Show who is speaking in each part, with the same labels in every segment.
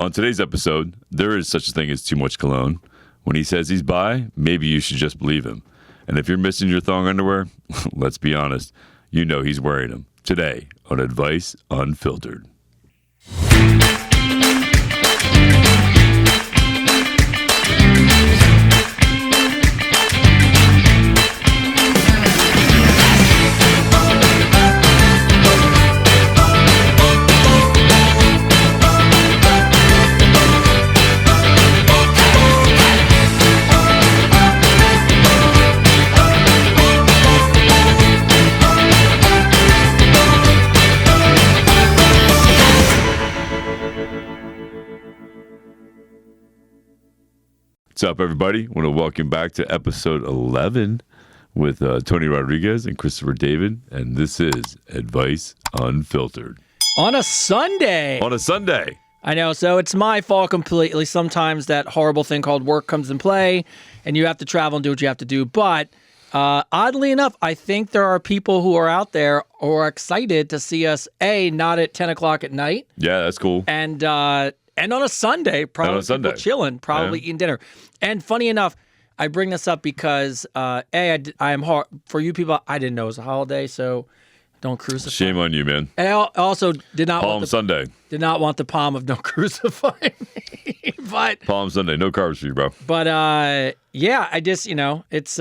Speaker 1: On today's episode, there is such a thing as too much cologne. When he says he's bi, maybe you should just believe him. And if you're missing your thong underwear, let's be honest, you know he's wearing them. Today on Advice Unfiltered. What's up, everybody? I want to welcome back to episode 11 with Tony Rodriguez and Christopher David, and this is Advice Unfiltered.
Speaker 2: On a Sunday.
Speaker 1: On a Sunday.
Speaker 2: I know, so it's my fault completely. Sometimes that horrible thing called work comes in play, and you have to travel and do what you have to do. But oddly enough, I think there are people who are out there who are excited to see us, not at 10 o'clock at night.
Speaker 1: Yeah, that's cool.
Speaker 2: And on a Sunday, probably people chilling, probably eating dinner. And funny enough, I bring this up because, I am hard for you people. I didn't know it was a holiday, so don't crucify.
Speaker 1: Shame on you, man.
Speaker 2: And I also did not
Speaker 1: Palm Sunday. Did
Speaker 2: not want the palm of don't crucify me. But
Speaker 1: Palm Sunday, no carbs for you, bro.
Speaker 2: But yeah, I just it's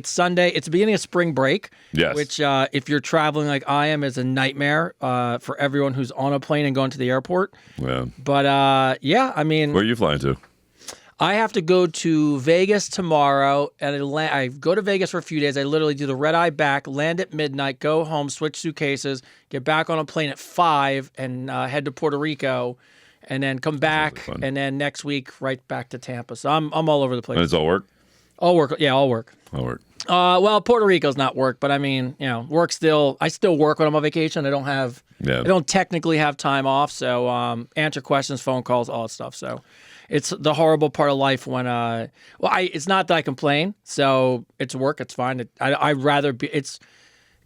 Speaker 2: Sunday. It's the beginning of spring break.
Speaker 1: Yes.
Speaker 2: Which if you're traveling like I am is a nightmare for everyone who's on a plane and going to the airport.
Speaker 1: Yeah.
Speaker 2: But yeah, I mean,
Speaker 1: where are you flying to?
Speaker 2: I have to go to Vegas tomorrow, and I go to Vegas for a few days. I literally do the red-eye back, land at midnight, go home, switch suitcases, get back on a plane at 5, and head to Puerto Rico, and then come back, and then next week right back to Tampa. So I'm all over the place.
Speaker 1: And it's all work?
Speaker 2: All work, yeah, all work.
Speaker 1: All work.
Speaker 2: Well, Puerto Rico's not work, but I mean, work still. I still work when I'm on vacation. I don't technically have time off, so answer questions, phone calls, all that stuff. So. It's the horrible part of life when, it's not that I complain, so it's work, it's fine. I'd rather be, it's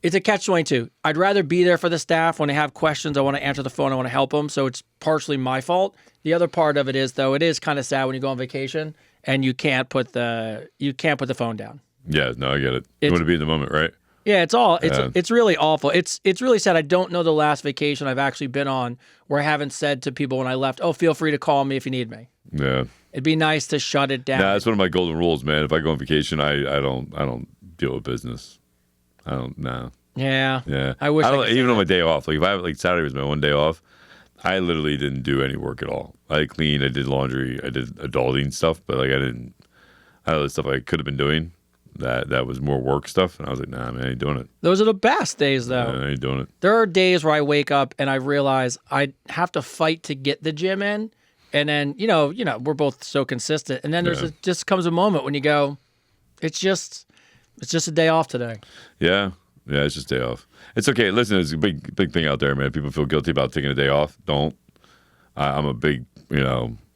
Speaker 2: a catch-22. I'd rather be there for the staff when they have questions. I want to answer the phone, I want to help them, so it's partially my fault. The other part of it is, though, it is kind of sad when you go on vacation and you can't put the phone down.
Speaker 1: Yeah, no, I get it. You want to be in the moment, right?
Speaker 2: Yeah, it's really awful. It's really sad. I don't know the last vacation I've actually been on where I haven't said to people when I left, "Oh, feel free to call me if you need me."
Speaker 1: Yeah.
Speaker 2: It'd be nice to shut it down.
Speaker 1: Yeah, that's one of my golden rules, man. If I go on vacation, I don't deal with business. I don't. Nah.
Speaker 2: Yeah.
Speaker 1: Yeah.
Speaker 2: I wish.
Speaker 1: Even on my day off. Like if I have Saturday was my one day off, I literally didn't do any work at all. I cleaned, I did laundry, I did adulting stuff, but I had other stuff I could have been doing. That was more work stuff, and I was like, nah, man, I ain't doing it.
Speaker 2: Those are the best days, though.
Speaker 1: I ain't doing it.
Speaker 2: There are days where I wake up and I realize I have to fight to get the gym in, and then we're both so consistent, and then just comes a moment when you go, it's just a day off today.
Speaker 1: Yeah, it's just a day off. It's okay. Listen, it's a big thing out there, man. People feel guilty about taking a day off. Don't. I'm a big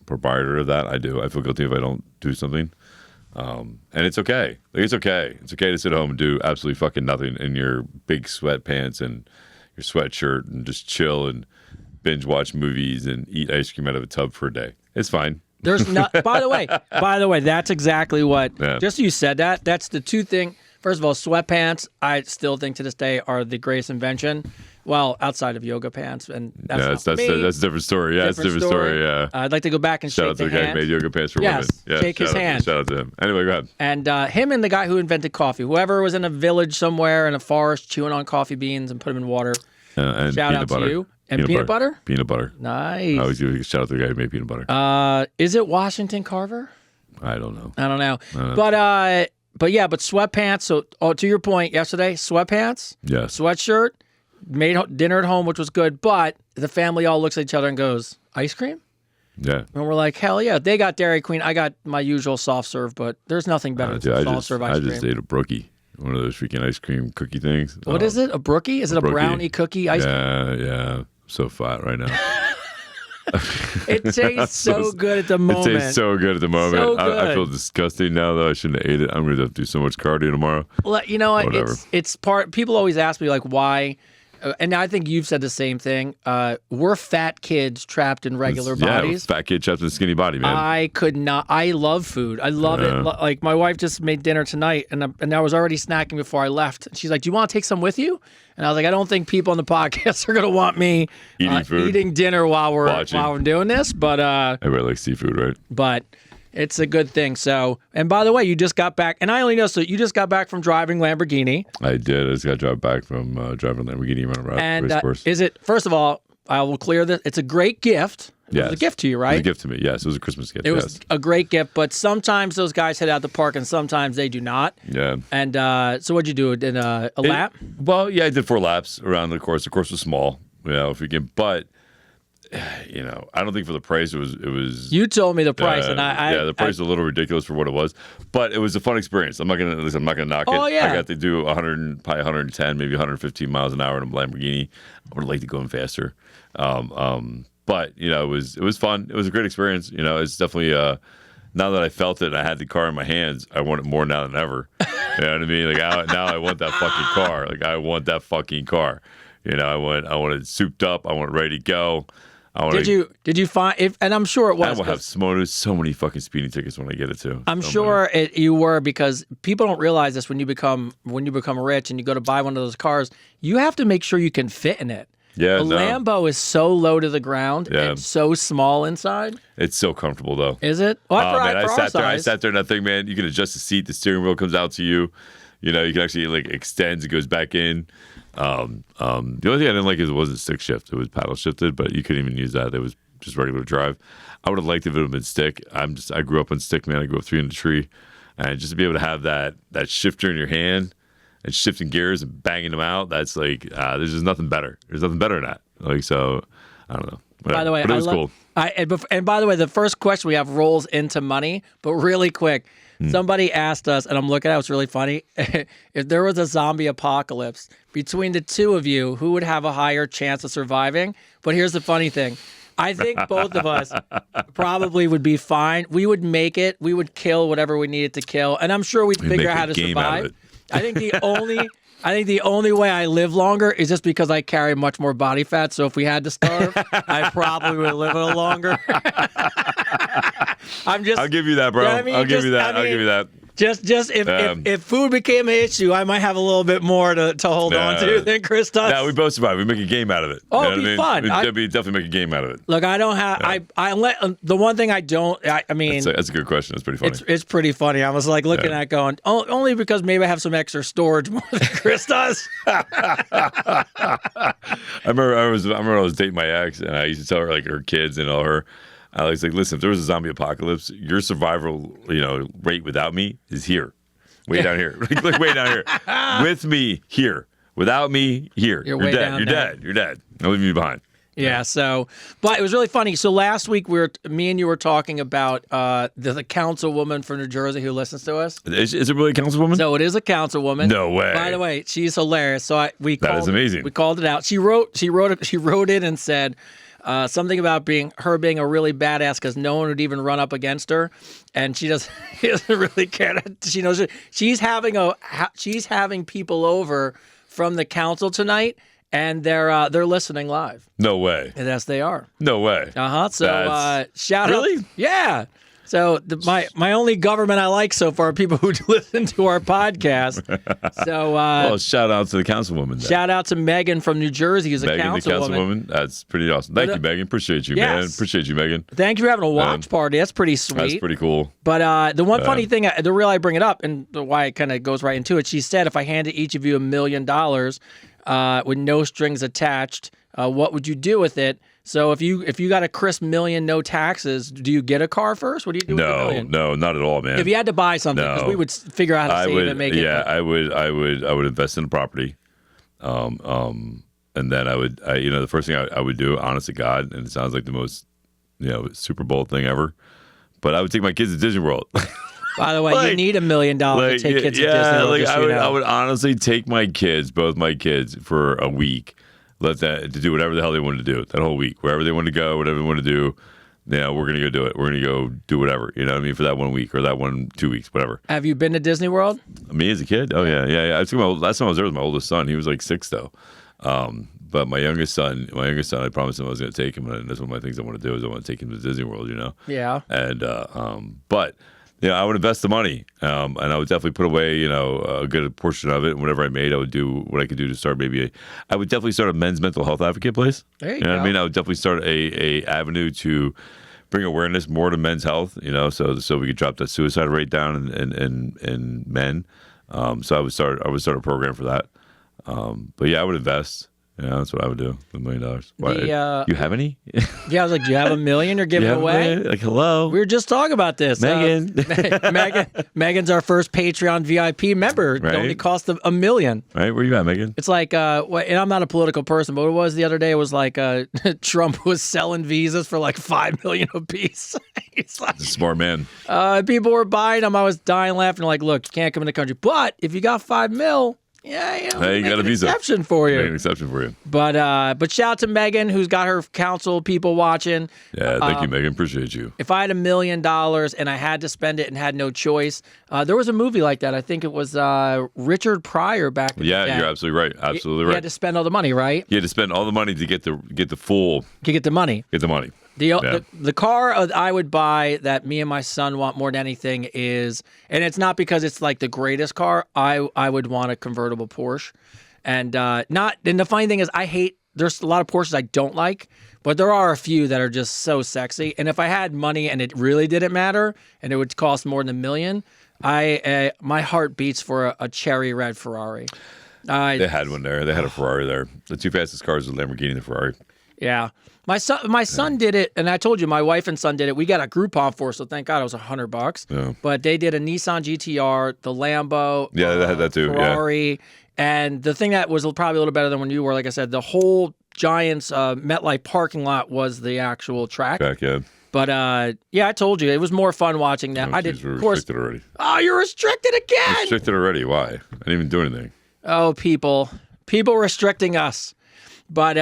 Speaker 1: proprietor of that. I do. I feel guilty if I don't do something. And it's okay. It's okay. It's okay to sit home and do absolutely fucking nothing in your big sweatpants and your sweatshirt and just chill and binge watch movies and eat ice cream out of a tub for a day. It's fine.
Speaker 2: There's not. By the way, that's exactly what. Yeah. Just so you said that. That's the two thing. First of all, sweatpants. I still think to this day are the greatest invention. Well, outside of yoga pants, and that's a
Speaker 1: different story. Yeah, it's a different story. Yeah,
Speaker 2: I'd like to go back and
Speaker 1: shout out to the guy who made yoga pants for women.
Speaker 2: Yeah, shake his hand.
Speaker 1: Shout out to him. Anyway, go ahead.
Speaker 2: And him and the guy who invented coffee. Whoever was in a village somewhere in a forest chewing on coffee beans and put them in water.
Speaker 1: And
Speaker 2: shout out to you. And peanut butter?
Speaker 1: Peanut butter.
Speaker 2: Nice.
Speaker 1: I always give a shout out to the guy who made peanut butter.
Speaker 2: Is it Washington Carver?
Speaker 1: I don't know.
Speaker 2: But sweatpants. So, to your point yesterday, sweatpants.
Speaker 1: Yes.
Speaker 2: Sweatshirt. Made dinner at home, which was good. But the family all looks at each other and goes, "Ice cream?"
Speaker 1: Yeah.
Speaker 2: And we're like, "Hell yeah!" They got Dairy Queen. I got my usual soft serve, but there's nothing better than soft serve ice cream.
Speaker 1: I just ate a brookie, one of those freaking ice cream cookie things.
Speaker 2: What is it? A brookie? Is it a brownie cookie ice cream?
Speaker 1: Yeah. So fat right now.
Speaker 2: It tastes so good at the moment.
Speaker 1: It tastes so good at the moment.
Speaker 2: So good.
Speaker 1: I feel disgusting now, though. I shouldn't have ate it. I'm going to have to do so much cardio tomorrow.
Speaker 2: Well, you know what?
Speaker 1: Whatever.
Speaker 2: It's part. People always ask me, like, why and I think you've said the same thing. We're fat kids trapped in regular bodies.
Speaker 1: Fat kid trapped in a skinny body, man.
Speaker 2: I could not. I love food. I love it. Like my wife just made dinner tonight, and I was already snacking before I left. She's like, "Do you want to take some with you?" And I was like, "I don't think people on the podcast are gonna want me eating dinner while we're doing this." But
Speaker 1: everybody likes seafood, right?
Speaker 2: But it's a good thing. So, and by the way, you just got back, and I only know, so you just got back from driving Lamborghini.
Speaker 1: I did. I just got dropped back from driving Lamborghini around a race course.
Speaker 2: First of all, I will clear this. It's a great gift.
Speaker 1: Yes.
Speaker 2: It was a gift to you, right?
Speaker 1: It was a gift to me, yes. It was a Christmas gift,
Speaker 2: It was a great gift, but sometimes those guys head out the park and sometimes they do not.
Speaker 1: Yeah.
Speaker 2: And so what'd you do? Did a lap?
Speaker 1: Well, yeah, I did 4 laps around the course. The course was small, if you can, but I don't think for the price it was.
Speaker 2: You told me the price, and
Speaker 1: the price was a little ridiculous for what it was, but it was a fun experience. I'm not gonna knock it.
Speaker 2: Oh yeah,
Speaker 1: I got to do 110, maybe 115 miles an hour in a Lamborghini. I would like to go in faster, but it was fun. It was a great experience. It's definitely now that I felt it and I had the car in my hands, I want it more now than ever. You know what I mean? Like now I want that fucking car. Like I want that fucking car. I want it souped up. I want it ready to go. Did you find if? And I'm sure it was. I will have so many fucking speeding tickets when I get it too.
Speaker 2: I'm sure you were, because people don't realize this when you become rich and you go to buy one of those cars, you have to make sure you can fit in it.
Speaker 1: Yeah,
Speaker 2: Lambo is so low to the ground and so small inside.
Speaker 1: It's so comfortable though.
Speaker 2: Is it? Well,
Speaker 1: I sat there in that thing, man. You can adjust the seat. The steering wheel comes out to you. You can actually extends. It goes back in. The only thing I didn't like is it wasn't stick shift. It was paddle shifted, but you couldn't even use that. It was just regular drive. I would have liked if it would have been stick. I grew up on stick, man. I grew up 3 in the tree, and just to be able to have that shifter in your hand and shifting gears and banging them out, that's there's just nothing better. There's nothing better than that. So I don't know. Whatever.
Speaker 2: By the way,
Speaker 1: but it was cool.
Speaker 2: And by the way, the first question we have rolls into money, but really quick. Somebody asked us, and I'm looking at it, it's really funny. If there was a zombie apocalypse, between the two of you, who would have a higher chance of surviving? But here's the funny thing. I think both of us probably would be fine. We would make it. We would kill whatever we needed to kill. And I'm sure we'd figure out how to survive. I think the only way I live longer is just because I carry much more body fat. So if we had to starve, I probably would live a little longer.
Speaker 1: I'll give you that, bro. I'll give you that.
Speaker 2: Just if food became an issue, I might have a little bit more to hold on to than Chris does.
Speaker 1: Yeah, we both survive. We make a game out of it.
Speaker 2: Oh, it'd be fun.
Speaker 1: We definitely make a game out of it.
Speaker 2: Look, I don't have. The one thing I don't. I mean,
Speaker 1: that's a good question. It's pretty funny.
Speaker 2: It's pretty funny. I was looking at it going, only because maybe I have some extra storage more than Chris does.
Speaker 1: I remember I was dating my ex, and I used to tell her her kids and all her. I was like, listen, if there was a zombie apocalypse, your survival, rate without me is here, way down here, way down here, with me here, without me here. You're dead. You're dead. I'll leave you behind.
Speaker 2: Yeah. So, but it was really funny. So last week me and you were talking about the councilwoman from New Jersey who listens to us.
Speaker 1: Is it really a councilwoman?
Speaker 2: So it is a councilwoman.
Speaker 1: No way.
Speaker 2: That way, she's hilarious. So that
Speaker 1: is amazing.
Speaker 2: We called it out. She wrote it and said. Something about being a really badass because no one would even run up against her, and she doesn't really care. She knows she's having people over from the council tonight, and they're listening live.
Speaker 1: No way.
Speaker 2: Yes, they are.
Speaker 1: No way.
Speaker 2: So shout out.
Speaker 1: Really?
Speaker 2: Yeah. So my only government I like so far are people who listen to our podcast. So
Speaker 1: well, shout out to the councilwoman. Then.
Speaker 2: Shout out to Megan from New Jersey, who's a councilwoman.
Speaker 1: That's pretty awesome. Thank you, Megan. Appreciate you, man. Appreciate you, Megan.
Speaker 2: Thank you for having a watch party. That's pretty sweet.
Speaker 1: That's pretty cool.
Speaker 2: But the one funny thing, the real I bring it up and why it kind of goes right into it, she said, if I handed each of you $1 million with no strings attached, what would you do with it? So if you got a crisp $1 million, no taxes, do you get a car first? What do you do with $1 million?
Speaker 1: No, not at all, man.
Speaker 2: If you had to buy something, because we would figure out how to save and make it.
Speaker 1: Yeah, I would invest in a property, and then the first thing I would do, honest to God, and it sounds like the most, Super Bowl thing ever, but I would take my kids to Disney World.
Speaker 2: By the way, you need $1 million to take kids to Disney World.
Speaker 1: I would honestly take my kids, both my kids, for a week. Let that to do whatever the hell they wanted to do that whole week, wherever they want to go, whatever they want to do. We're gonna go do it. We're gonna go do whatever. You know what I mean? For that 1 week or that 2 weeks, whatever.
Speaker 2: Have you been to Disney World?
Speaker 1: Me as a kid? Oh yeah. I think last time I was there with my oldest son. He was like 6 though. But my youngest son, I promised him I was going to take him, and that's one of my things I want to do is I want to take him to Disney World,
Speaker 2: Yeah.
Speaker 1: And but I would invest the money, and I would definitely put away, a good portion of it. And whatever I made, I would do what I could do to start. I would definitely start a men's mental health advocate place.
Speaker 2: There you
Speaker 1: know
Speaker 2: go.
Speaker 1: what I mean? I would definitely start a avenue to bring awareness more to men's health. So we could drop that suicide rate down in men. So I would start a program for that. But yeah, I would invest. Yeah, that's what I would do. $1 million. Why, you have any?
Speaker 2: Yeah, I was like, do you have $1 million you're giving away?
Speaker 1: Like, hello.
Speaker 2: We were just talking about this.
Speaker 1: Megan.
Speaker 2: Megan's our first Patreon VIP member. Right? It only cost $1 million.
Speaker 1: Right? Where you at, Megan?
Speaker 2: It's like, and I'm not a political person, but what it was the other day was like Trump was selling visas for like $5 million a piece. He's like,
Speaker 1: a smart man.
Speaker 2: People were buying them. I was dying laughing. Like, look, you can't come in the country. But if you got $5 million, yeah,
Speaker 1: you got a visa.
Speaker 2: Exception for you.
Speaker 1: Make an exception for you.
Speaker 2: But shout out to Megan, who's got her council people watching.
Speaker 1: Yeah, thank you, Megan. Appreciate you.
Speaker 2: If I had $1 million and I had to spend it and had no choice, there was a movie like that. I think it was Richard Pryor back in the day.
Speaker 1: You're absolutely right. Absolutely right.
Speaker 2: You had to spend all the money, right?
Speaker 1: You had to spend all the money to get the full.
Speaker 2: To get the money.
Speaker 1: Get the money.
Speaker 2: The car I would buy that me and my son want more than anything is, and it's not because it's like the greatest car. I would want a convertible Porsche, and the funny thing is there's a lot of Porsches I don't like, but there are a few that are just so sexy. And if I had money and it really didn't matter, and it would cost more than $1 million, my heart beats for a cherry red Ferrari.
Speaker 1: They had one there. They had a Ferrari there. The two fastest cars were the Lamborghini and the Ferrari.
Speaker 2: Yeah. My son did it, and I told you my wife and son did it. We got a Groupon for, so thank God it was $100.
Speaker 1: Yeah.
Speaker 2: But they did a Nissan GTR, the Lambo,
Speaker 1: they had that too.
Speaker 2: Ferrari, and the thing that was probably a little better than when you were, like I said, the whole Giants MetLife parking lot was the actual track.
Speaker 1: Yeah.
Speaker 2: But I told you it was more fun watching that.
Speaker 1: I did. We're restricted already.
Speaker 2: Oh, you're restricted again.
Speaker 1: Restricted already. Why? I didn't even do anything.
Speaker 2: Oh, people restricting us. But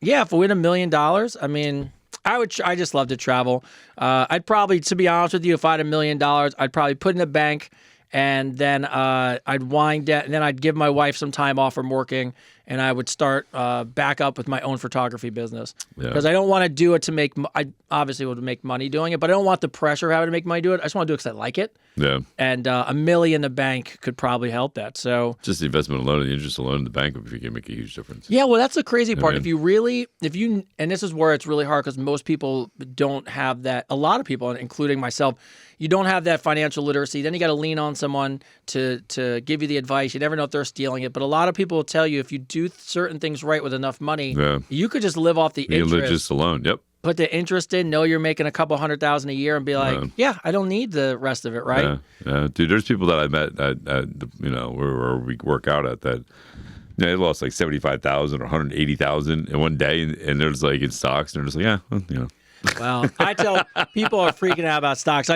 Speaker 2: if we win $1 million, I mean, I just love to travel. I'd probably, to be honest with you, if I had $1 million, I'd probably put in the bank, and then I'd wind down, and then I'd give my wife some time off from working, and I would start back up with my own photography business. Because I don't want to do it to make. I obviously would make money doing it, but I don't want the pressure of having to make money do it. I just want to do it because I like it.
Speaker 1: Yeah.
Speaker 2: And $1 million in the bank could probably help that. So
Speaker 1: just the investment alone and the interest alone in the bank, if you can make a huge difference.
Speaker 2: Yeah, well, that's the crazy part. If you, and this is where it's really hard because most people don't have that. A lot of people, including myself, you don't have that financial literacy. Then you got to lean on someone to give you the advice. You never know if they're stealing it. But a lot of people will tell you if you do certain things right with enough money, you could just live off the interest.
Speaker 1: You live just alone. Yep.
Speaker 2: Put the interest in, know you're making a couple $100,000 a year, and be like, I don't need the rest of it, right?
Speaker 1: Yeah. Dude, there's people that I met at where we work out at that. They lost like $75,000 or $180,000 in one day, and they're just like in stocks, and they're just like,
Speaker 2: Well, I tell people are freaking out about stocks.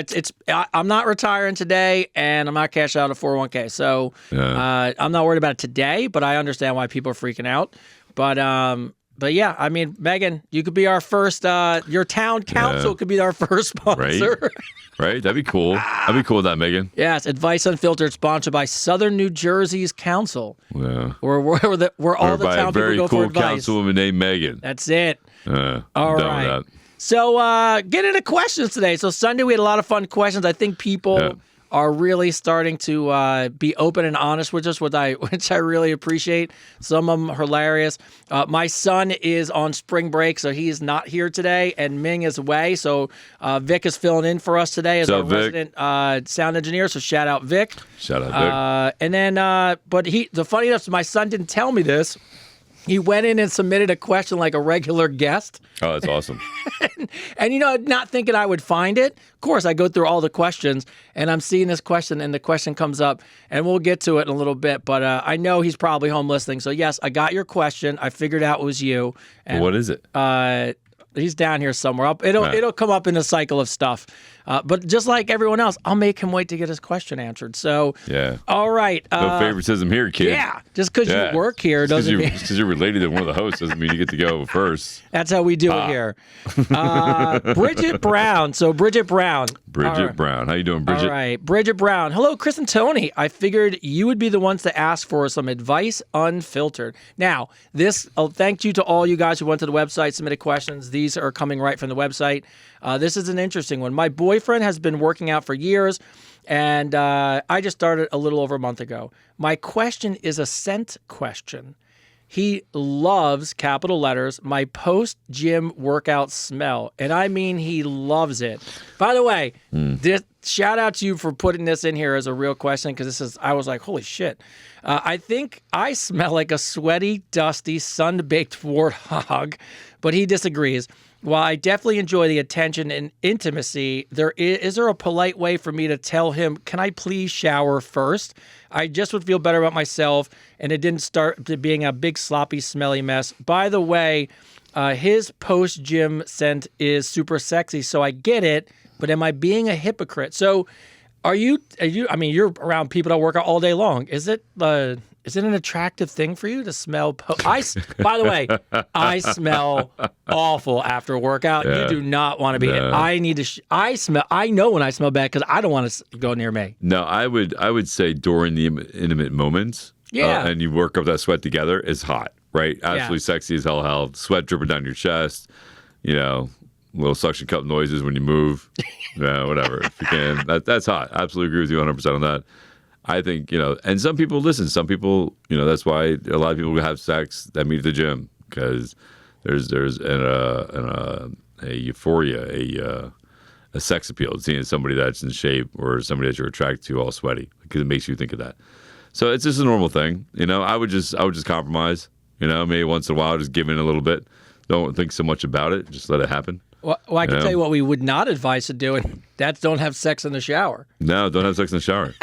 Speaker 2: I'm not retiring today, and I'm not cashing out a 401k. So I'm not worried about it today, but I understand why people are freaking out. But yeah, I mean, Megan, you could be our first. Your town council could be our first sponsor.
Speaker 1: Right? That'd be cool. That'd be cool with that, Megan.
Speaker 2: Yes, Advice Unfiltered, sponsored by Southern New Jersey's council.
Speaker 1: Yeah.
Speaker 2: Where all the town people go for advice.
Speaker 1: Very cool councilwoman named Megan.
Speaker 2: That's it.
Speaker 1: All
Speaker 2: right. So get into questions today. So Sunday we had a lot of fun questions. I think people are really starting to be open and honest with us, which I really appreciate. Some of them hilarious. My son is on spring break, so he's not here today, and Ming is away. So Vic is filling in for us today as our resident sound engineer. So shout out Vic.
Speaker 1: Shout out Vic.
Speaker 2: And then, but the funny enough, my son didn't tell me this. He went in and submitted a question like a regular guest.
Speaker 1: Oh, that's awesome.
Speaker 2: and not thinking I would find it. Of course, I go through all the questions, and I'm seeing this question, and the question comes up, and we'll get to it in a little bit. But I know he's probably home listening. So, yes, I got your question. I figured out it was you. And,
Speaker 1: what is it?
Speaker 2: He's down here somewhere. It'll come up in a cycle of stuff. But just like everyone else, I'll make him wait to get his question answered. So, all right.
Speaker 1: No favoritism here, kid.
Speaker 2: Yeah, just because you work here doesn't mean...
Speaker 1: Just because you're related to one of the hosts doesn't mean you get to go first.
Speaker 2: That's how we do it here. Bridget Brown. So, Bridget Brown.
Speaker 1: Brown. How you doing, Bridget?
Speaker 2: All right. Bridget Brown. Hello, Chris and Tony. I figured you would be the ones to ask for some advice unfiltered. Now, thank you to all you guys who went to the website, submitted questions. These are coming right from the website. This is an interesting one. My boyfriend has been working out for years, and I just started a little over a month ago. My question is a scent question. He loves, capital letters, my post-gym workout smell. And I mean he loves it. By the way, shout out to you for putting this in here as a real question, because I was like, holy shit. I think I smell like a sweaty, dusty, sun-baked warthog, but he disagrees. While I definitely enjoy the attention and intimacy, is there a polite way for me to tell him, can I please shower first? I just would feel better about myself, and it didn't start to being a big, sloppy, smelly mess. By the way, his post-gym scent is super sexy, so I get it, but am I being a hypocrite? So are you, I mean, you're around people that work out all day long. Is it an attractive thing for you to smell? By the way, I smell awful after a workout. Yeah. You do not want to be. I know when I smell bad because I don't want to go near me.
Speaker 1: No, I would say during the intimate moments.
Speaker 2: Yeah.
Speaker 1: And you work up that sweat together is hot, right? Absolutely sexy as hell. Sweat dripping down your chest. Little suction cup noises when you move. Whatever. If you can, that's hot. Absolutely agree with you 100% on that. I think, and some people listen. Some people, that's why a lot of people have sex that meet at the gym, because there's a euphoria, a sex appeal, seeing somebody that's in shape or somebody that you're attracted to all sweaty, because it makes you think of that. So it's just a normal thing. I would just compromise, maybe once in a while, just give in a little bit. Don't think so much about it. Just let it happen.
Speaker 2: Well, I can tell you what we would not advise to do, and that's don't have sex in the shower.
Speaker 1: No, don't have sex in the shower.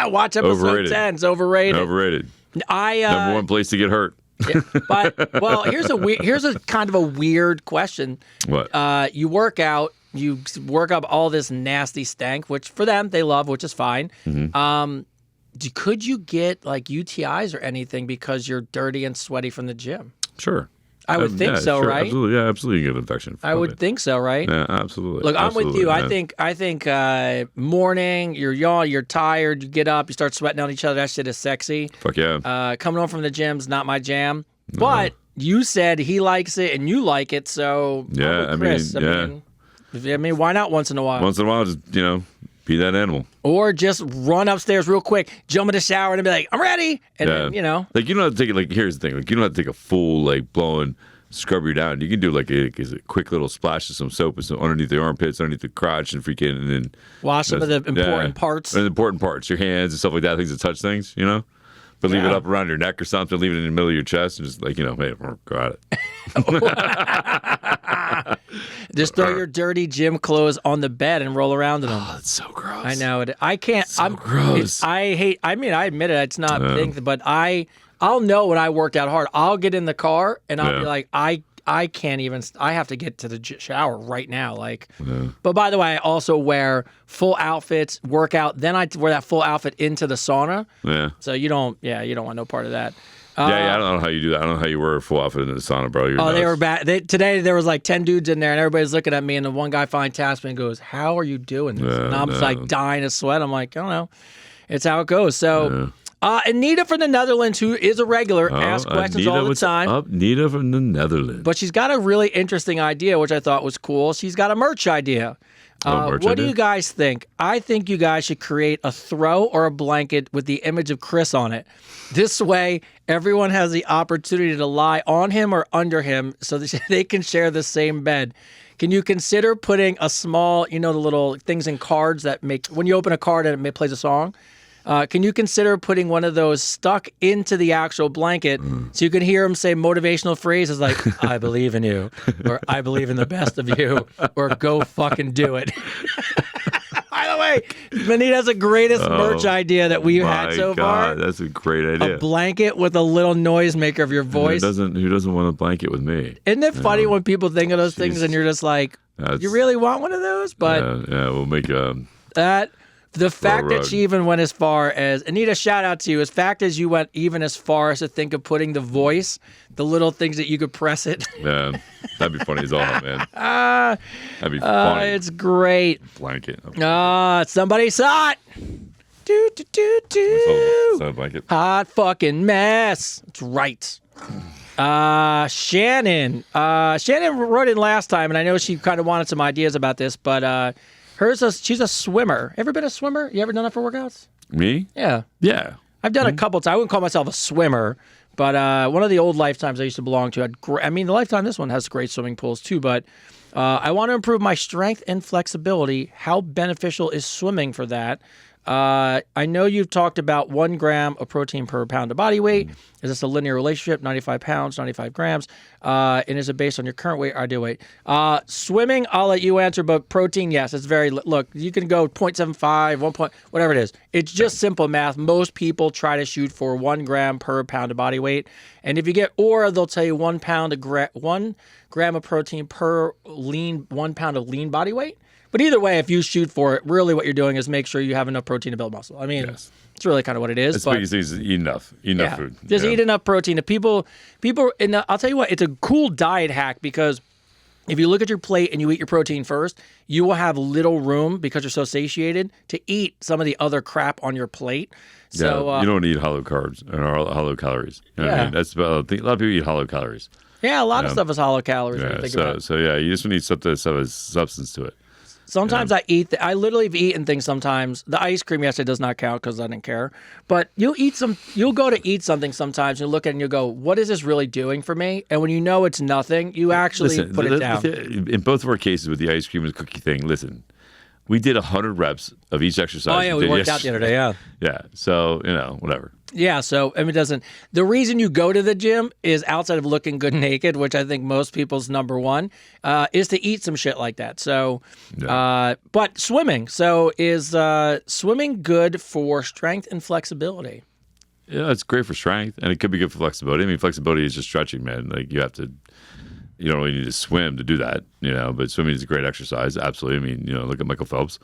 Speaker 2: Watch episode 10. It's overrated.
Speaker 1: Number one place to get hurt.
Speaker 2: Yeah, but here's a kind of a weird question.
Speaker 1: What?
Speaker 2: You work out, you work up all this nasty stank, which for them they love, which is fine. Mm-hmm. Could you get like UTIs or anything because you're dirty and sweaty from the gym?
Speaker 1: Sure.
Speaker 2: I would think so,
Speaker 1: sure,
Speaker 2: right?
Speaker 1: Absolutely, yeah, absolutely. You get an infection.
Speaker 2: I would think so, right?
Speaker 1: Yeah, absolutely.
Speaker 2: Look, I'm with you.
Speaker 1: Yeah.
Speaker 2: I think morning, you're yawning, you're tired, you get up, you start sweating on each other. That shit is sexy.
Speaker 1: Fuck yeah.
Speaker 2: Coming home from the gym's not my jam. No. But you said he likes it and you like it, so
Speaker 1: yeah,
Speaker 2: Chris. I mean, why not once in a while?
Speaker 1: Once in a while, just be that animal.
Speaker 2: Or just run upstairs real quick, jump in the shower, and be like, I'm ready. And then,
Speaker 1: like you don't have to take it. Like here's the thing, like you don't have to take a full like blowing scrub you down. You can do like a quick little splash of some soap and some underneath the armpits, underneath the crotch, and freaking and then
Speaker 2: wash some of the important parts.
Speaker 1: And the important parts, your hands and stuff like that, things that touch things, But leave it up around your neck or something, leave it in the middle of your chest, and just like, hey, go at it.
Speaker 2: Just throw your dirty gym clothes on the bed and roll around in them.
Speaker 1: Oh, that's so gross.
Speaker 2: I know it. I can't.
Speaker 1: So gross.
Speaker 2: I admit it. It's not a thing, but I'll know when I worked out hard. I'll get in the car and I'll be like, I can't even. I have to get to the shower right now. But by the way, I also wear full outfits, workout. Then I wear that full outfit into the sauna.
Speaker 1: Yeah.
Speaker 2: So you don't want no part of that.
Speaker 1: I don't know how you do that. I don't know how you wear a full outfit into the sauna, bro.
Speaker 2: They were bad. Today there was like 10 dudes in there, and everybody's looking at me. And the one guy finally taps me and goes, "How are you doing this?" And I'm just like dying of sweat. I'm like, I don't know. It's how it goes. So. Anita from the Netherlands, who is a regular, asks questions all the time.
Speaker 1: Anita from the Netherlands.
Speaker 2: But she's got a really interesting idea, which I thought was cool. She's got a merch idea. What do you guys think? I think you guys should create a throw or a blanket with the image of Chris on it. This way, everyone has the opportunity to lie on him or under him so that they can share the same bed. Can you consider putting a small, the little things in cards that make, when you open a card and it plays a song? Can you consider putting one of those stuck into the actual blanket so you can hear him say motivational phrases like, I believe in you, or I believe in the best of you, or go fucking do it. By the way, Benita's the greatest merch idea that we've had so far.
Speaker 1: That's a great idea.
Speaker 2: A blanket with a little noisemaker of your voice.
Speaker 1: Who doesn't want a blanket with me?
Speaker 2: Isn't it funny when people think of those things and you're just like, you really want one of those? But
Speaker 1: we'll make
Speaker 2: that. The fact that she even went as far as, Anita, shout out to you, as fact as you went even as far as to think of putting the voice, the little things that you could press it.
Speaker 1: Yeah, that'd be funny as all, man. That'd be funny.
Speaker 2: It's great.
Speaker 1: Blanket.
Speaker 2: Somebody saw it.
Speaker 1: Blanket.
Speaker 2: Hot fucking mess. That's right. Shannon. Shannon wrote in last time, and I know she kind of wanted some ideas about this, but she's a swimmer. Ever been a swimmer? You ever done that for workouts?
Speaker 1: Me?
Speaker 2: Yeah.
Speaker 1: Yeah.
Speaker 2: I've done a couple times. I wouldn't call myself a swimmer, but one of the old Lifetimes I used to belong to, the Lifetime, this one has great swimming pools too, but I want to improve my strength and flexibility. How beneficial is swimming for that? I know you've talked about 1 gram of protein per pound of body weight. Is this a linear relationship? 95 pounds, 95 grams. And is it based on your current weight or ideal weight? Swimming, I'll let you answer, but protein, yes, it's very, look, you can go 0.75, 1 point, whatever it is. It's just simple math. Most people try to shoot for 1 gram per pound of body weight. And if you get, or they'll tell you 1 gram of protein per 1 pound of lean body weight. But either way, if you shoot for it, really what you're doing is make sure you have enough protein to build muscle. I mean, It's really kind of what it is.
Speaker 1: It's the biggest thing is eat enough food.
Speaker 2: Just eat enough protein. If people, and I'll tell you what, it's a cool diet hack because if you look at your plate and you eat your protein first, you will have little room because you're so satiated to eat some of the other crap on your plate. So
Speaker 1: you don't eat hollow carbs or hollow calories. You know what I mean? That's about, a lot of people eat hollow calories.
Speaker 2: Yeah, a lot of stuff is hollow calories.
Speaker 1: Yeah, you just need something that has substance to it.
Speaker 2: Sometimes I literally have eaten things sometimes. The ice cream yesterday does not count because I didn't care. But you'll go to eat something sometimes and you look at it and you go, what is this really doing for me? And when you know it's nothing, you actually put it down.
Speaker 1: In both of our cases with the ice cream and cookie thing, listen, we did 100 reps of each exercise.
Speaker 2: Oh, yeah, we worked out the other day, yeah.
Speaker 1: Yeah, so, whatever.
Speaker 2: Yeah, so it doesn't. The reason you go to the gym is outside of looking good naked, which I think most people's number one, is to eat some shit like that. So, but swimming. So is swimming good for strength and flexibility?
Speaker 1: Yeah, it's great for strength, and it could be good for flexibility. I mean, flexibility is just stretching, man. Like you don't really need to swim to do that, But swimming is a great exercise, absolutely. I mean, look at Michael Phelps.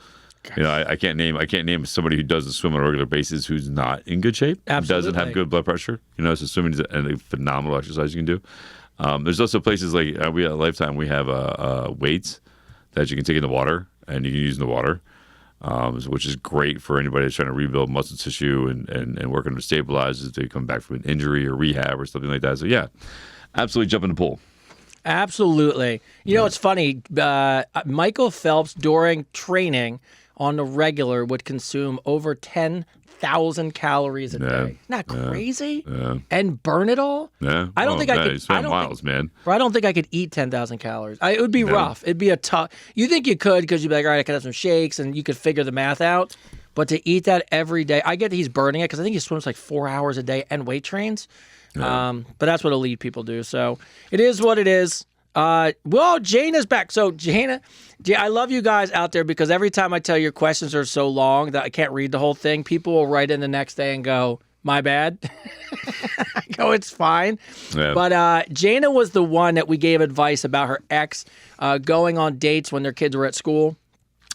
Speaker 1: I can't name somebody who doesn't swim on a regular basis who's not in good shape.
Speaker 2: Absolutely.
Speaker 1: Doesn't have good blood pressure. So swimming is a phenomenal exercise you can do. There's also places like we at Lifetime. We have weights that you can take in the water and you can use in the water, which is great for anybody that's trying to rebuild muscle tissue and working to stabilize as they come back from an injury or rehab or something like that. So yeah, absolutely jump in the pool.
Speaker 2: Absolutely. It's funny. Michael Phelps during training on the regular would consume over 10,000 calories a day. Isn't that crazy?
Speaker 1: Yeah.
Speaker 2: And burn it all?
Speaker 1: Yeah.
Speaker 2: I don't think I could.
Speaker 1: You spend miles, man.
Speaker 2: I don't think I could eat 10,000 calories. It would be rough. It'd be a tough. You think you could because you'd be like, all right, I could have some shakes and you could figure the math out. But to eat that every day, I get that he's burning it because I think he swims like 4 hours a day and weight trains. Yeah. But that's what elite people do. So it is what it is. Well, Jane is back. So, Jana, I love you guys out there because every time I tell you your questions are so long that I can't read the whole thing, people will write in the next day and go, my bad. I go, it's fine. Yeah. But Jana was the one that we gave advice about her ex going on dates when their kids were at school.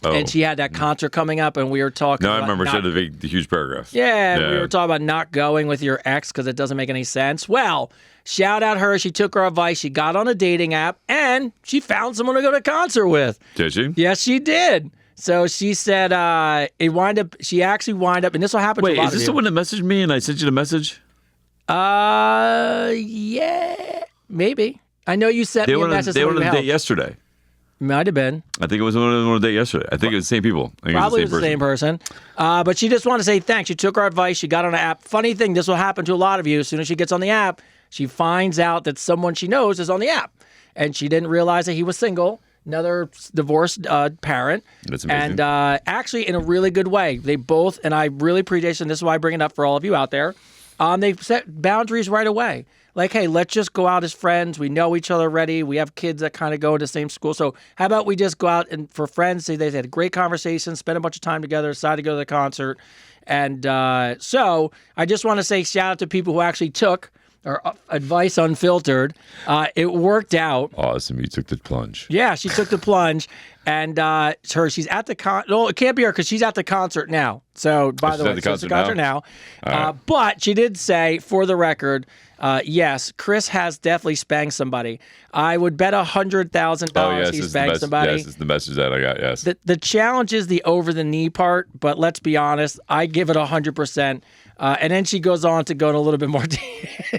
Speaker 2: Oh. And she had that concert coming up, and we were talking about...
Speaker 1: I remember she had the huge paragraph.
Speaker 2: Yeah, we were talking about not going with your ex because it doesn't make any sense. Well, shout out her. She took our advice. She got on a dating app, and she found someone to go to a concert with.
Speaker 1: Did she?
Speaker 2: Yes, she did. So she said she actually wound up, and this will happen to a lot of you.
Speaker 1: Wait, is this the one that messaged me, and I sent you the message?
Speaker 2: Yeah, maybe. I know you sent me a message.
Speaker 1: They went on a date yesterday.
Speaker 2: Might have been.
Speaker 1: I think it was on a date yesterday. I think it was the same people.
Speaker 2: Probably the same person. But she just wanted to say thanks. She took our advice. She got on an app. Funny thing, this will happen to a lot of you. As soon as she gets on the app, she finds out that someone she knows is on the app. And she didn't realize that he was single, another divorced parent.
Speaker 1: That's amazing.
Speaker 2: And actually in a really good way. They both, and I really appreciate it, and this is why I bring it up for all of you out there, they set boundaries right away. Like, hey, let's just go out as friends. We know each other already. We have kids that kind of go to the same school. So how about we just go out and for friends? Say they had a great conversation, spend a bunch of time together, decided to go to the concert. And so I just want to say shout out to people who actually took our advice unfiltered. It worked out.
Speaker 1: Awesome. You took the plunge.
Speaker 2: Yeah, she took the plunge. And she's at the no, it can't be her because she's at the concert now. So, by the way, she's at the concert now. Right. But she did say, for the record, yes, Chris has definitely spanked somebody. I would bet $100,000 he spanked somebody.
Speaker 1: Yes, it's the message that I got, yes.
Speaker 2: The challenge is the over-the-knee part, but let's be honest, I give it 100%. And then she goes on to go in a little bit more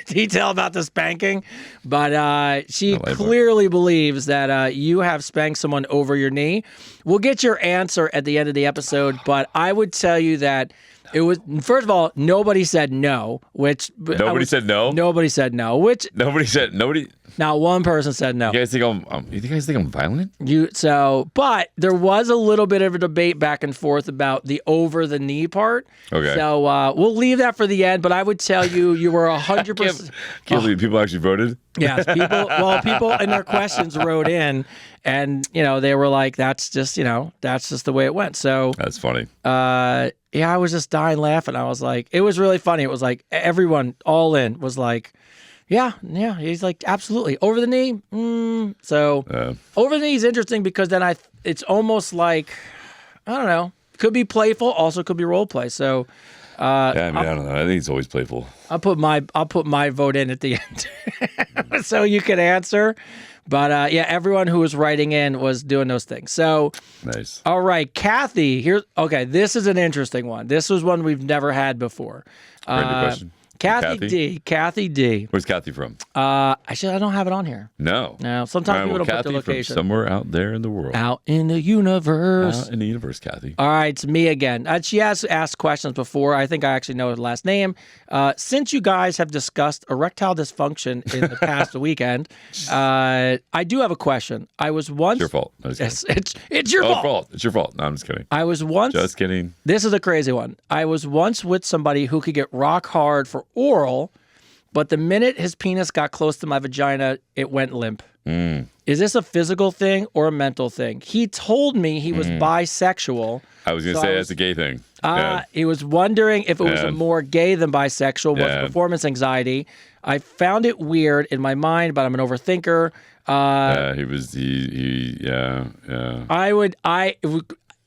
Speaker 2: detail about the spanking. But she clearly believes that you have spanked someone over your knee. We'll get your answer at the end of the episode, but I would tell you that it was, first of all, nobody said no, which...
Speaker 1: Nobody said no?
Speaker 2: Nobody said no, which...
Speaker 1: Nobody...
Speaker 2: Not one person said no.
Speaker 1: You guys think I'm violent?
Speaker 2: But there was a little bit of a debate back and forth about the over-the-knee part.
Speaker 1: Okay.
Speaker 2: So we'll leave that for the end, but I would tell you were 100%...
Speaker 1: Can't believe people actually voted?
Speaker 2: Yes, people in their questions wrote in, and, they were like, that's just the way it went. So...
Speaker 1: That's funny.
Speaker 2: Yeah, I was just dying laughing. I was like, it was really funny. It was like everyone all in was like, yeah. He's like, absolutely. Over the knee. So over the knee is interesting because then it's almost like, I don't know, could be playful, also could be role play. So
Speaker 1: I don't know. I think it's always playful.
Speaker 2: I'll put my vote in at the end so you can answer. But everyone who was writing in was doing those things. So
Speaker 1: nice. All
Speaker 2: right, Kathy. This is an interesting one. This was one we've never had before.
Speaker 1: Great question.
Speaker 2: Kathy D.
Speaker 1: Where's Kathy from?
Speaker 2: I don't have it on here.
Speaker 1: No.
Speaker 2: Sometimes people don't put the location.
Speaker 1: From somewhere out there in the world.
Speaker 2: Out in the universe.
Speaker 1: Out in the universe, Kathy.
Speaker 2: All right, it's me again. She has asked questions before. I think I actually know her last name. Since you guys have discussed erectile dysfunction in the past weekend, I do have a question. I was once...
Speaker 1: It's your fault.
Speaker 2: Yes, it's your fault.
Speaker 1: It's your fault. No, I'm just kidding.
Speaker 2: I was once...
Speaker 1: Just kidding.
Speaker 2: This is a crazy one. I was once with somebody who could get rock hard for oral, but the minute his penis got close to my vagina, it went limp. Is this a physical thing or a mental thing? He told me he was bisexual.
Speaker 1: I was going to say that's a gay thing.
Speaker 2: He was wondering if it was more gay than bisexual, was performance anxiety. I found it weird in my mind, but I'm an overthinker.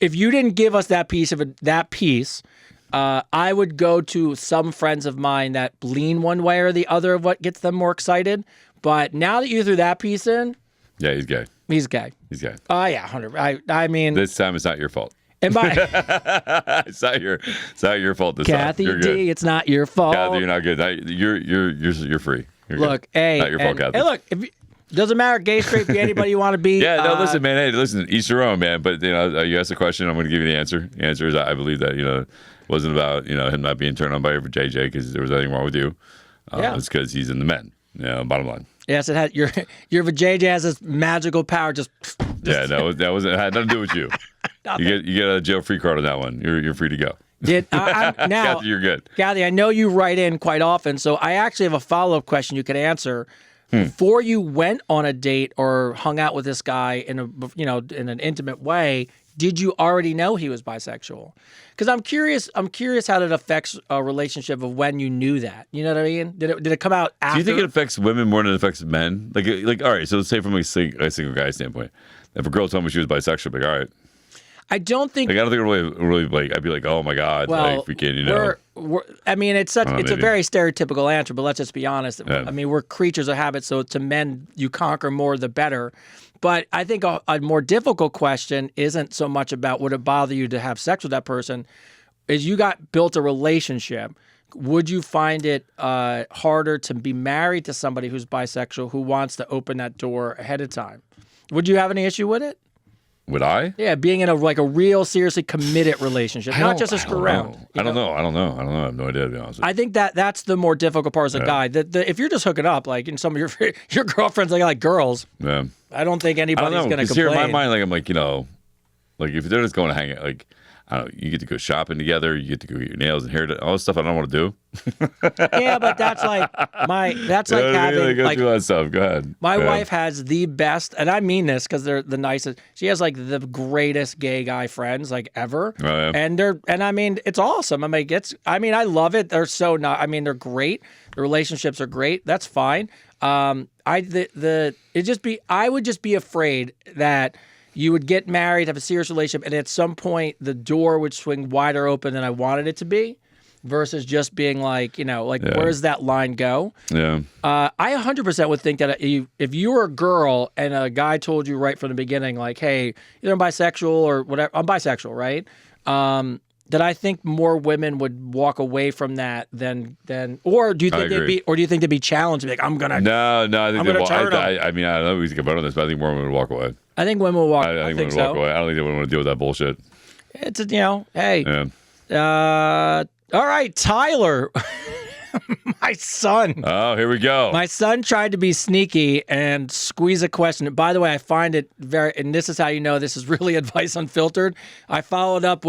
Speaker 2: If you didn't give us that piece, I would go to some friends of mine that lean one way or the other of what gets them more excited. But now that you threw that piece in...
Speaker 1: Yeah, he's gay.
Speaker 2: He's gay.
Speaker 1: He's gay.
Speaker 2: Yeah, 100. I mean...
Speaker 1: This time it's not your fault.
Speaker 2: And
Speaker 1: it's not your fault this
Speaker 2: Kathy
Speaker 1: time.
Speaker 2: Kathy D, it's not your fault.
Speaker 1: Kathy, you're not good. You're free. You're good.
Speaker 2: Hey.
Speaker 1: Not your fault, Kathy.
Speaker 2: Hey, look, doesn't matter, gay, straight, be anybody you want to be.
Speaker 1: Yeah, no, listen, man. Hey, listen, each your own, man. But, you asked a question, I'm going to give you the answer. The answer is I believe that, it wasn't about, him not being turned on by JJ because there was nothing wrong with you. It's because he's in the men, bottom line.
Speaker 2: Yes, it had your JJ has this magical power. It had
Speaker 1: nothing to do with you. You get a jail-free card on that one. You're free to go.
Speaker 2: Now,
Speaker 1: Kathy, you're good.
Speaker 2: Kathy, I know you write in quite often, so I actually have a follow-up question you could answer. Before you went on a date or hung out with this guy in an intimate way, did you already know he was bisexual? Because I'm curious how that affects a relationship of when you knew that. You know what I mean? Did it come out after?
Speaker 1: Do you think it affects women more than it affects men? Like all right, so let's say from a single guy standpoint, if a girl told me she was bisexual, I'd be like, all right.
Speaker 2: I don't think
Speaker 1: it really like I'd be like, oh my god, we can't,
Speaker 2: it's a very stereotypical answer, but let's just be honest. Yeah. I mean, we're creatures of habit, so to men, you conquer more the better. But I think a more difficult question isn't so much about would it bother you to have sex with that person, is you built a relationship. Would you find it harder to be married to somebody who's bisexual who wants to open that door ahead of time? Would you have any issue with it?
Speaker 1: Would I?
Speaker 2: Yeah, being in a real, seriously committed relationship, not just a screw around.
Speaker 1: I don't know. I have no idea, to be honest with you.
Speaker 2: I think that's the more difficult part as a guy. If you're just hooking up, like in some of your girlfriends, like girls, I don't think anybody's going to complain.
Speaker 1: Here in my mind, I'm like,
Speaker 3: Like if they're just going to hang out, like I don't know, you get to go shopping together, you get to go get your nails and hair, all this stuff I don't want to do.
Speaker 2: Yeah, but that's like having
Speaker 3: like do that stuff. Go ahead.
Speaker 2: My wife has the best, and I mean this because they're the nicest. She has like the greatest gay guy friends like ever, and I mean it's awesome. I mean I love it. They're so not. I mean they're great. The relationships are great. That's fine. I would just be afraid that you would get married, have a serious relationship, and at some point the door would swing wider open than I wanted it to be, versus just being like, where's that line go?
Speaker 3: Yeah.
Speaker 2: I 100% would think that if you were a girl and a guy told you right from the beginning, like, hey, either I'm bisexual or whatever, I'm bisexual, right? That I think more women would walk away from that than or do you think they'd be challenged and be like, I'm gonna
Speaker 3: No, I think
Speaker 2: I
Speaker 3: mean I don't know if we can vote on this, but I think more women would walk away.
Speaker 2: I think women will walk.
Speaker 3: I think women would walk away. I don't think they would want to deal with that bullshit.
Speaker 2: It's hey. Yeah. All right, Tyler. My son.
Speaker 3: Oh, here we go.
Speaker 2: My son tried to be sneaky and squeeze a question. By the way, I find it and this is how you know this is really advice unfiltered. I followed up,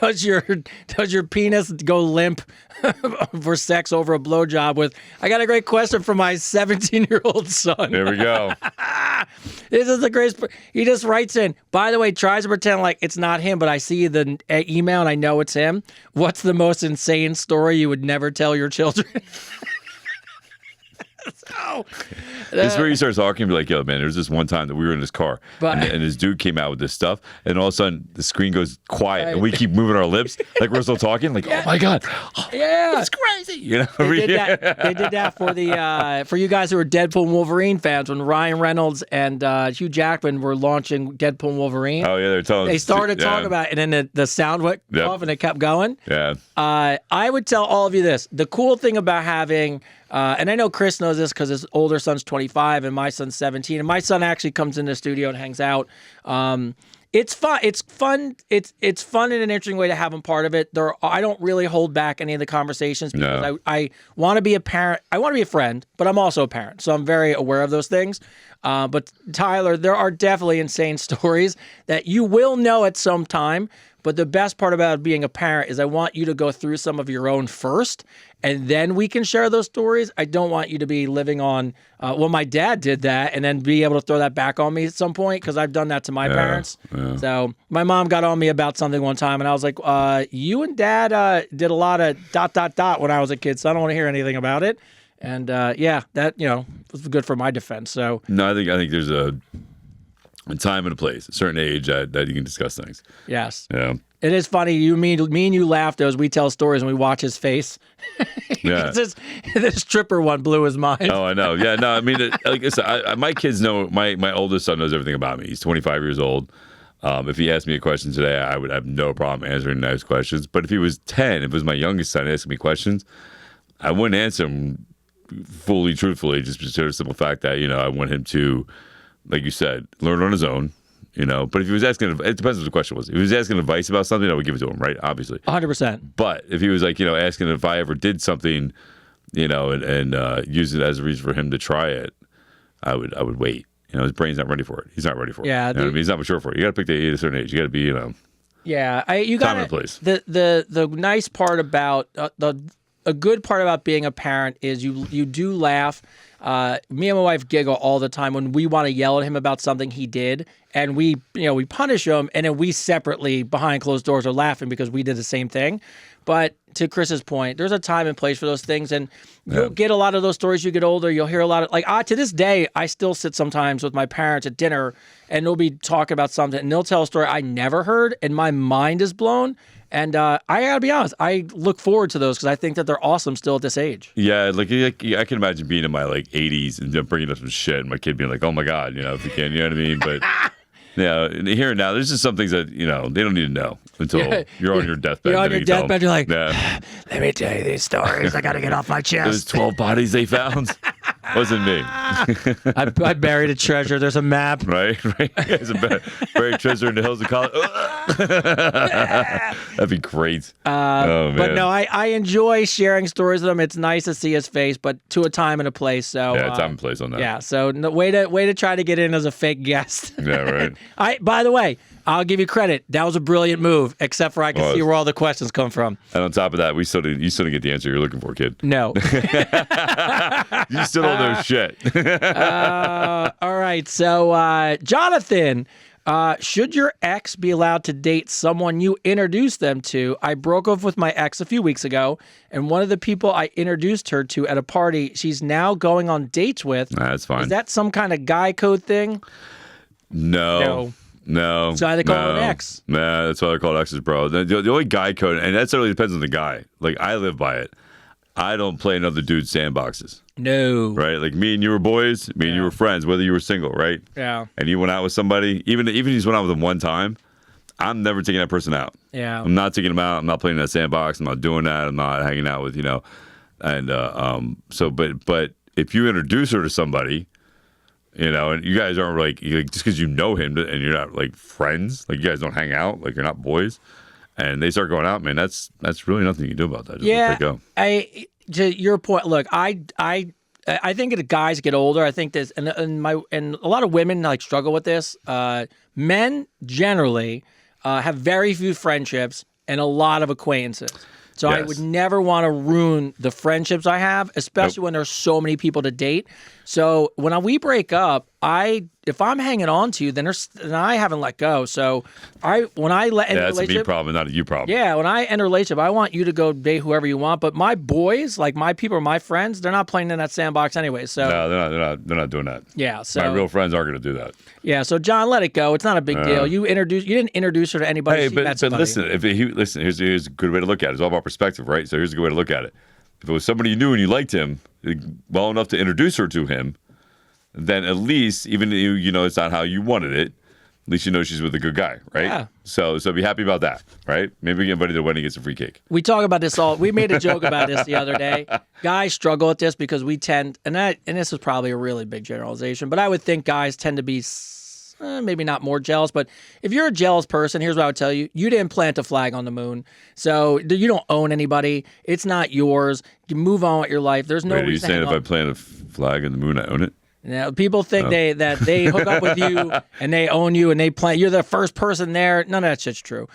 Speaker 2: does your penis go limp for sex over a blowjob with, I got a great question from my 17-year-old son.
Speaker 3: Here we go.
Speaker 2: This is the greatest. He just writes in, by the way, tries to pretend like it's not him, but I see the email and I know it's him. What's the most insane story you would never tell your children?
Speaker 3: This is where you start talking and be like, yo, man, there was this one time that we were in this car and this dude came out with this stuff and all of a sudden the screen goes quiet and we keep moving our lips like we're still talking like, oh my God.
Speaker 2: Yeah.
Speaker 3: It's crazy.
Speaker 2: They did that for you guys who are Deadpool and Wolverine fans when Ryan Reynolds and Hugh Jackman were launching Deadpool and Wolverine.
Speaker 3: Oh, yeah,
Speaker 2: they started talking about it and then the sound went off and it kept going.
Speaker 3: Yeah.
Speaker 2: I would tell all of you this. The cool thing about having and I know Chris knows this because his older son's 25 and my son's 17. And my son actually comes in the studio and hangs out. It's fun. It's fun. It's fun in an interesting way to have him part of it. I don't really hold back any of the conversations because I want to be a parent. I want to be a friend, but I'm also a parent. So I'm very aware of those things. But Tyler, there are definitely insane stories that you will know at some time. But the best part about being a parent is I want you to go through some of your own first, and then we can share those stories. I don't want you to be living on, my dad did that, and then be able to throw that back on me at some point, because I've done that to my parents. Yeah. So my mom got on me about something one time, and I was like, you and dad did a lot of ... when I was a kid, so I don't want to hear anything about it. And that, was good for my defense. So
Speaker 3: no, I think there's a time and a place, a certain age that you can discuss things.
Speaker 2: Yes.
Speaker 3: Yeah.
Speaker 2: It is funny. Me and you laughed as we tell stories and we watch his face.
Speaker 3: Yeah.
Speaker 2: This stripper one blew his mind.
Speaker 3: Oh, I know. Yeah, no, I mean, like I said, my kids know, my oldest son knows everything about me. He's 25 years old. If he asked me a question today, I would have no problem answering nice questions. But if he was 10, if it was my youngest son asking me questions, I wouldn't answer him fully, truthfully, just for the simple fact that, I want him to, like you said, learn on his own, But if he was asking, it depends what the question was. If he was asking advice about something, I would give it to him, right? Obviously.
Speaker 2: 100%.
Speaker 3: But if he was like, asking if I ever did something, and use it as a reason for him to try it, I would wait. His brain's not ready for it. He's not ready for it.
Speaker 2: Yeah.
Speaker 3: He's not mature for it. You got to pick at a certain age. You got to be,
Speaker 2: Yeah. You got
Speaker 3: time and place.
Speaker 2: The nice part about a good part about being a parent is you do laugh. Me and my wife giggle all the time when we want to yell at him about something he did, and we punish him, and then we separately behind closed doors are laughing because we did the same thing. But to Chris's point, there's a time and place for those things, and you'll get a lot of those stories. You get older, you'll hear a lot of to this day, I still sit sometimes with my parents at dinner, and they'll be talking about something, and they'll tell a story I never heard, and my mind is blown. And I gotta be honest, I look forward to those because I think that they're awesome still at this age.
Speaker 3: Yeah, like I can imagine being in my 80s and bringing up some shit, and my kid being like, "Oh my God," if you can, you know what I mean? But yeah, here and now, there's just some things that they don't need to know until you're on your deathbed.
Speaker 2: You're on your deathbed. You're like,
Speaker 3: yeah.
Speaker 2: Let me tell you these stories. I gotta get off my chest.
Speaker 3: There's 12 bodies they found. Wasn't me.
Speaker 2: I buried a treasure. There's a map.
Speaker 3: Right. There's a buried treasure in the hills of Cologne. That'd be great.
Speaker 2: But no, I enjoy sharing stories with him. It's nice to see his face, but to a time and a place. So
Speaker 3: yeah, time and place on that.
Speaker 2: Yeah. So way to try to get in as a fake guest.
Speaker 3: Yeah, right.
Speaker 2: By the way, I'll give you credit. That was a brilliant move, except for I can see where all the questions come from.
Speaker 3: And on top of that, you still didn't get the answer you're looking for, kid.
Speaker 2: No.
Speaker 3: You still don't know shit.
Speaker 2: All right. So, Jonathan, should your ex be allowed to date someone you introduced them to? I broke up with my ex a few weeks ago, and one of the people I introduced her to at a party, she's now going on dates with.
Speaker 3: That's fine.
Speaker 2: Is that some kind of guy code thing?
Speaker 3: No.
Speaker 2: That's why they call it an ex.
Speaker 3: Nah, that's why they're called exes, bro. The only guy code, and that really depends on the guy. Like, I live by it. I don't play another dude's sandboxes.
Speaker 2: No.
Speaker 3: Right? Like, me and you were boys, me and you were friends, whether you were single, right?
Speaker 2: Yeah.
Speaker 3: And you went out with somebody, even if you just went out with them one time, I'm never taking that person out.
Speaker 2: Yeah.
Speaker 3: I'm not taking them out. I'm not playing in that sandbox. I'm not doing that. I'm not hanging out with, and but if you introduce her to somebody, and you guys aren't like just because you know him and you're not like friends, like you guys don't hang out, like you're not boys, and they start going out, man, that's really nothing you can do about that. Just let it go.
Speaker 2: To your point, look, I think as guys get older, I think this, and a lot of women like struggle with this. Men generally have very few friendships and a lot of acquaintances. So
Speaker 3: yes.
Speaker 2: I would never want to ruin the friendships I have, especially when there's so many people to date. So when we break up, if I'm hanging on to you, then I haven't let go. So when I let
Speaker 3: that's a me problem, not a you problem.
Speaker 2: Yeah, when I enter a relationship, I want you to go date whoever you want. But my boys, like my people, my friends, they're not playing in that sandbox anyway. So
Speaker 3: no, they're not doing that.
Speaker 2: Yeah, so
Speaker 3: my real friends aren't going to do that.
Speaker 2: Yeah, so John, let it go. It's not a big deal. You didn't introduce her to anybody.
Speaker 3: Hey, but listen, here's a good way to look at it. It's all about perspective, right? So here's a good way to look at it. If it was somebody you knew and you liked him well enough to introduce her to him, then at least, even though it's not how you wanted it, at least you know she's with a good guy, right?
Speaker 2: Yeah.
Speaker 3: So be happy about that, right? Maybe we get everybody to the wedding gets a free cake.
Speaker 2: We talk about this all. We made a joke about this the other day. Guys struggle with this because we tend, and this is probably a really big generalization, but I would think guys tend to be maybe not more jealous. But if you're a jealous person, here's what I would tell you: you didn't plant a flag on the moon, so you don't own anybody. It's not yours. You move on with your life. There's no.
Speaker 3: Wait, are you saying if I plant a flag on the moon, I own it?
Speaker 2: Now, people think that they hook up with you and they own you and they plant. You're the first person there. None of that shit's true.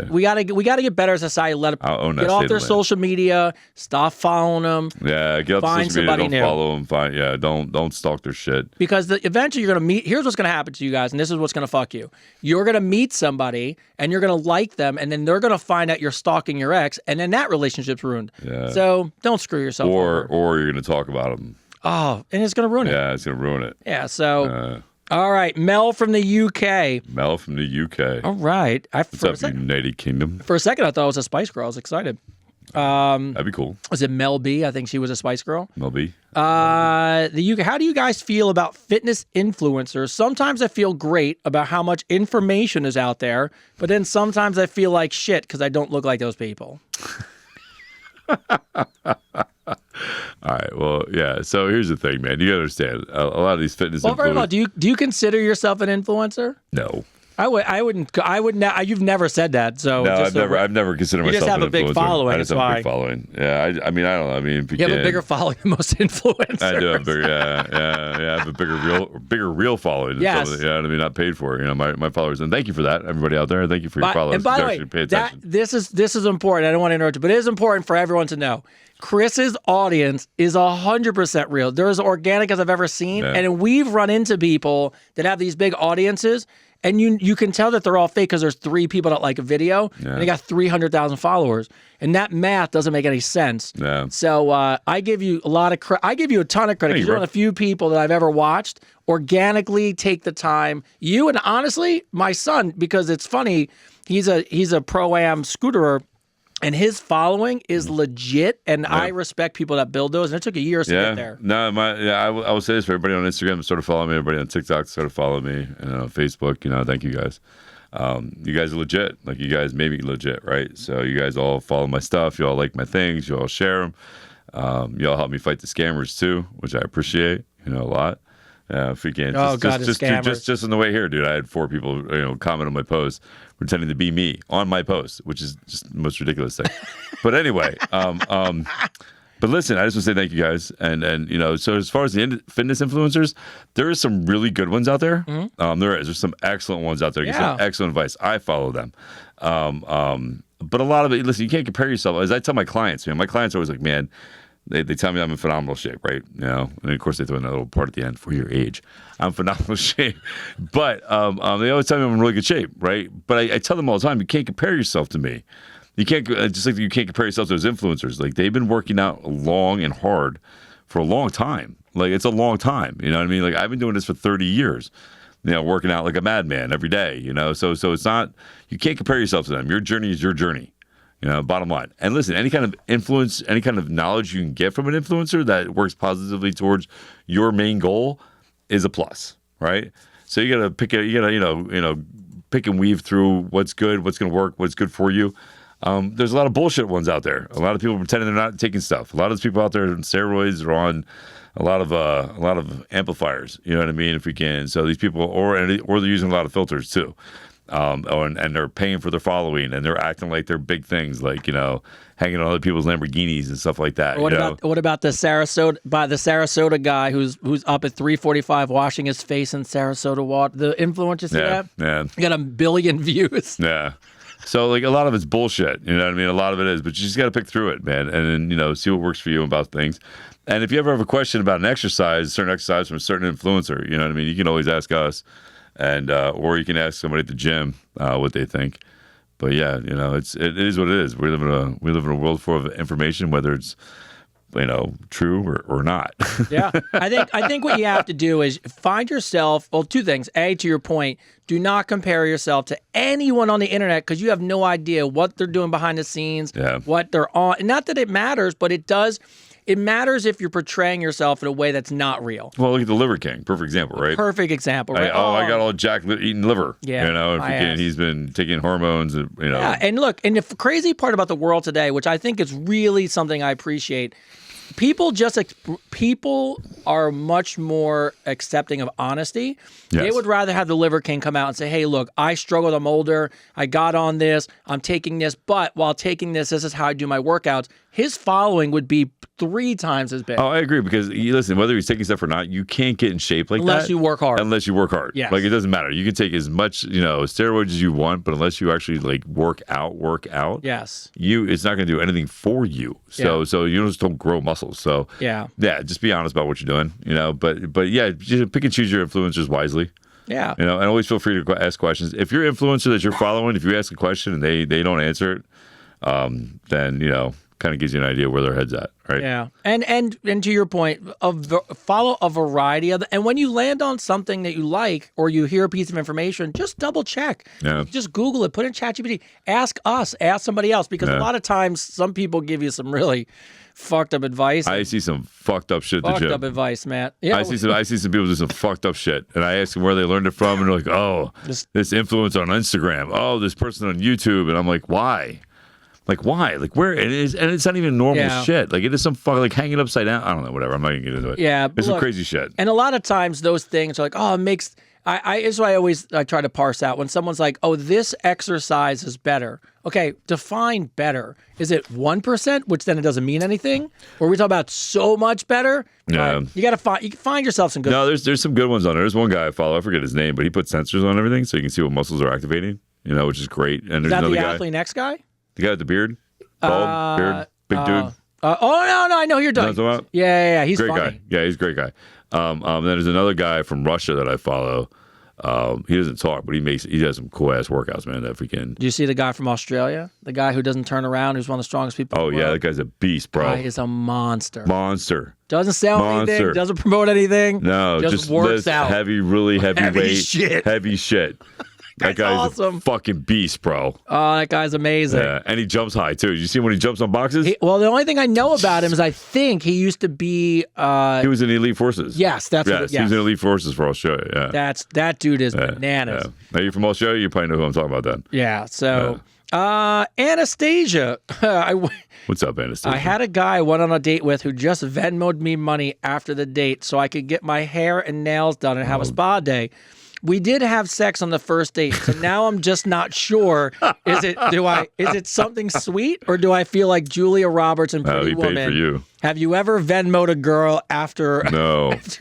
Speaker 2: We gotta get better as a society. Get off their social media. Stop following them.
Speaker 3: Yeah, get off social media. Don't follow them. Don't stalk their shit.
Speaker 2: Because eventually you're gonna meet. Here's what's gonna happen to you guys, and this is what's gonna fuck you. You're gonna meet somebody and you're gonna like them, and then they're gonna find out you're stalking your ex, and then that relationship's ruined. Yeah. So don't screw yourself over.
Speaker 3: Or you're gonna talk about them.
Speaker 2: Oh, and it's going to ruin it.
Speaker 3: Yeah, it's going to ruin it.
Speaker 2: Yeah, so, all right, Mel from the UK.
Speaker 3: Mel from the UK.
Speaker 2: All right.
Speaker 3: What's up, United Kingdom?
Speaker 2: For a second, I thought it was a Spice Girl. I was excited.
Speaker 3: That'd be cool.
Speaker 2: Was it Mel B? I think she was a Spice Girl.
Speaker 3: Mel B.
Speaker 2: The UK. How do you guys feel about fitness influencers? Sometimes I feel great about how much information is out there, but then sometimes I feel like shit because I don't look like those people.
Speaker 3: All right. Well, yeah. So here's the thing, man. You gotta understand a lot of these fitness.
Speaker 2: Well, first of all, do you consider yourself an influencer?
Speaker 3: No.
Speaker 2: I wouldn't. You've never said that. So
Speaker 3: no, I've never considered myself.
Speaker 2: You just have a big following.
Speaker 3: I just have a big following. Yeah. I don't know. I mean,
Speaker 2: you have a bigger following than most influencers.
Speaker 3: I do have bigger. Yeah. I have a bigger real following.
Speaker 2: Yes.
Speaker 3: Yeah. I mean, not paid for. My followers. And thank you for that, everybody out there. Thank you for your followers.
Speaker 2: And by the way, this is important. I don't want to interrupt you, but it is important for everyone to know. Chris's audience is 100% real. They're as organic as I've ever seen. Yeah. And we've run into people that have these big audiences, and you can tell that they're all fake because there's 3 people that like a video, and they got 300,000 followers. And that math doesn't make any sense.
Speaker 3: Yeah.
Speaker 2: So I give you I give you a ton of credit because you're one of the few people that I've ever watched organically take the time. You and honestly, my son, because it's funny, he's a pro-am scooterer. And his following is legit, and I respect people that build those. And it took a year to get there.
Speaker 3: No, I will say this for everybody on Instagram: sort of follow me. Everybody on TikTok, sort of follow me. And on Facebook, thank you guys. You guys are legit. Like you guys made me legit, right? So you guys all follow my stuff. You all like my things. You all share them. You all help me fight the scammers too, which I appreciate. A lot. If we can, just on the way here, dude, I had 4 people, comment on my post, pretending to be me on my post, which is just the most ridiculous thing. But anyway, But listen, I just want to say thank you guys. And so as far as the fitness influencers, there is some really good ones out there. There's some excellent ones out there. Get some excellent advice. I follow them. But a lot of it, listen, you can't compare yourself. As I tell my clients, man, my clients are always like, man, they tell me I'm in phenomenal shape, right? And of course they throw in that little part at the end for your age. I'm in phenomenal shape. But they always tell me I'm in really good shape, right? But I tell them all the time, you can't compare yourself to me. You can't, just like you can't compare yourself to those influencers. Like, they've been working out long and hard for a long time. Like, it's a long time. You know what I mean? Like, I've been doing this for 30 years. Working out like a madman every day, so it's not, you can't compare yourself to them. Your journey is your journey, bottom line. And listen, any kind of influence, any kind of knowledge you can get from an influencer that works positively towards your main goal is a plus, right? So you gotta pick pick and weave through what's good, what's gonna work, what's good for you. There's a lot of bullshit ones out there. A lot of people pretending they're not taking stuff. A lot of those people out there on steroids or on a lot of amplifiers, you know what I mean? If we can, so these people, or they're using a lot of filters too, and they're paying for their following, and they're acting like they're big things, like hanging on other people's Lamborghinis and stuff like that.
Speaker 2: What about the Sarasota guy who's up at 3:45 washing his face in Sarasota water? The influencer, see that?
Speaker 3: Yeah,
Speaker 2: he got 1 billion views.
Speaker 3: Yeah. So, like, a lot of it's bullshit, you know what I mean? A lot of it is, but you just got to pick through it, man, and then, see what works for you about things. And if you ever have a question about an exercise, a certain exercise from a certain influencer, you know what I mean? You can always ask us, and or you can ask somebody at the gym what they think. But yeah, it is what it is. We live in a world full of information, whether it's true or not.
Speaker 2: Yeah, I think what you have to do is find yourself. Well, 2 things. A, to your point, do not compare yourself to anyone on the internet, because you have no idea what they're doing behind the scenes, what they're on. And not that it matters, but it does. It matters if you're portraying yourself in a way that's not real.
Speaker 3: Well, look at the Liver King. Perfect example, right?
Speaker 2: Perfect example, right?
Speaker 3: I got all Jack eating liver.
Speaker 2: Yeah.
Speaker 3: He's been taking hormones,
Speaker 2: Yeah, and look, and the crazy part about the world today, which I think is really something I appreciate, people are much more accepting of honesty.
Speaker 3: Yes.
Speaker 2: They would rather have the Liver King come out and say, hey, look, I struggled, I'm older, I got on this, I'm taking this, but while taking this is how I do my workouts. His following would be 3 times as big.
Speaker 3: Oh, I agree, because listen, whether he's taking stuff or not, you can't get in shape like
Speaker 2: unless
Speaker 3: that
Speaker 2: you work hard.
Speaker 3: Unless you work hard.
Speaker 2: Yes.
Speaker 3: Like, it doesn't matter. You can take as much, steroids as you want, but unless you actually like work out.
Speaker 2: Yes.
Speaker 3: It's not going to do anything for you. So you just don't grow muscles. So yeah, just be honest about what you're doing. But yeah, just pick and choose your influencers wisely.
Speaker 2: Yeah.
Speaker 3: And always feel free to ask questions. If your influencer that you're following, if you ask a question and they don't answer it, then kind of gives you an idea where their head's at, right?
Speaker 2: Yeah, and to your point, follow a variety of, and when you land on something that you like or you hear a piece of information, just double check.
Speaker 3: Yeah.
Speaker 2: Just Google it, put in ChatGPT, ask us, ask somebody else, because a lot of times some people give you some really fucked up advice.
Speaker 3: I see some fucked up shit at the gym.
Speaker 2: Fucked up advice, Matt. Yeah,
Speaker 3: I see some people do some fucked up shit, and I ask them where they learned it from, and they're like, "Oh, this influencer on Instagram. Oh, this person on YouTube," and I'm like, "Why? Like, why? Like, where it is?" And it's not even normal shit. Like, it is some like hanging upside down. I don't know. Whatever. I'm not gonna get into it.
Speaker 2: Yeah,
Speaker 3: it's some crazy shit.
Speaker 2: And a lot of times those things are like, oh, it makes. It's why I try to parse out when someone's like, oh, this exercise is better. Okay, define better. Is it 1%, which then it doesn't mean anything? Or are we talking about so much better?
Speaker 3: Yeah.
Speaker 2: You got to find yourself some good.
Speaker 3: No, there's some good ones on there. There's one guy I follow. I forget his name, but he puts sensors on everything so you can see what muscles are activating. Which is great. And there's
Speaker 2: is that
Speaker 3: another
Speaker 2: the
Speaker 3: guy.
Speaker 2: Athlete Next guy?
Speaker 3: The guy with the beard, bald beard, big dude.
Speaker 2: No, I know who you're talking about. Yeah, he's
Speaker 3: great
Speaker 2: funny.
Speaker 3: guy. Yeah, he's a great guy. Then there's another guy from Russia that I follow. He doesn't talk, but he does some cool ass workouts, man. That freaking.
Speaker 2: Do you see the guy from Australia? The guy who doesn't turn around, who's one of the strongest people.
Speaker 3: Oh
Speaker 2: in the
Speaker 3: yeah,
Speaker 2: world?
Speaker 3: that guy's a beast, bro.
Speaker 2: Guy is a monster.
Speaker 3: Doesn't
Speaker 2: sell anything. Doesn't promote anything.
Speaker 3: No,
Speaker 2: just works out.
Speaker 3: Really heavy weight,
Speaker 2: shit.
Speaker 3: Heavy shit. That guy's
Speaker 2: awesome.
Speaker 3: A fucking beast, bro.
Speaker 2: Oh, that guy's amazing.
Speaker 3: Yeah, and he jumps high too. You see him when he jumps on boxes?
Speaker 2: Well, the only thing I know about him is I think he used to be.
Speaker 3: He was in the elite forces.
Speaker 2: Yes,
Speaker 3: he was in elite forces for Australia. Yeah,
Speaker 2: that dude is bananas.
Speaker 3: Yeah. Now you're from Australia. You probably know who I'm talking about then.
Speaker 2: Yeah. So, Anastasia.
Speaker 3: What's up, Anastasia?
Speaker 2: I had a guy I went on a date with who just Venmoed me money after the date so I could get my hair and nails done and have a spa day. we did have sex on the first date, so now I'm just not sure. Is it something sweet, or do I feel like Julia Roberts and Pretty Woman?
Speaker 3: Paid for you.
Speaker 2: Have you ever Venmo'd a girl after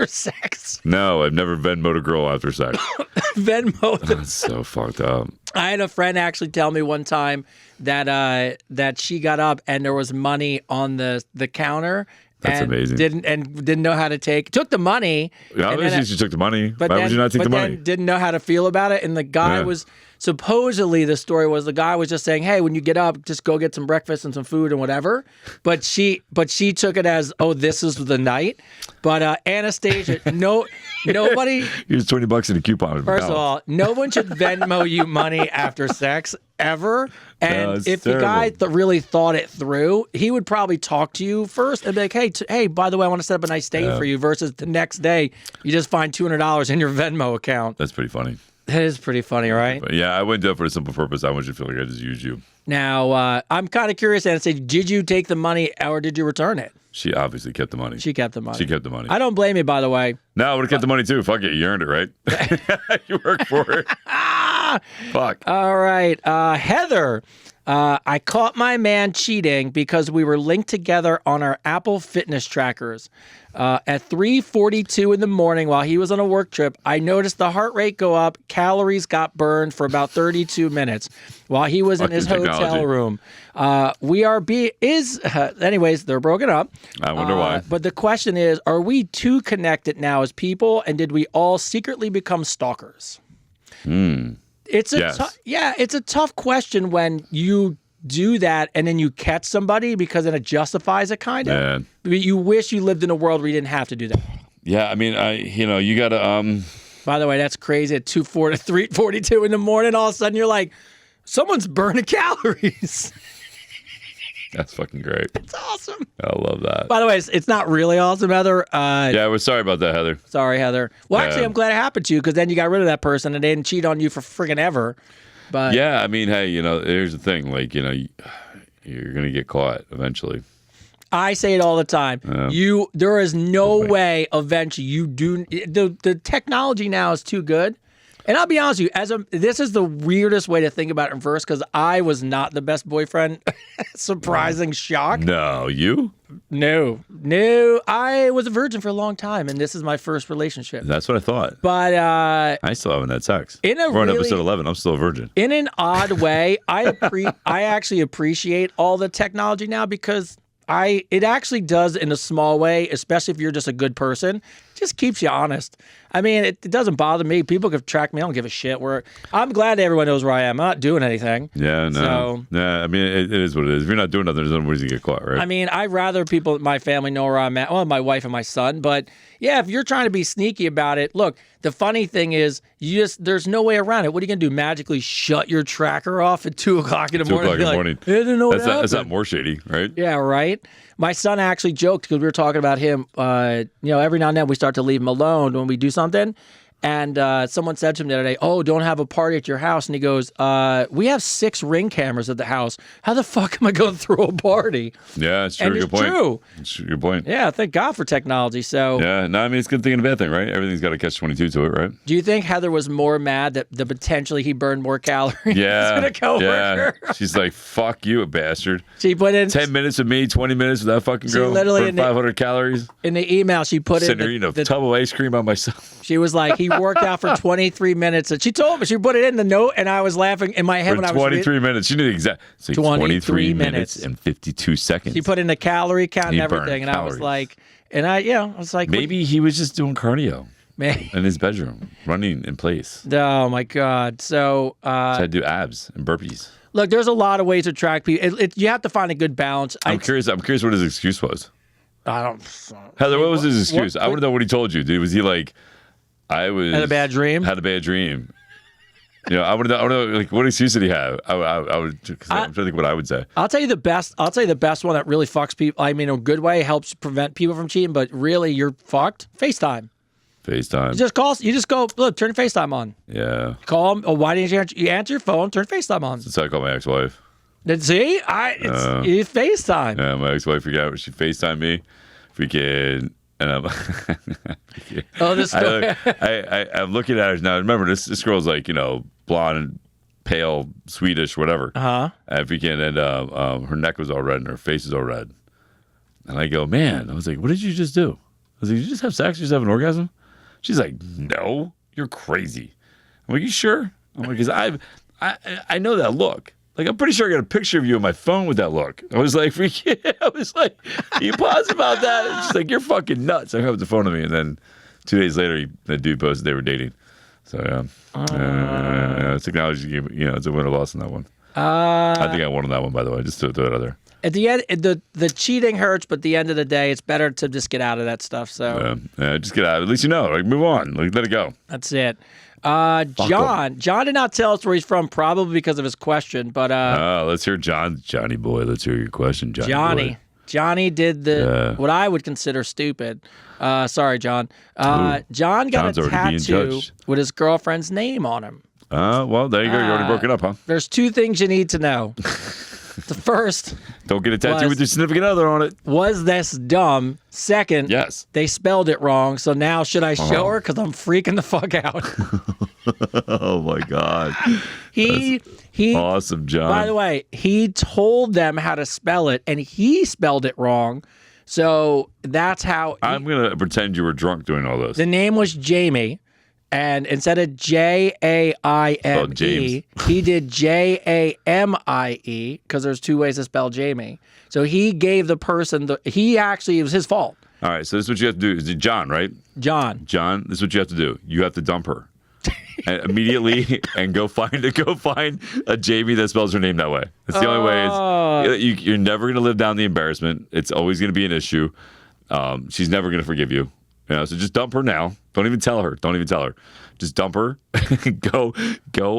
Speaker 2: sex?
Speaker 3: No, I've never Venmo'd a girl after sex.
Speaker 2: Venmo.
Speaker 3: That's so fucked up.
Speaker 2: I had a friend actually tell me one time that she got up and there was money on the counter.
Speaker 3: That's amazing.
Speaker 2: Didn't know how to took the money.
Speaker 3: Yeah, obviously she took the money. Why would you not take the money?
Speaker 2: Then didn't know how to feel about it. And the guy was supposedly, the story was the guy was just saying, "Hey, when you get up, just go get some breakfast and some food and whatever." But she took it as, "Oh, this is the night." But Anastasia, nobody.
Speaker 3: Here's $20 in a coupon.
Speaker 2: First of all, no one should Venmo you money after sex ever. And if the guy really thought it through, he would probably talk to you first and be like, "Hey, by the way, I want to set up a nice date for you." Versus the next day, you just find $200 in your Venmo account.
Speaker 3: That's pretty funny.
Speaker 2: That is pretty funny, right?
Speaker 3: But yeah, I went there for a simple purpose. I want you to feel like I just used you.
Speaker 2: Now, I'm kind of curious, Anastasia, did you take the money or did you return it?
Speaker 3: She obviously kept the money.
Speaker 2: She kept the money.
Speaker 3: She kept the money.
Speaker 2: I don't blame you, by the way.
Speaker 3: No, I would have kept the money too. Fuck it. You earned it, right? You worked for it. Fuck.
Speaker 2: All right. Heather, I caught my man cheating because we were linked together on our Apple Fitness trackers. At 3:42 in the morning while he was on a work trip, I noticed the heart rate go up, calories got burned for about 32 minutes while he was in his hotel room. Anyways, they're broken up.
Speaker 3: I wonder why.
Speaker 2: But the question is, are we too connected now as people, and did we all secretly become stalkers? It's a tough question when you do that and then you catch somebody because then it justifies it kind of. Yeah. You wish you lived in a world where you didn't have to do that.
Speaker 3: Yeah, I mean, you gotta.
Speaker 2: By the way, that's crazy. At 3:42 in the morning, all of a sudden you're like, someone's burning calories.
Speaker 3: That's fucking great.
Speaker 2: It's awesome.
Speaker 3: I love that.
Speaker 2: By the way, it's not really awesome, Heather.
Speaker 3: Yeah, we're sorry about that, Heather.
Speaker 2: Sorry, Heather. Well, actually, I'm glad it happened to you because then you got rid of that person and they didn't cheat on you for friggin' ever. But
Speaker 3: yeah, I mean, hey, here's the thing. Like, you're gonna get caught eventually.
Speaker 2: I say it all the time. There is no way eventually you do. The technology now is too good. And I'll be honest with you, this is the weirdest way to think about it in verse because I was not the best boyfriend. Surprising shock.
Speaker 3: No, you?
Speaker 2: No. I was a virgin for a long time, and this is my first relationship.
Speaker 3: That's what I thought.
Speaker 2: But
Speaker 3: I still haven't had sex. We're on episode 11. I'm still a virgin.
Speaker 2: In an odd way, I actually appreciate all the technology now because it actually does in a small way, especially if you're just a good person, just keeps you honest. I mean, it doesn't bother me. People can track me. I don't give a shit. I'm glad everyone knows where I am. I'm not doing anything.
Speaker 3: Yeah, no. I mean, it is what it is. If you're not doing nothing, there's no reason to get caught, right?
Speaker 2: I mean, I'd rather my family know where I'm at. Well, my wife and my son. But yeah, if you're trying to be sneaky about it, look, the funny thing is, there's no way around it. What are you going to do? Magically shut your tracker off at 2 o'clock in the morning?
Speaker 3: 2 o'clock in the morning.
Speaker 2: I didn't know
Speaker 3: that's not more shady, right?
Speaker 2: Yeah, right. My son actually joked because we were talking about him. Every now and then we start to leave him alone when we do something. And someone said to him the other day, "Oh, don't have a party at your house." And he goes, "We have 6 Ring cameras at the house. How the fuck am I going to throw a party?"
Speaker 3: Yeah, it's true.
Speaker 2: And
Speaker 3: good point.
Speaker 2: True.
Speaker 3: It's a good point.
Speaker 2: Yeah, thank God for technology. So
Speaker 3: yeah, no, I mean, it's a good thing and a bad thing, right? Everything's got a catch-22 to it, right?
Speaker 2: Do you think Heather was more mad that potentially he burned more calories than a coworker?
Speaker 3: Yeah. She's like, "Fuck you, a bastard."
Speaker 2: She put in
Speaker 3: 10 minutes with me, 20 minutes with that fucking girl.
Speaker 2: Literally
Speaker 3: 500 calories.
Speaker 2: In the email, she put
Speaker 3: in a tub of ice cream on myself.
Speaker 2: She was like, he worked out for 23 minutes. And she told me, she put it in the note, and I was laughing in my head when I was
Speaker 3: 23 minutes. She knew the exact. It's like 23 minutes and 52 seconds.
Speaker 2: She put in the calorie count and everything, and
Speaker 3: calories.
Speaker 2: I was like, I was like,
Speaker 3: maybe he was just doing cardio in his bedroom, running in place.
Speaker 2: Oh my God! So I
Speaker 3: had to do abs and burpees.
Speaker 2: Look, there's a lot of ways to track people. You have to find a good balance.
Speaker 3: I'm curious what his excuse was.
Speaker 2: I don't.
Speaker 3: Heather, what was his excuse? I want to know what he told you, dude. Was he like, had a bad dream? Had a bad dream. I want to know, like, what excuse did he have? I'm trying to think what I would say. I'll tell you the best one that really fucks people. I mean, in a good way, helps prevent people from cheating, but really, you're fucked. FaceTime. FaceTime. You just go, look, turn FaceTime on. Yeah. Call him. Oh, why didn't you answer? You answer your phone, turn FaceTime on. That's how I call my ex-wife. See? It's FaceTime. Yeah, my ex-wife, she FaceTimed me. Freaking And I'm,
Speaker 2: Oh, this story.
Speaker 3: I'm looking at her now. Remember, this girl's like, blonde, pale, Swedish, whatever. African, and her neck was all red and her face is all red. And I go, man, I was like, what did you just do? I was like, did you just have sex? Did you just have an orgasm? She's like, no, you're crazy. I'm like, you sure? I'm like, because I know that look. Like, I'm pretty sure I got a picture of you on my phone with that look. I was like, I was like, are you positive about that? And she's like, you're fucking nuts. I hung up the phone to me. And then 2 days later, the dude posted they were dating. So, technology, it's a win or loss on that one. I think I won on that one, by the way. Just to throw it out there.
Speaker 2: At the end, the cheating hurts, but at the end of the day, it's better to just get out of that stuff. So
Speaker 3: just get out. At least like move on. Like let it go.
Speaker 2: That's it. John did not tell us where he's from, probably because of his question. But
Speaker 3: let's hear Johnny boy. Let's hear your question, Johnny. Boy.
Speaker 2: Johnny did what I would consider stupid. Sorry, John. John got a tattoo with his girlfriend's name on him.
Speaker 3: Well, there you go. You already broke it up, huh?
Speaker 2: There's 2 things you need to know. The first,
Speaker 3: don't get a tattoo with your significant other on it.
Speaker 2: Was this dumb? Second,
Speaker 3: yes,
Speaker 2: they spelled it wrong. So now should I show her? Because I'm freaking the fuck out.
Speaker 3: Oh my god,
Speaker 2: he
Speaker 3: awesome, John.
Speaker 2: By the way, he told them how to spell it, and he spelled it wrong. So that's how.
Speaker 3: I'm gonna pretend you were drunk doing all this.
Speaker 2: The name was Jamie. And instead of Jaime, he did Jamie because there's 2 ways to spell Jamie. So he gave the person it was his fault.
Speaker 3: All right, so this is what you have to do. Is it John, right?
Speaker 2: John,
Speaker 3: this is what you have to do. You have to dump her immediately and go find a Jamie that spells her name that way. That's the only way. You're never gonna live down the embarrassment. It's always gonna be an issue. She's never gonna forgive you. So just dump her now. Don't even tell her. Just dump her. go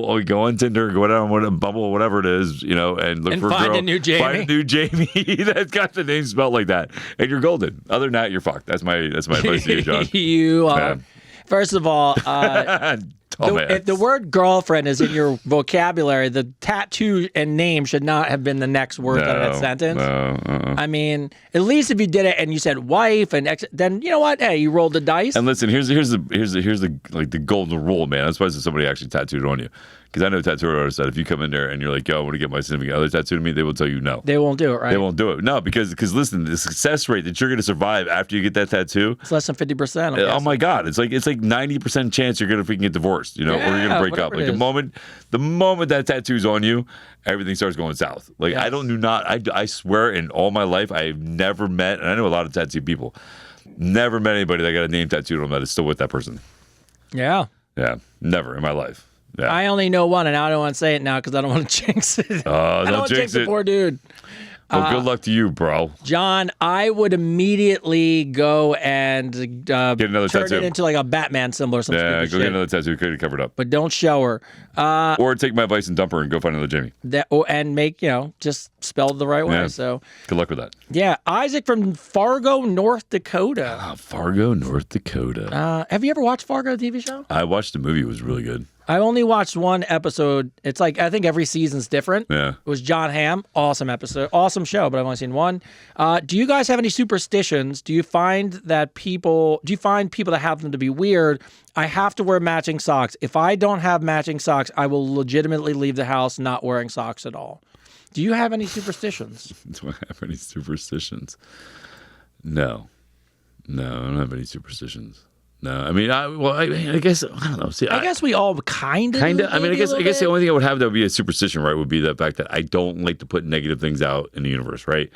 Speaker 3: on Tinder, go down on Bumble, whatever it is, and look for a girl.
Speaker 2: A new Jamie.
Speaker 3: Find a new Jamie that's got the name spelled like that, and you're golden. Other than that, you're fucked. That's my advice to you, John.
Speaker 2: You are. First of all, if the word girlfriend is in your vocabulary, the tattoo and name should not have been the next word out of that sentence.
Speaker 3: No,
Speaker 2: I mean, at least if you did it and you said wife and then you know what? Hey, you rolled the dice.
Speaker 3: And listen, here's the like the golden rule, man. I'm surprised if somebody actually tattooed on you. Because I know tattoo artists that if you come in there and you're like, yo, I want to get my significant other tattooed to me, they will tell you no.
Speaker 2: They won't do it, right?
Speaker 3: They won't do it. No, because listen, the success rate that you're going to survive after you get that tattoo,
Speaker 2: it's less than 50%.
Speaker 3: Oh my God, it's like 90% chance you're going to freaking get divorced, or you're going to break up. Like the moment that tattoo's on you, everything starts going south. Like yes. I swear in all my life I've never met, and I know a lot of tattooed people, never met anybody that got a name tattooed on them that is still with that person.
Speaker 2: Yeah.
Speaker 3: Yeah, never in my life. Yeah.
Speaker 2: I only know one, and I don't want to say it now because I don't want to jinx it.
Speaker 3: I
Speaker 2: don't
Speaker 3: want to
Speaker 2: jinx the poor dude.
Speaker 3: Well, good luck to you, bro.
Speaker 2: John, I would immediately go and
Speaker 3: get another
Speaker 2: turn
Speaker 3: tattoo.
Speaker 2: It into like a Batman symbol or something.
Speaker 3: Yeah, go get another tattoo. Get it covered up.
Speaker 2: But don't show her.
Speaker 3: Or take my advice and dump her and go find another Jamie.
Speaker 2: And make, just spelled the right way.
Speaker 3: Yeah.
Speaker 2: So
Speaker 3: good luck with that.
Speaker 2: Yeah. Isaac from Fargo, North Dakota.
Speaker 3: Fargo, North Dakota.
Speaker 2: Have you ever watched Fargo, the TV show?
Speaker 3: I watched the movie. It was really good.
Speaker 2: I only watched one episode. It's like, I think every season's different.
Speaker 3: Yeah.
Speaker 2: It was John Hamm. Awesome episode. Awesome show, but I've only seen one. Do you guys have any superstitions? Do you find people that have them to be weird? I have to wear matching socks. If I don't have matching socks, I will legitimately leave the house not wearing socks at all. Do you have any superstitions?
Speaker 3: Do I have any superstitions? No, I don't have any superstitions. No, I mean, I guess I don't know. See,
Speaker 2: I guess we all kind of.
Speaker 3: I mean, I guess the only thing I would have that would be a superstition, right? Would be the fact that I don't like to put negative things out in the universe, right?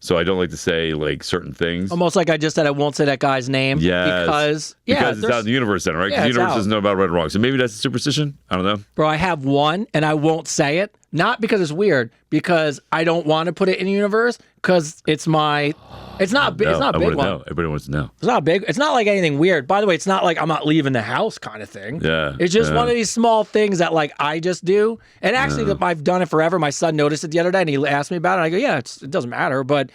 Speaker 3: So I don't like to say like certain things.
Speaker 2: Almost like I just said, I won't say that guy's name.
Speaker 3: Yes. Because it's out in the universe then, right? Because the universe doesn't know about right or wrong. So maybe that's a superstition. I don't know.
Speaker 2: Bro, I have one, and I won't say it. Not because it's weird, because I don't want to put it in the universe, because it's my... It's not big. It's not a big one.
Speaker 3: Know. Everybody wants to know.
Speaker 2: It's not big. It's not like anything weird. By the way, it's not like I'm not leaving the house kind of thing.
Speaker 3: Yeah.
Speaker 2: It's just one of these small things that like I just do. And actually, I've done it forever. My son noticed it the other day, and he asked me about it. I go, yeah, it doesn't matter, but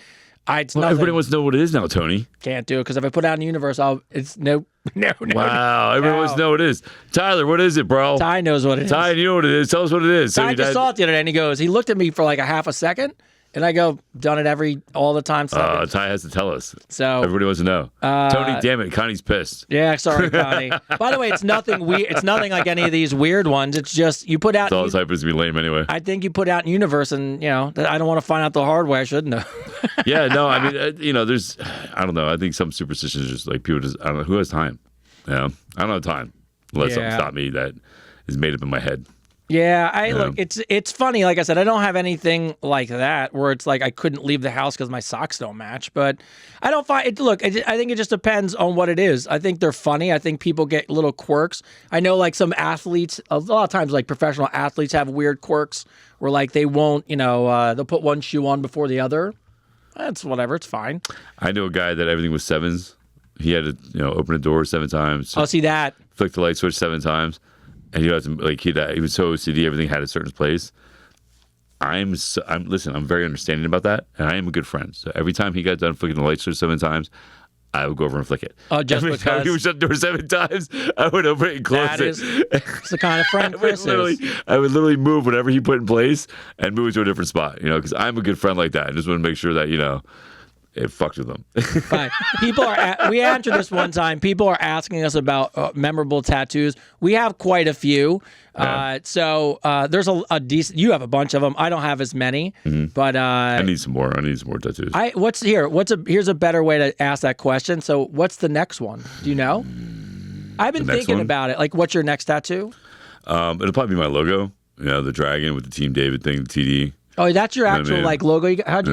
Speaker 3: everybody wants to know what it is now, Tony.
Speaker 2: Can't do it because if I put it out in the universe, it's no.
Speaker 3: Wow, everyone wants to know what it is. Tyler, what is it, bro?
Speaker 2: Ty knows what it is.
Speaker 3: Ty, you know what it is. Tell us what it is.
Speaker 2: Ty just saw it the other day, and he looked at me for like a half a second. And I go, done it all the time.
Speaker 3: Ty has to tell us.
Speaker 2: So
Speaker 3: everybody wants to know. Tony, damn it, Connie's pissed.
Speaker 2: Yeah, sorry, Connie. By the way, it's nothing weird. It's nothing like any of these weird ones. It's just you put out.
Speaker 3: It's all happens to be lame anyway.
Speaker 2: I think you put out in universe, and that I don't want to find out the hard way. I shouldn't know.
Speaker 3: Yeah, no, I mean, there's, I don't know. I think some superstitions are just like people just, I don't know, who has time? I don't have time unless something stop me that is made up in my head.
Speaker 2: Yeah, look, it's funny. Like I said, I don't have anything like that where it's like I couldn't leave the house because my socks don't match. But I don't find it. Look, I think it just depends on what it is. I think they're funny. I think people get little quirks. I know like some athletes, a lot of times like professional athletes have weird quirks where like they won't, they'll put one shoe on before the other. That's whatever. It's fine.
Speaker 3: I know a guy that everything was sevens. He had to, open a door 7 times.
Speaker 2: I'll see that. Flick
Speaker 3: the light switch 7 times. And he was so OCD, everything had a certain place. Listen, I'm very understanding about that, and I am a good friend. So every time he got done flicking the light switch 7 times, I would go over and flick it.
Speaker 2: Oh, just every
Speaker 3: time he would shut the door 7 times, I would open it and close it.
Speaker 2: It's the kind of friend Chris is.
Speaker 3: I would literally move whatever he put in place and move it to a different spot, because I'm a good friend like that. I just want to make sure that, it fucked with them.
Speaker 2: Right. We answered this one time. People are asking us about memorable tattoos. We have quite a few. Yeah. There's a decent. You have a bunch of them. I don't have as many, but
Speaker 3: I need some more. I need some more tattoos.
Speaker 2: Here's a better way to ask that question. So, what's the next one? Do you know? I've been thinking about it. Like, what's your next tattoo?
Speaker 3: It'll probably be my logo. The dragon with the Team David thing, the TD.
Speaker 2: Oh, that's your actual logo. How'd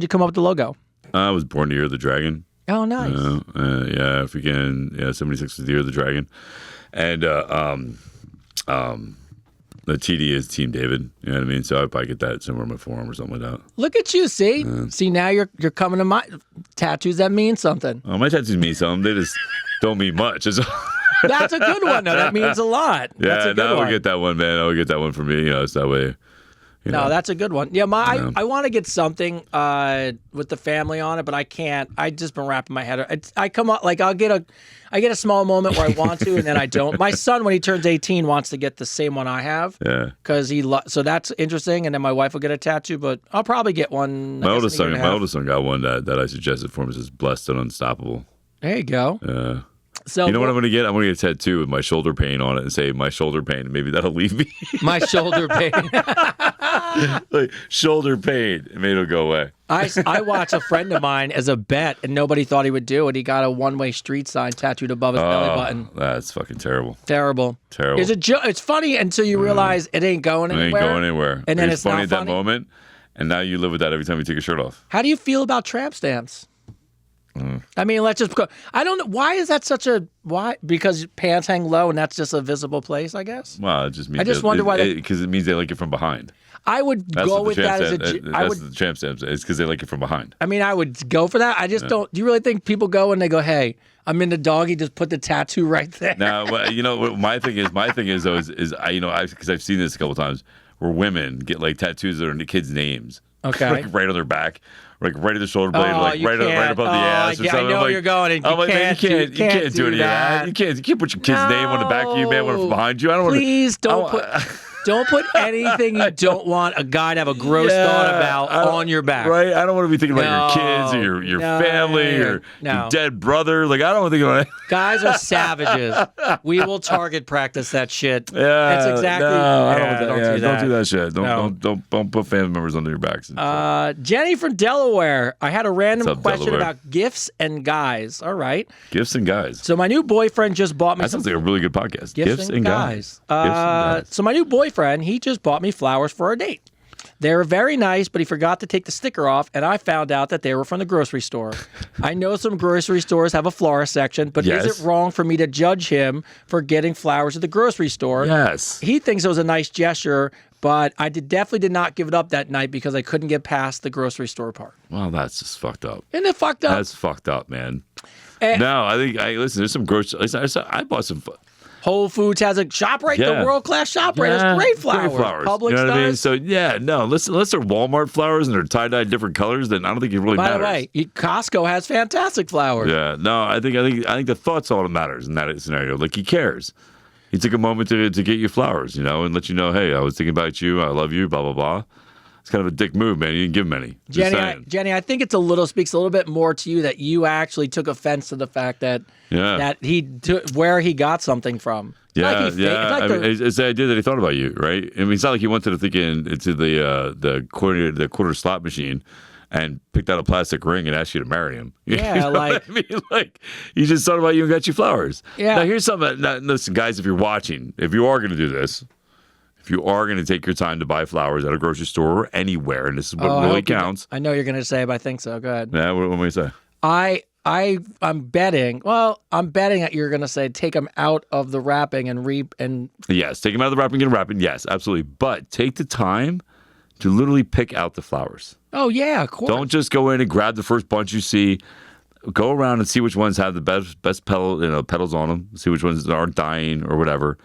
Speaker 2: you come up with the logo?
Speaker 3: I was born the year of the dragon.
Speaker 2: Oh, nice.
Speaker 3: If we can, 76 is the year of the dragon. And the TD is Team David. You know what I mean? So I'd probably get that somewhere in my forearm or something like that.
Speaker 2: Look at you, see? See, now you're coming to my tattoos that mean something.
Speaker 3: Oh, my tattoos mean something. They just don't mean much.
Speaker 2: That's a good one, though. That means a lot.
Speaker 3: Yeah, I would get that one, man. I would get that one for me. So that way.
Speaker 2: No, that's a good one. Yeah, I want to get something with the family on it, but I can't. I just been wrapping my head. I come up like I get a small moment where I want to, and then I don't. My son, when he turns 18, wants to get the same one I have.
Speaker 3: Yeah.
Speaker 2: Because so that's interesting, and then my wife will get a tattoo, but I'll probably get one.
Speaker 3: My oldest son got one that I suggested for him. It says "Blessed and Unstoppable."
Speaker 2: There you go.
Speaker 3: Yeah.
Speaker 2: So
Speaker 3: you know what I'm going to get? I'm going to get a tattoo with my shoulder pain on it and say "my shoulder pain," and maybe that'll leave me.
Speaker 2: My shoulder pain.
Speaker 3: Like shoulder pain, and maybe it'll go away.
Speaker 2: I watched a friend of mine as a bet, and nobody thought he would do it. He got a one-way street sign tattooed above his belly button.
Speaker 3: That's fucking terrible.
Speaker 2: Terrible. It's funny until you realize it ain't going anywhere.
Speaker 3: It ain't going anywhere.
Speaker 2: And then it's
Speaker 3: funny
Speaker 2: not
Speaker 3: at that moment, and now you live with that every time you take a shirt off.
Speaker 2: How do you feel about tramp stamps? I mean, let's just go. I don't know. Why is that such a why? Because pants hang low and that's just a visible place, I guess.
Speaker 3: Well, it just means.
Speaker 2: I just wonder why.
Speaker 3: Because it means they like it from behind.
Speaker 2: I would go with that as a.
Speaker 3: That's the tramp stamps. It's because they like it from behind.
Speaker 2: I mean, I would go for that. I just don't. Do you really think people go and they go, "Hey, I'm into doggy. Just put the tattoo right there."
Speaker 3: Now, what my thing is though is because I've seen this a couple times where women get like tattoos that are the kids' names.
Speaker 2: Okay.
Speaker 3: Like right on their back. Like right at the shoulder blade, right above the ass or something.
Speaker 2: I know you're going. And you can't do
Speaker 3: any of that. You can't put your kid's name on the back of you, man. One from behind you. I don't want to.
Speaker 2: Please don't put. Don't put anything you don't want a guy to have a gross thought about on your back.
Speaker 3: Right? I don't want to be thinking about your kids or your family or your dead brother. Like, I don't want to think about it.
Speaker 2: Guys are savages. We will target practice that shit.
Speaker 3: Yeah.
Speaker 2: That's exactly.
Speaker 3: Don't do that shit. Don't put family members under your backs.
Speaker 2: Jenny from Delaware. I had a random question about gifts and guys. All right.
Speaker 3: Gifts and guys.
Speaker 2: So my new boyfriend just bought me.
Speaker 3: That sounds like a really good podcast.
Speaker 2: Gifts and guys. So my new boyfriend, he just bought me flowers for a date. They were very nice, but he forgot to take the sticker off, and I found out that they were from the grocery store. I know some grocery stores have a florist section, but is it wrong for me to judge him for getting flowers at the grocery store?
Speaker 3: Yes.
Speaker 2: He thinks it was a nice gesture, but I definitely did not give it up that night because I couldn't get past the grocery store part.
Speaker 3: Well, that's just fucked up.
Speaker 2: Isn't it fucked up?
Speaker 3: That's fucked up, man. No, I think, listen, there's some grocery, I bought some...
Speaker 2: Whole Foods has a shop right, the world-class shop right. It's great flowers. Publix,
Speaker 3: you know what I mean? So, unless they're Walmart flowers and they're tie-dyed different colors, then I don't think it really matters.
Speaker 2: By the way, Costco has fantastic flowers.
Speaker 3: Yeah, no, I think the thought's all that matters in that scenario. Like, he cares. He took a moment to get you flowers, and let you know, hey, I was thinking about you, I love you, blah, blah, blah. It's kind of a dick move, man. You didn't give him any.
Speaker 2: Jenny, I think speaks a little bit more to you that you actually took offense to the fact that he took where he got something from.
Speaker 3: Yeah. It's the idea that he thought about you, right? I mean, it's not like he went to the quarter slot machine and picked out a plastic ring and asked you to marry him.
Speaker 2: Yeah,
Speaker 3: you know what I mean? Like, he just thought about you and got you flowers.
Speaker 2: Yeah.
Speaker 3: Now, here's something. Listen, guys, if you're watching, if you are going to do this, if you are going to take your time to buy flowers at a grocery store or anywhere, and this is what really counts.
Speaker 2: I know you're going to say, but I think so. Go ahead.
Speaker 3: Yeah, what am I say?
Speaker 2: I'm betting. Well, I'm betting that you're going to say take them out of the wrapping and
Speaker 3: Yes, take them out of the wrapping and wrapping. Yes, absolutely. But take the time to literally pick out the flowers.
Speaker 2: Oh yeah, of course.
Speaker 3: Don't just go in and grab the first bunch you see. Go around and see which ones have the best petals on them. See which ones aren't dying or whatever.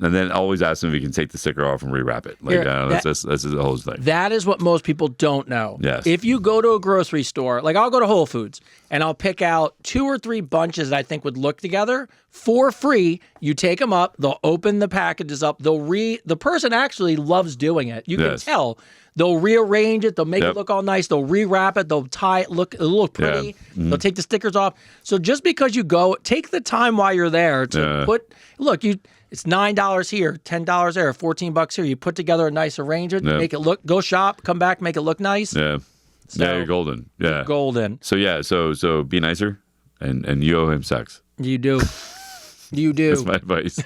Speaker 3: And then always ask them if you can take the sticker off and rewrap it. Like, that's the whole thing.
Speaker 2: That is what most people don't know.
Speaker 3: Yes.
Speaker 2: If you go to a grocery store, like I'll go to Whole Foods, and I'll pick out 2 or 3 bunches that I think would look together for free. You take them up, they'll open the packages up, the person actually loves doing it. You can tell. They'll rearrange it, they'll make it look all nice, they'll rewrap it, they'll tie it, it'll look pretty, they'll take the stickers off. So just because you go, take the time while you're there to it's $9 here, $10 there, $14 here. You put together a nice arrangement, make it look, go shop, come back, make it look nice.
Speaker 3: Yeah. So, you're golden. Yeah.
Speaker 2: You're golden.
Speaker 3: So so be nicer and you owe him sex.
Speaker 2: You do. You do.
Speaker 3: That's my advice.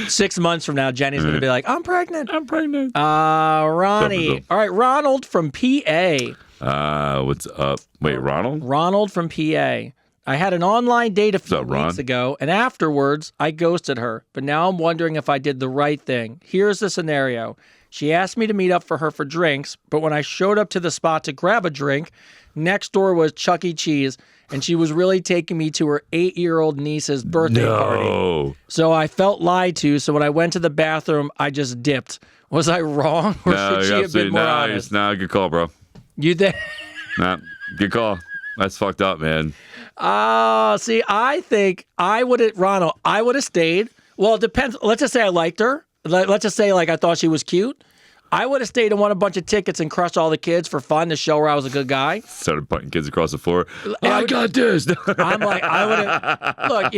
Speaker 2: 6 months from now, Jenny's going to be like, I'm pregnant.
Speaker 3: Ronnie.
Speaker 2: All right, Ronald from PA.
Speaker 3: What's up? Wait, Ronald?
Speaker 2: Ronald from PA. I had an online date a few weeks ago, and afterwards, I ghosted her. But now I'm wondering if I did the right thing. Here's the scenario. She asked me to meet up for her for drinks, but when I showed up to the spot to grab a drink, next door was Chuck E. Cheese, and she was really taking me to her 8-year-old niece's birthday party. So I felt lied to, so when I went to the bathroom, I just dipped. Was I wrong, or should she have been more honest?
Speaker 3: No, good call, bro.
Speaker 2: You think?
Speaker 3: Nah, good call. That's fucked up, man.
Speaker 2: See, I think I would have stayed. Well, it depends. Let's just say I liked her. Let's just say like I thought she was cute. I would have stayed and won a bunch of tickets and crushed all the kids for fun to show her I was a good guy.
Speaker 3: Started putting kids across the floor. I got this.
Speaker 2: I'm like, I would have. Look,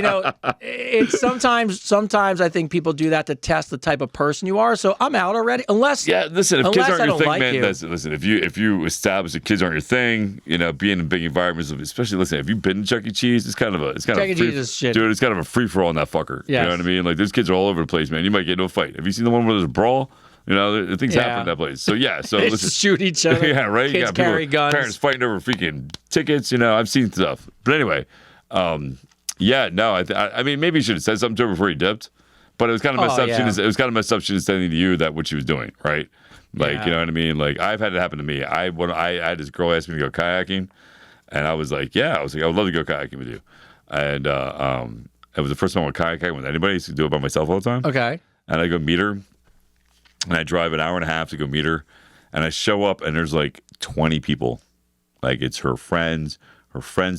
Speaker 2: it's sometimes I think people do that to test the type of person you are. So I'm out already. Listen, if kids aren't your thing, man. Listen, if you establish that kids aren't your thing, being in big environments, especially if you've been to Chuck E. Cheese, it's kind of a Chuck E. Cheese is shit.
Speaker 3: Dude, it's kind of a free for all in that fucker. Yes. You know what I mean? Like those kids are all over the place, man. You might get into a fight. Have you seen the one where there's a brawl? Things happen in that place. So
Speaker 2: they just shoot each other.
Speaker 3: Yeah, right.
Speaker 2: Kids carry guns.
Speaker 3: Parents fighting over freaking tickets. I've seen stuff. But anyway, I mean, maybe you should have said something to her before you dipped. But it was kind of messed up. It was kind of messed up. She was saying to you that what she was doing, right? Like, you know what I mean? Like, I've had it happen to me. I had this girl ask me to go kayaking, and I was like, I would love to go kayaking with you. And it was the first time I went kayaking with anybody. I used to do it by myself all the time. Okay. And I go meet her. And I drive an hour and a half to go meet her. And I show up, and there's like 20 people. Like, it's her friend's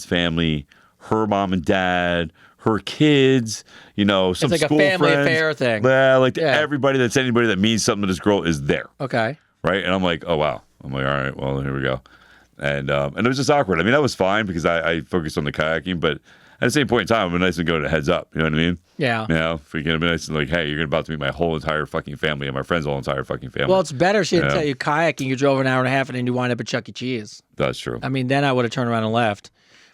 Speaker 3: family, her mom and dad, her kids, some
Speaker 2: it's like
Speaker 3: school
Speaker 2: a family
Speaker 3: friends.
Speaker 2: Affair thing.
Speaker 3: Yeah, everybody anybody that means something to this girl is there.
Speaker 2: Okay.
Speaker 3: Right? And I'm like, oh, wow. I'm like, all right, well, here we go. And it was just awkward. I mean, that was fine because I focused on the kayaking, but at the same point in time, it would be nice to go to heads up. You know what I mean? Yeah. Freaking, it'd be nice to like, hey, you're about to meet my whole entire fucking family and my friend's whole entire fucking family.
Speaker 2: Well, it's better she didn't tell you kayaking. You drove an hour and a half and then you wind up at Chuck E. Cheese.
Speaker 3: That's true.
Speaker 2: I mean, then I would have turned around and left.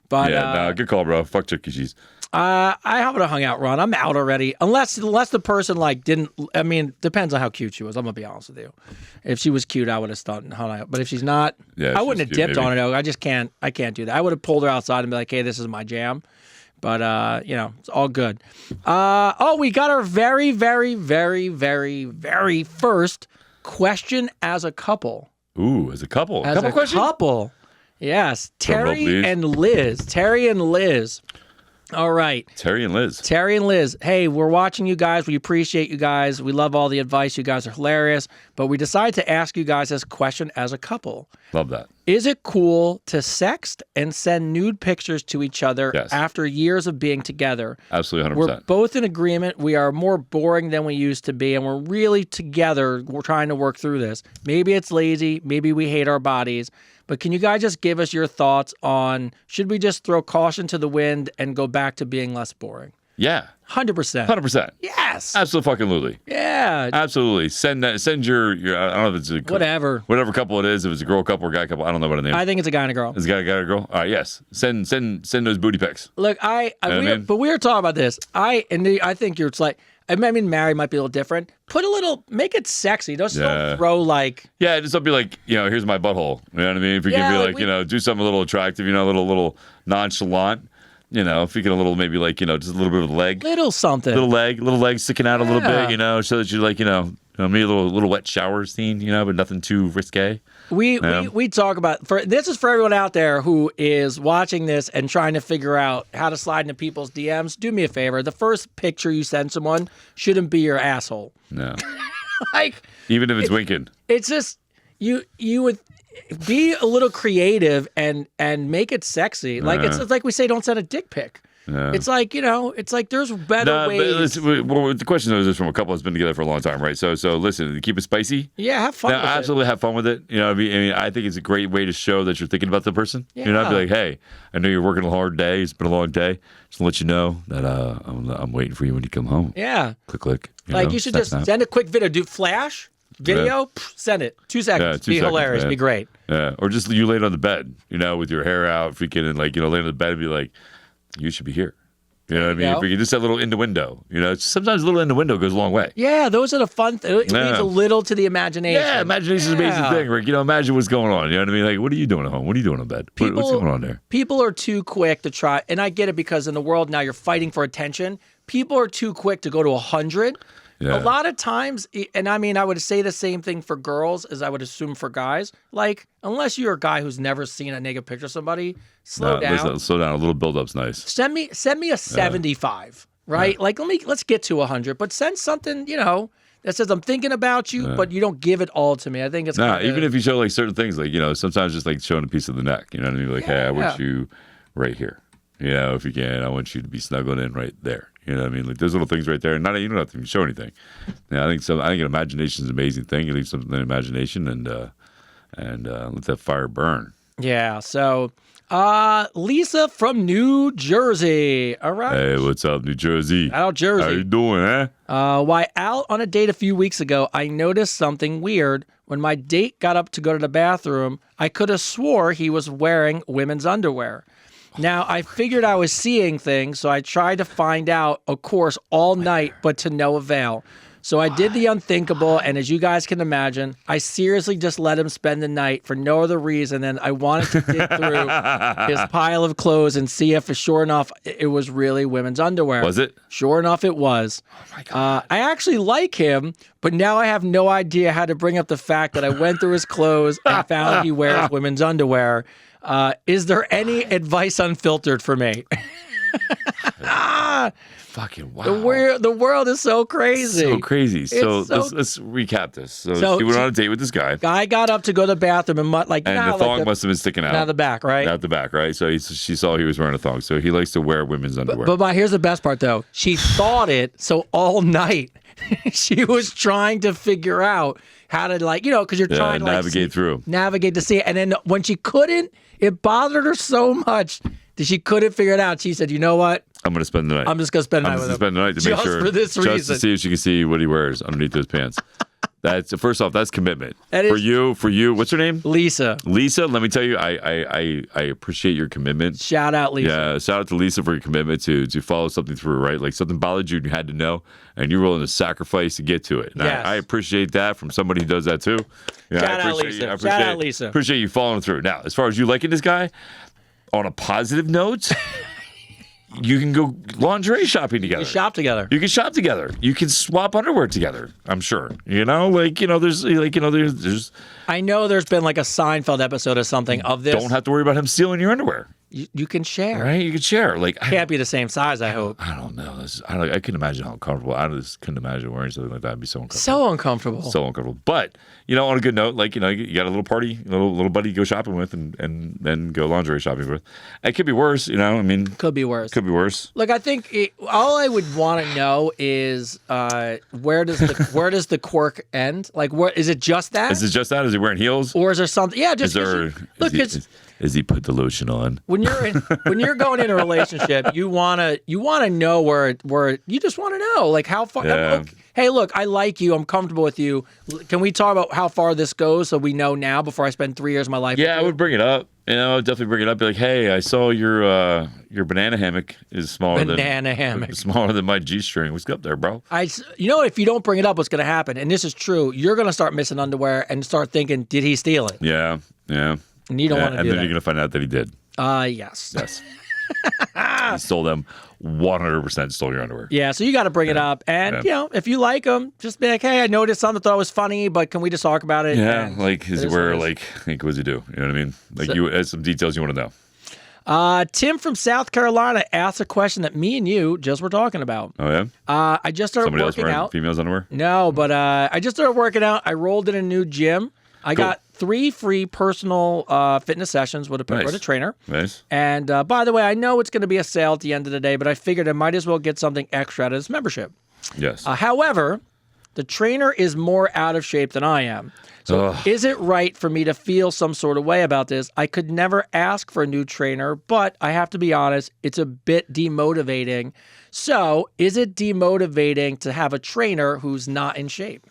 Speaker 2: But
Speaker 3: good call, bro. Fuck Chuck E. Cheese.
Speaker 2: I would have hung out, Ron. I'm out already. Unless the person didn't. I mean, depends on how cute she was. I'm gonna be honest with you. If she was cute, I would have hung out. But if she's not, I wouldn't have dipped on her. Though. I just can't. I can't do that. I would have pulled her outside and be like, "Hey, this is my jam." But it's all good. We got our very, very, very, very, very first question as a couple.
Speaker 3: Ooh, as a couple.
Speaker 2: As a couple. Yes, Terry and Liz. All right.
Speaker 3: Terry and Liz.
Speaker 2: Hey, we're watching you guys. We appreciate you guys. We love all the advice. You guys are hilarious. but we decided to ask you guys this question as a couple.
Speaker 3: Love that.
Speaker 2: Is it cool to sext and send nude pictures to each other after years of being together?
Speaker 3: Absolutely, 100%.
Speaker 2: We're both in agreement. We are more boring than we used to be, and we're really together. We're trying to work through this. Maybe it's lazy. Maybe we hate our bodies. But can you guys just give us your thoughts on, should we just throw caution to the wind and go back to being less boring?
Speaker 3: Yeah.
Speaker 2: 100%.
Speaker 3: 100%.
Speaker 2: Yes.
Speaker 3: Absolutely.
Speaker 2: Yeah.
Speaker 3: Absolutely. Send your I don't know if it's a
Speaker 2: whatever
Speaker 3: couple it is, if it's a girl couple or guy couple, I don't know what the name.
Speaker 2: I think it's a guy and a girl.
Speaker 3: It's a guy and a girl? All right, yes. Send those booty pics.
Speaker 2: Look, but we were talking about this. I think you're like, I mean, married might be a little different. Make it sexy. Don't throw like.
Speaker 3: Yeah, just don't be like, here's my butthole. You know what I mean? If you can be like, do something a little attractive, a little nonchalant. If you get a little, maybe like, just a little bit of a leg.
Speaker 2: Little something.
Speaker 3: Little leg sticking out a little bit, so that you like, maybe a little wet shower scene, but nothing too risque.
Speaker 2: We talk about, this is for everyone out there who is watching this and trying to figure out how to slide into people's DMs. Do me a favor. The first picture you send someone shouldn't be your asshole.
Speaker 3: No.
Speaker 1: Even if it's winking.
Speaker 2: It's just, you would be a little creative and make it sexy. Like it's like we say, don't send a dick pic.
Speaker 1: Yeah.
Speaker 2: It's like, there's better ways.
Speaker 1: But the question is this from a couple that's been together for a long time, right? So listen, keep it spicy.
Speaker 2: Yeah, have fun with it.
Speaker 1: Absolutely have fun with it. I think it's a great way to show that you're thinking about the person.
Speaker 2: Yeah.
Speaker 1: Be like, hey, I know you're working a hard day. It's been a long day. Just to let you know that I'm waiting for you when you come home.
Speaker 2: Yeah.
Speaker 1: Click.
Speaker 2: You should just send a quick video. Do flash. Video, send it. 2 seconds. Be hilarious. Be great.
Speaker 1: Yeah. Or just you laid on the bed, with your hair out, freaking, and laying on the bed and be like, you should be here. You know what I mean? If we can just that little innuendo, sometimes a little innuendo goes a long way.
Speaker 2: Yeah, those are the fun things. It leaves a little to the imagination.
Speaker 1: Yeah, imagination is an amazing thing. Rick. Imagine what's going on. You know what I mean? Like, what are you doing at home? What are you doing in bed? What's going on there?
Speaker 2: People are too quick to try, and I get it because in the world now you're fighting for attention. People are too quick to go to 100. Yeah. A lot of times, and I mean, I would say the same thing for girls as I would assume for guys. Like, unless you're a guy who's never seen a naked picture of somebody, slow down.
Speaker 1: Slow down. A little build-up's nice.
Speaker 2: Send me a 75, right? Yeah. Like, let's get to 100, but send something, that says I'm thinking about you, but you don't give it all to me. I think it's
Speaker 1: even if you show like certain things, like sometimes just like showing a piece of the neck. You know what I mean? Like, hey, I want you right here. If you can, I want you to be snuggling in right there. You know what I mean? Like those little things right there. And you don't have to show anything. Yeah, I think an imagination is an amazing thing. You leave something in imagination and let that fire burn.
Speaker 2: Yeah. So Lisa from New Jersey. All right.
Speaker 1: Hey, what's up, New Jersey?
Speaker 2: Out Jersey.
Speaker 1: How you doing,
Speaker 2: While out on a date a few weeks ago, I noticed something weird. When my date got up to go to the bathroom, I could have swore he was wearing women's underwear. Now, I figured I was seeing things, so I tried to find out, of course, all night, but to no avail. So I did the unthinkable, and as you guys can imagine, I seriously just let him spend the night for no other reason than I wanted to dig through his pile of clothes and see if, sure enough, it was really women's underwear.
Speaker 1: Was it?
Speaker 2: Sure enough, it was.
Speaker 1: Oh, my God.
Speaker 2: I actually like him, but now I have no idea how to bring up the fact that I went through his clothes and found he wears women's underwear. Is there any advice unfiltered for me?
Speaker 1: Fucking wow.
Speaker 2: The world is so crazy.
Speaker 1: So crazy. So let's recap this. So she went on a date with this guy.
Speaker 2: Guy got up to go to the bathroom and
Speaker 1: the thong must have been sticking out.
Speaker 2: Out the back, right?
Speaker 1: Out the back, right? So she saw he was wearing a thong. So he likes to wear women's underwear.
Speaker 2: But here's the best part, though. She thought it, so all night she was trying to figure out how to, because you're trying to navigate to see it. And then when she couldn't, it bothered her so much that she couldn't figure it out. She said, you know what?
Speaker 1: I'm going to spend the night.
Speaker 2: I'm just going to spend the night with him.
Speaker 1: Spend the night to make sure.
Speaker 2: Just for this reason.
Speaker 1: Just to see if she can see what he wears underneath those pants. First off, that's commitment. For you, what's her name?
Speaker 2: Lisa.
Speaker 1: Lisa, let me tell you, I appreciate your commitment.
Speaker 2: Shout out, Lisa.
Speaker 1: Yeah, shout out to Lisa for your commitment to follow something through, right? Like something bothered you and you had to know, and you're willing to sacrifice to get to it. And
Speaker 2: yes.
Speaker 1: I appreciate that from somebody who does that too. Yeah,
Speaker 2: Shout out, Lisa.
Speaker 1: Appreciate you following through. Now, as far as you liking this guy, on a positive note, you can go lingerie shopping together.
Speaker 2: You shop together.
Speaker 1: You can shop together. You can swap underwear together. I'm sure. There's
Speaker 2: I know there's been like a Seinfeld episode or something of this.
Speaker 3: Don't have to worry about him stealing your underwear.
Speaker 2: You can share.
Speaker 3: Right? You can share. Like,
Speaker 2: Can't be the same size, I hope.
Speaker 3: I don't know. I couldn't imagine how uncomfortable. I just couldn't imagine wearing something like that. It'd be so uncomfortable.
Speaker 2: So uncomfortable.
Speaker 3: So uncomfortable. But, on a good note, like, you got a little party, little buddy you go shopping with and then go lingerie shopping with. It could be worse, I mean.
Speaker 2: Could be worse.
Speaker 3: Could be worse.
Speaker 2: Look, I think all I would want to know is where does the quirk end? Like, is it just that?
Speaker 3: Is it just that? Is he wearing heels?
Speaker 2: Or is there something? Yeah, just
Speaker 3: is he put the lotion on?
Speaker 2: When you're going in a relationship, you wanna know where you just want to know, like, how far.
Speaker 3: Yeah.
Speaker 2: Hey, look, I like you. I'm comfortable with you. Can we talk about how far this goes so we know now before I spend 3 years of my life?
Speaker 3: Yeah, I would bring it up. Definitely bring it up. Be like, hey, I saw your banana hammock is smaller than my G-string. What's up there, bro?
Speaker 2: If you don't bring it up, what's going to happen? And this is true. You're going to start missing underwear and start thinking, did he steal it?
Speaker 3: Yeah.
Speaker 2: And you don't want to do that.
Speaker 3: And then you're going to find out that he did.
Speaker 2: Yes.
Speaker 3: He stole them. 100% stole your underwear.
Speaker 2: Yeah, so you got to bring it up. And, if you like them, just be like, hey, I noticed something, thought it was funny, but can we just talk about it?
Speaker 3: Yeah, like, is it where, like, what does he do? You know what I mean? Like, you has some details you want to know.
Speaker 2: Tim from South Carolina asked a question that me and you just were talking about.
Speaker 3: Oh, yeah?
Speaker 2: I just started
Speaker 3: Somebody
Speaker 2: working
Speaker 3: else wearing
Speaker 2: out.
Speaker 3: Females underwear?
Speaker 2: No, but I just started working out. I rolled in a new gym. I got 3 free personal fitness sessions with a trainer.
Speaker 3: Nice.
Speaker 2: And by the way, I know it's going to be a sale at the end of the day, but I figured I might as well get something extra out of this membership.
Speaker 3: Yes.
Speaker 2: However, the trainer is more out of shape than I am. So is it right for me to feel some sort of way about this? I could never ask for a new trainer, but I have to be honest, it's a bit demotivating. So is it demotivating to have a trainer who's not in shape?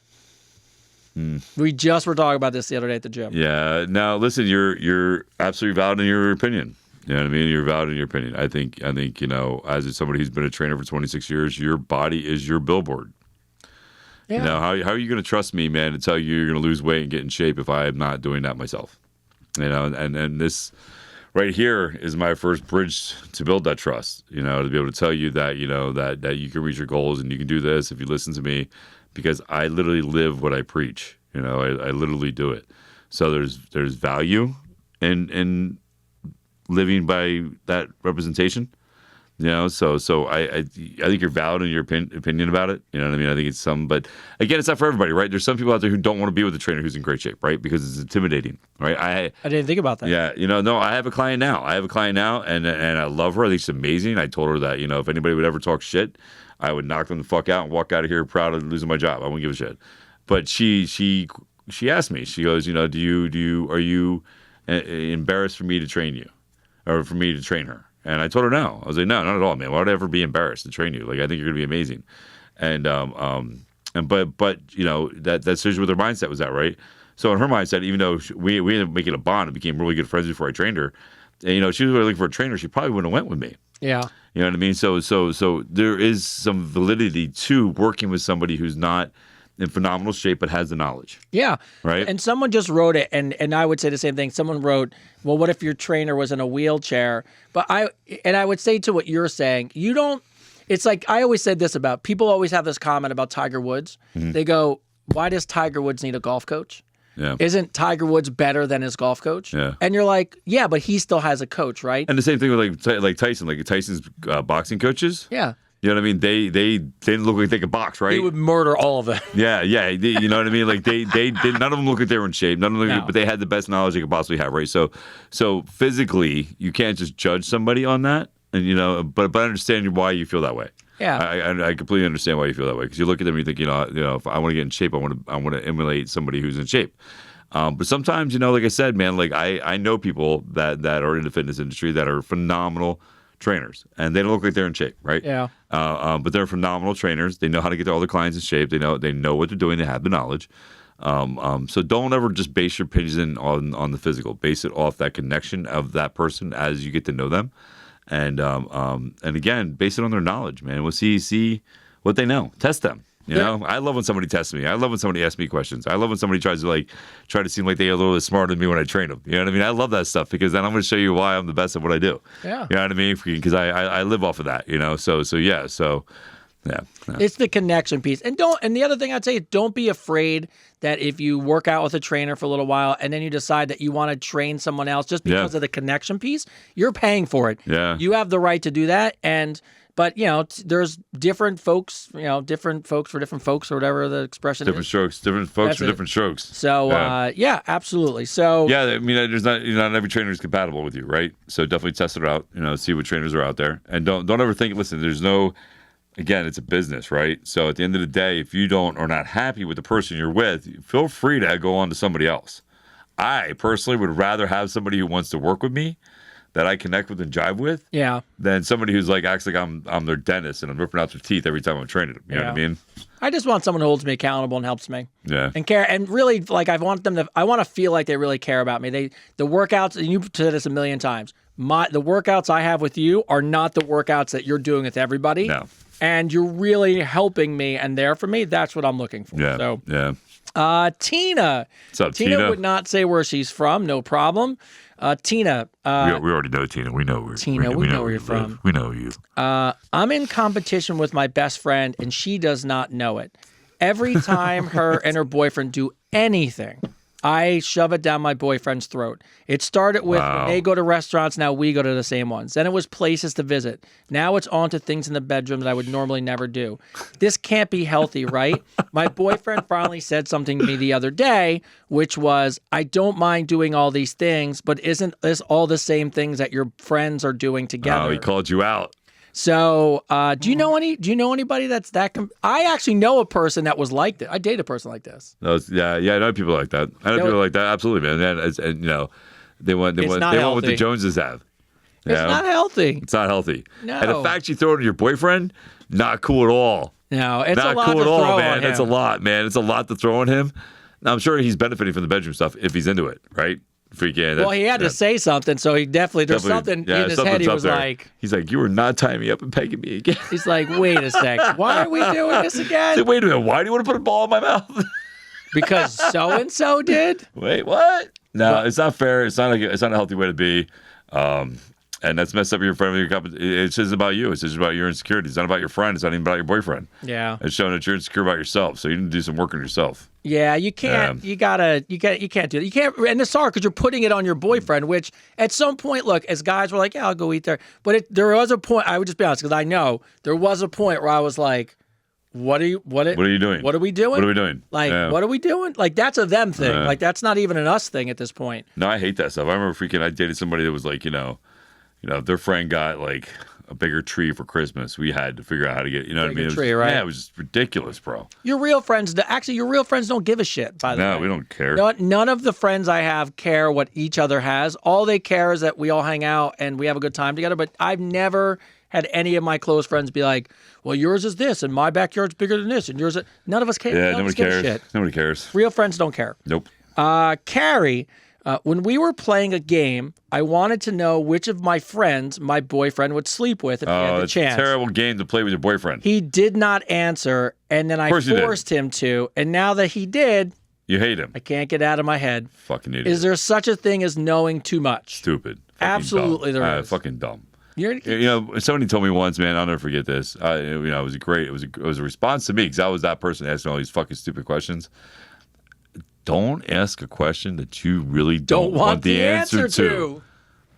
Speaker 2: We just were talking about this the other day at the gym.
Speaker 3: Yeah. Now, listen, you're absolutely valid in your opinion. You know what I mean? You're valid in your opinion. I think as somebody who's been a trainer for 26 years, your body is your billboard. Yeah. How are you going to trust me, man, to tell you you're going to lose weight and get in shape if I am not doing that myself? And this right here is my first bridge to build that trust, to be able to tell you that, that you can reach your goals and you can do this if you listen to me, because I literally live what I preach. I literally do it. So there's value in living by that representation. So I think you're valid in your opinion about it. You know what I mean? I think it's but again, it's not for everybody, right? There's some people out there who don't want to be with a trainer who's in great shape, right? Because it's intimidating, right?
Speaker 2: I didn't think about that.
Speaker 3: Yeah, no, I have a client now. And I love her. I think she's amazing. I told her that, if anybody would ever talk shit, I would knock them the fuck out and walk out of here proud of losing my job. I wouldn't give a shit. But she asked me, she goes, are you embarrassed for me to train you or for me to train her? And I told her no. I was like, no, not at all, man. Why would I ever be embarrassed to train you? Like, I think you're gonna be amazing. And but that's usually what her mindset was at, right? So in her mindset, even though we ended up making a bond and became really good friends before I trained her, and, she was really looking for a trainer, she probably wouldn't have went with me.
Speaker 2: Yeah.
Speaker 3: You know what I mean? So there is some validity to working with somebody who's not in phenomenal shape but has the knowledge. Yeah. Right? And
Speaker 2: someone just wrote it, and I would say the same thing. Someone wrote, well, what if your trainer was in a wheelchair? But I would say to what you're saying, it's like I always said this about, people always have this comment about Tiger Woods. Mm-hmm. They go, why does Tiger Woods need a golf coach? Yeah. Isn't Tiger Woods better than his golf coach? Yeah. And you're like, yeah, but he still has a coach, right?
Speaker 3: And the same thing with like Tyson, like Tyson's boxing coaches.
Speaker 2: Yeah.
Speaker 3: You know what I mean? They didn't look like they could box, right?
Speaker 2: They would murder all of them.
Speaker 3: Yeah. You know what I mean? Like they none of them look like they were in shape. None of them, but they had the best knowledge they could possibly have, right? So physically, you can't just judge somebody on that, and but I understand why you feel that way. Yeah, I completely understand why you feel that way, because you look at them and you think, if I want to get in shape, I want to emulate somebody who's in shape. But sometimes, like I said, man, like I know people that are in the fitness industry that are phenomenal trainers, and they don't look like they're in shape, right? Yeah. But they're phenomenal trainers. They know how to get all their clients in shape. They know what they're doing. They have the knowledge. So don't ever just base your opinion on the physical. Base it off that connection of that person as you get to know them. And again, base it on their knowledge, man. We'll see what they know. Test them. You know, I love when somebody tests me. I love when somebody asks me questions. I love when somebody tries to seem like they're a little bit smarter than me when I train them. You know what I mean? I love that stuff, because then I'm going to show you why I'm the best at what I do. Yeah. You know what I mean? Because I live off of that. So yeah. So Yeah.
Speaker 2: It's the connection piece. And the other thing I'd say is don't be afraid that if you work out with a trainer for a little while and then you decide that you want to train someone else just because of the connection piece, you're paying for it.
Speaker 3: Yeah.
Speaker 2: You have the right to do that. But there's different folks, different folks for different folks or whatever the expression
Speaker 3: different
Speaker 2: is.
Speaker 3: Strokes, different folks for different strokes.
Speaker 2: So, absolutely. So,
Speaker 3: yeah, I mean, not every trainer is compatible with you, right? So definitely test it out, see what trainers are out there. And don't ever think, listen, again, it's a business, right? So at the end of the day, if you are not happy with the person you're with, feel free to go on to somebody else. I personally would rather have somebody who wants to work with me that I connect with and jive with, than somebody who's acts like I'm their dentist and I'm ripping out their teeth every time I'm training them. You know what I mean?
Speaker 2: I just want someone who holds me accountable and helps me.
Speaker 3: Yeah.
Speaker 2: And care, and really, I want to feel like they really care about me. The workouts, and you've said this a million times. The workouts I have with you are not the workouts that you're doing with everybody.
Speaker 3: No.
Speaker 2: And you're really helping me and there for me. That's what I'm looking for.
Speaker 3: Yeah.
Speaker 2: So,
Speaker 3: Tina.
Speaker 2: Tina.
Speaker 3: What's up,
Speaker 2: Tina would not say where she's from. No problem. Tina.
Speaker 3: We already know Tina. We know where.
Speaker 2: Tina, we know where you're from.
Speaker 3: We know you.
Speaker 2: I'm in competition with my best friend, and she does not know it. Every time her and her boyfriend do anything, I shove it down my boyfriend's throat. It started with when they go to restaurants, now we go to the same ones. Then it was places to visit. Now it's on to things in the bedroom that I would normally never do. This can't be healthy, right? My boyfriend finally said something to me the other day, which was, I don't mind doing all these things, but isn't this all the same things that your friends are doing together?
Speaker 3: Oh, he called you out.
Speaker 2: So, do you know anybody that's that? I actually know a person that was like this. I date a person like this.
Speaker 3: I know people like that. I know people like that. Absolutely, man. And they want what the Joneses have.
Speaker 2: It's not healthy.
Speaker 3: It's not healthy.
Speaker 2: No.
Speaker 3: And the fact you throw it to your boyfriend, not cool at all.
Speaker 2: No, it's
Speaker 3: not
Speaker 2: a lot
Speaker 3: cool
Speaker 2: to
Speaker 3: at all,
Speaker 2: throw
Speaker 3: man.
Speaker 2: on him.
Speaker 3: It's a lot, man. It's a lot to throw on him. Now, I'm sure he's benefiting from the bedroom stuff if he's into it, right?
Speaker 2: Well, he had to say something, so he there's something in his head. He was like,
Speaker 3: he's like, you are not tying me up and pegging me again.
Speaker 2: He's like, wait a sec, why are we doing this again?
Speaker 3: Like, wait a minute, why do you want to put a ball in my mouth?
Speaker 2: Because so and so did.
Speaker 3: Wait, what? No, it's not fair. It's not a healthy way to be. And that's messed up your friend. It's just about you. It's just about your insecurity. It's not about your friend. It's not even about your boyfriend.
Speaker 2: Yeah.
Speaker 3: It's showing that you're insecure about yourself. So you need to do some work on yourself.
Speaker 2: Yeah, you can't. You can't do that. You can't. And it's hard because you're putting it on your boyfriend. Which at some point, look, as guys, we're like, yeah, I'll go eat there. But there was a point. I would just be honest because I know there was a point where I was like, what are you doing?
Speaker 3: What are we doing?
Speaker 2: What are we doing? Like, what are we doing? Like, that's a them thing. Like, that's not even an us thing at this point.
Speaker 3: No, I hate that stuff. I remember I dated somebody that was like, their friend got like a bigger tree for Christmas. We had to figure out how to get, what I mean?
Speaker 2: Tree, right?
Speaker 3: Yeah, it was just ridiculous, bro.
Speaker 2: Your real friends don't give a shit, by the way.
Speaker 3: No, we don't care.
Speaker 2: None of the friends I have care what each other has. All they care is that we all hang out and we have a good time together. But I've never had any of my close friends be like, well, yours is this and my backyard's bigger than this and yours is... None of us care.
Speaker 3: Yeah, nobody cares. Nobody cares.
Speaker 2: Real friends don't care.
Speaker 3: Nope.
Speaker 2: Carrie... when we were playing a game, I wanted to know which of my friends my boyfriend would sleep with if he had the chance.
Speaker 3: It's a terrible game to play with your boyfriend.
Speaker 2: He did not answer, and then I forced him to. And now that he did,
Speaker 3: you hate him.
Speaker 2: I can't get out of my head.
Speaker 3: Fucking idiot.
Speaker 2: Is there such a thing as knowing too much?
Speaker 3: Stupid.
Speaker 2: Absolutely
Speaker 3: dumb.
Speaker 2: there is.
Speaker 3: Fucking dumb. Somebody told me once, man, I'll never forget this. It was a response to me because I was that person asking all these fucking stupid questions. Don't ask a question that you really don't want the answer to.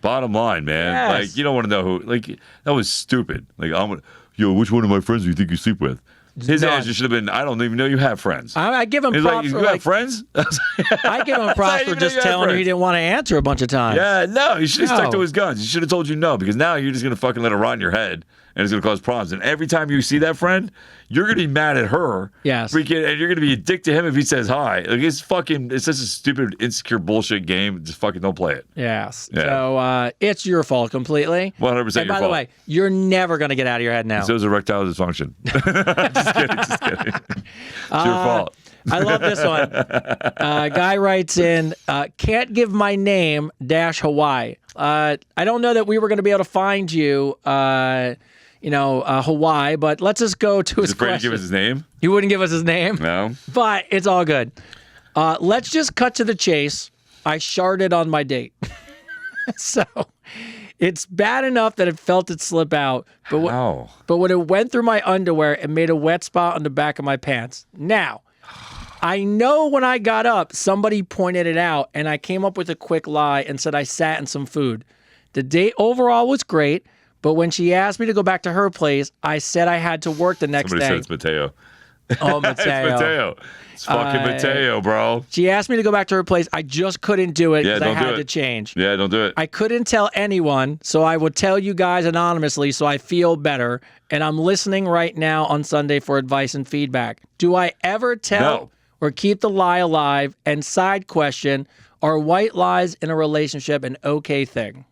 Speaker 3: Bottom line, man.
Speaker 2: Yes.
Speaker 3: Like, you don't want to know who. Like, that was stupid. Like, which one of my friends do you think you sleep with? His answer should have been, I don't even know you have friends.
Speaker 2: I give him props for
Speaker 3: you have friends?
Speaker 2: I give him props for just telling you he didn't want to answer a bunch of times.
Speaker 3: Yeah, no, he should have stuck to his guns. He should have told you no, because now you're just going to fucking let it rot in your head, and it's going to cause problems. And every time you see that friend, you're going to be mad at her.
Speaker 2: Yes.
Speaker 3: And you're going to be a dick to him if he says hi. Like, it's such a stupid, insecure bullshit game. Just fucking don't play it.
Speaker 2: Yes.
Speaker 3: Yeah.
Speaker 2: So it's your fault completely.
Speaker 3: 100% your fault.
Speaker 2: And by the way, you're never going to get out of your head now.
Speaker 3: So is erectile dysfunction. Just kidding. It's your fault.
Speaker 2: I love this one. Guy writes in, can't give my name - Hawaii. I don't know that we were going to be able to find you, Hawaii, but let's just go to his question.
Speaker 3: Afraid to give us his name?
Speaker 2: He wouldn't give us his name?
Speaker 3: No.
Speaker 2: But it's all good. Let's just cut to the chase. I sharded on my date. So It's bad enough that it felt it slip out, but when it went through my underwear, it made a wet spot on the back of my pants. Now, I know when I got up, somebody pointed it out, and I came up with a quick lie and said I sat in some food. The date overall was great, but when she asked me to go back to her place, I said I had to work the next day.
Speaker 1: Somebody said it's Mateo.
Speaker 2: Oh, Mateo.
Speaker 1: It's Mateo. It's fucking Mateo, bro.
Speaker 2: She asked me to go back to her place. I just couldn't do it because I had to change.
Speaker 1: Yeah, don't do it.
Speaker 2: I couldn't tell anyone, so I would tell you guys anonymously so I feel better. And I'm listening right now on Sunday for advice and feedback. Do I ever tell or keep the lie alive? And side question, are white lies in a relationship an okay thing?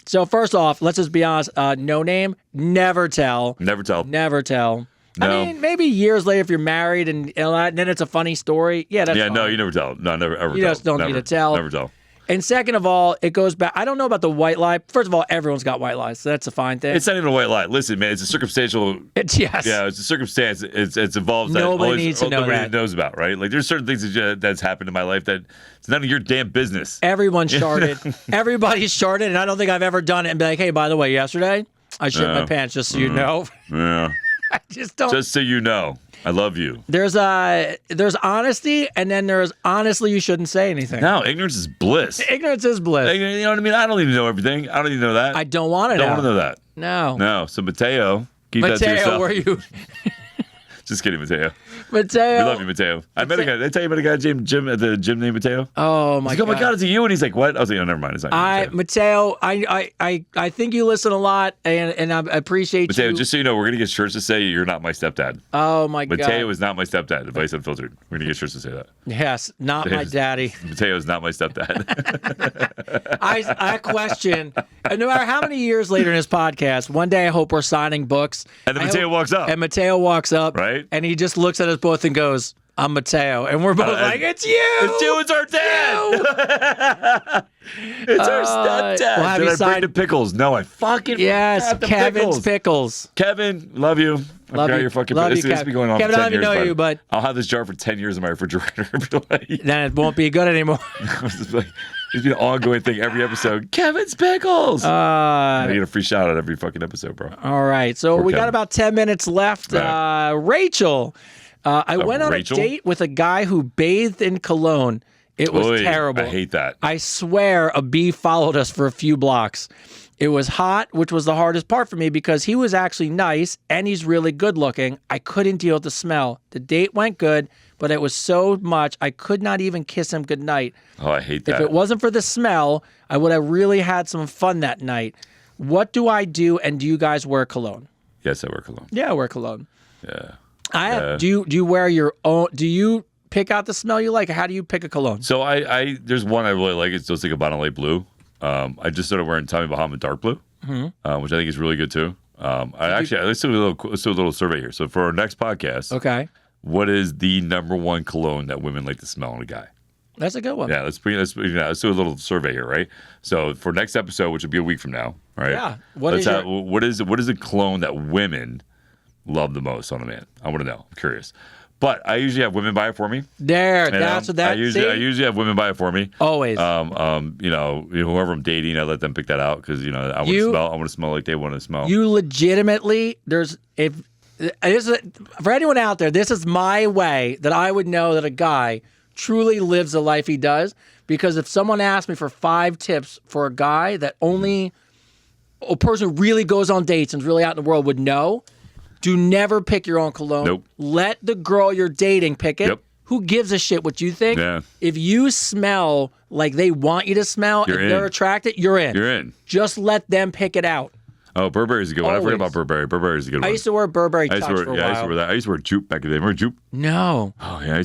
Speaker 2: So first off, let's just be honest. No name, never tell.
Speaker 1: Never tell.
Speaker 2: Never tell.
Speaker 1: No.
Speaker 2: I mean, maybe years later if you're married and then it's a funny story. Yeah, that's fine.
Speaker 1: No, you never tell. No, never ever tell.
Speaker 2: You just don't need to tell.
Speaker 1: Never tell.
Speaker 2: And second of all, it goes back. I don't know about the white lie. First of all, everyone's got white lies, so that's a fine thing.
Speaker 1: It's not even a white lie. Listen, man, it's a circumstantial.
Speaker 2: Yes.
Speaker 1: Yeah, it's a circumstance. It's involved that
Speaker 2: nobody needs to know
Speaker 1: nobody knows about, right? Like, there's certain things that's happened in my life that it's none of your damn business.
Speaker 2: Everyone sharded. Everybody's sharded, and I don't think I've ever done it and be like, hey, by the way, yesterday I shit my pants, just so you know.
Speaker 1: Yeah.
Speaker 2: I just don't.
Speaker 1: Just so you know, I love you.
Speaker 2: There's honesty, and then there's honestly you shouldn't say anything.
Speaker 1: No, ignorance is bliss.
Speaker 2: Ignorance is bliss.
Speaker 1: You know what I mean? I don't need to know everything. I don't need to know that.
Speaker 2: I don't want to know.
Speaker 1: Don't want to know that.
Speaker 2: No.
Speaker 1: No. So Mateo, keep that to yourself.
Speaker 2: Mateo, were you?
Speaker 1: Just kidding, Mateo.
Speaker 2: Mateo.
Speaker 1: We love you, Mateo. I met a guy. Did I tell you about a guy named Jim at the gym named Mateo?
Speaker 2: Oh my
Speaker 1: God.
Speaker 2: God.
Speaker 1: Oh my God, is it you? And he's like, what? I was like, oh, never mind. It's not
Speaker 2: Mateo, I think you listen a lot, and I appreciate
Speaker 1: Mateo,
Speaker 2: you.
Speaker 1: just so you know, we're gonna get shirts to say you're not my stepdad.
Speaker 2: Oh my God.
Speaker 1: Mateo is not my stepdad. Advice Unfiltered. We're gonna get shirts to say that.
Speaker 2: Yes, not my daddy.
Speaker 1: Mateo is not my stepdad.
Speaker 2: I question, and no matter how many years later in this podcast, one day I hope we're signing books.
Speaker 1: And then Mateo walks up.
Speaker 2: And Mateo walks up.
Speaker 1: Right.
Speaker 2: And he just looks at us both and goes, I'm Mateo. And we're both like, it's you.
Speaker 1: It's you. It's our dad. It's our stepdad.
Speaker 2: Well,
Speaker 1: Did I bring the pickles? No, I fucking
Speaker 2: Yes, Kevin's pickles.
Speaker 1: Kevin, love you.
Speaker 2: Love you.
Speaker 1: Your fucking
Speaker 2: love you,
Speaker 1: this has been going on
Speaker 2: Kevin,
Speaker 1: for 10
Speaker 2: I don't
Speaker 1: years,
Speaker 2: even know you, but
Speaker 1: I'll have this jar for 10 years in my refrigerator.
Speaker 2: Then it won't be good anymore.
Speaker 1: It's been an ongoing thing every episode. Kevin's pickles. You get a free shout out every fucking episode, bro.
Speaker 2: All right, so we got about 10 minutes left. Right. Rachel. I went on a date with a guy who bathed in Cologne. It was terrible.
Speaker 1: I hate that.
Speaker 2: I swear a bee followed us for a few blocks. It was hot, which was the hardest part for me because he was actually nice and he's really good looking. I couldn't deal with the smell. The date went good, but it was so much I could not even kiss him goodnight.
Speaker 1: Oh, I hate that.
Speaker 2: If it wasn't for the smell, I would have really had some fun that night. What do I do, and do you guys wear cologne?
Speaker 1: Yes, I wear cologne.
Speaker 2: Yeah, I wear cologne.
Speaker 1: Yeah.
Speaker 2: Do you wear your own? Do you pick out the smell you like? Or how do you pick a cologne?
Speaker 1: So I there's one I really like. It's Dolce & Gabbana Light Blue. I just started wearing Tommy Bahama Dark Blue, which I think is really good too. Let's do a little survey here. So for our next podcast,
Speaker 2: okay,
Speaker 1: what is the number one cologne that women like to smell on a guy?
Speaker 2: That's a good one.
Speaker 1: Yeah, let's do a little survey here, right? So for next episode, which will be a week from now, right?
Speaker 2: Yeah.
Speaker 1: What is a cologne that women love the most on a man? I want to know. I'm curious. But I usually have women buy it for me.
Speaker 2: That's what that.
Speaker 1: I usually have women buy it for me.
Speaker 2: Always.
Speaker 1: Whoever I'm dating, I let them pick that out because I want to smell like they want to smell.
Speaker 2: You legitimately for anyone out there, this is my way that I would know that a guy truly lives the life he does. Because if someone asked me for 5 tips for a guy that only a person who really goes on dates and is really out in the world would know. Do never pick your own cologne.
Speaker 1: Nope.
Speaker 2: Let the girl you're dating pick it.
Speaker 1: Yep.
Speaker 2: Who gives a shit what you think?
Speaker 1: Yeah.
Speaker 2: If you smell like they want you to smell and they're attracted, you're in.
Speaker 1: You're in.
Speaker 2: Just let them pick it out.
Speaker 1: Oh, Burberry's a good one.
Speaker 2: Always.
Speaker 1: I forgot about Burberry. Burberry's a good one.
Speaker 2: I used to wear Burberry Touch for a while.
Speaker 1: I used to wear that. I used to wear Jupe back in the day. Remember Jupe?
Speaker 2: No.
Speaker 1: Oh, yeah.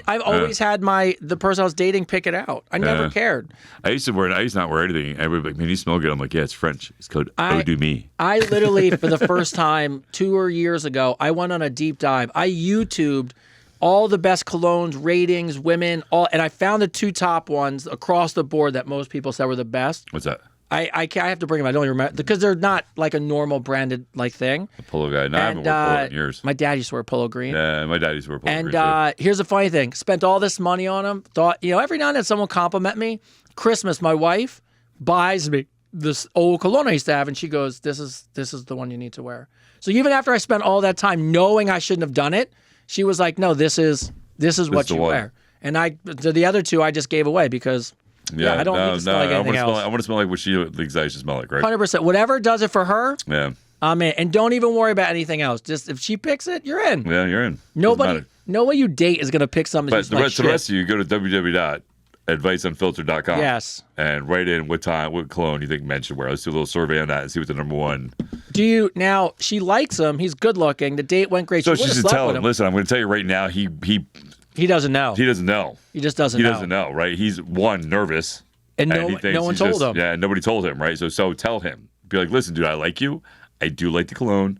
Speaker 1: I've
Speaker 2: always had the person I was dating pick it out. I never cared.
Speaker 1: I used to not wear anything. Everybody like, man, you smell good. I'm like, yeah, it's French. It's called Eau de Me.
Speaker 2: I literally, for the first time 2 years ago, I went on a deep dive. I YouTubed all the best colognes, ratings, women, and I found the 2 top ones across the board that most people said were the best.
Speaker 1: What's that?
Speaker 2: I have to bring them. I don't even remember because they're not like a normal branded thing.
Speaker 1: A Polo guy. No, I haven't worn Polo in years.
Speaker 2: My dad used to wear Polo green.
Speaker 1: Yeah, my dad used to wear Polo green.
Speaker 2: And here's the funny thing: spent all this money on them. Thought every now and then someone compliment me. Christmas, my wife buys me this old cologne I used to have, and she goes, "This is the one you need to wear." So even after I spent all that time knowing I shouldn't have done it, she was like, "No, this is what you wear." And the other two I just gave away because I don't need to smell like anything else.
Speaker 3: I want to smell like what she thinks I should smell like, right?
Speaker 2: 100%. Whatever does it for her.
Speaker 3: Yeah.
Speaker 2: I'm in. And don't even worry about anything else. Just if she picks it, you're in.
Speaker 3: Yeah, you're in.
Speaker 2: No way you date is going to pick something.
Speaker 3: But the rest of you, go to www.adviceunfiltered.com.
Speaker 2: Yes.
Speaker 3: And write in what cologne you think men should wear. Let's do a little survey on that and see what the number one.
Speaker 2: Now, she likes him. He's good looking. The date went great.
Speaker 3: So she should tell him, listen, I'm going to tell you right now, he
Speaker 2: doesn't know.
Speaker 3: He doesn't know.
Speaker 2: He just doesn't know.
Speaker 3: He doesn't know, right? He's, nervous.
Speaker 2: And no one told him.
Speaker 3: Yeah, nobody told him, right? So tell him. Be like, listen, dude, I like you. I do like the cologne.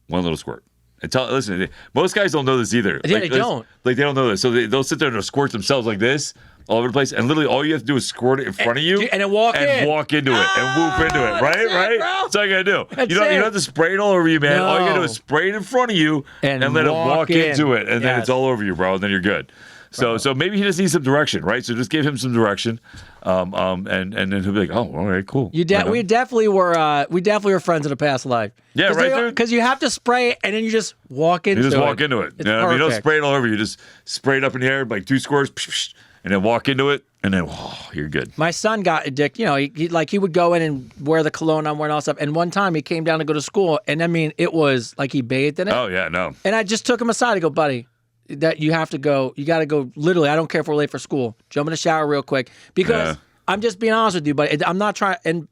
Speaker 3: One little squirt. And listen, most guys don't know this either.
Speaker 2: Yeah, they don't.
Speaker 3: They don't know this. So they'll sit there and squirt themselves like this all over the place. And literally all you have to do is squirt it in front of you.
Speaker 2: And then walk into it.
Speaker 3: And whoop into it. Right?
Speaker 2: Right?
Speaker 3: That's all you got to do. You don't have to spray it all over you, man.
Speaker 2: No.
Speaker 3: All you got to do is spray it in front of you and let it walk into it. And then it's all over you, bro. And then you're good. So maybe he just needs some direction, right? So just give him some direction, and then he'll be like, "Oh, all right, cool."
Speaker 2: We definitely were friends in a past life.
Speaker 3: Yeah, right, dude.
Speaker 2: Because you have to spray it, and then you just walk into it.
Speaker 3: You just walk into it. You know what I mean? You don't spray it all over you. Just spray it up in the air, like 2 squirts, and then walk into it, and then you're good.
Speaker 2: My son got addicted. You know, he would go in and wear the cologne I'm wearing, all stuff. And one time he came down to go to school, and I mean, it was like he bathed in it.
Speaker 3: Oh yeah, no.
Speaker 2: And I just took him aside and go, "Buddy, that you have to go. You got to go. Literally, I don't care if we're late for school. Jump in the shower real quick because I'm just being honest with you. But I'm not trying. And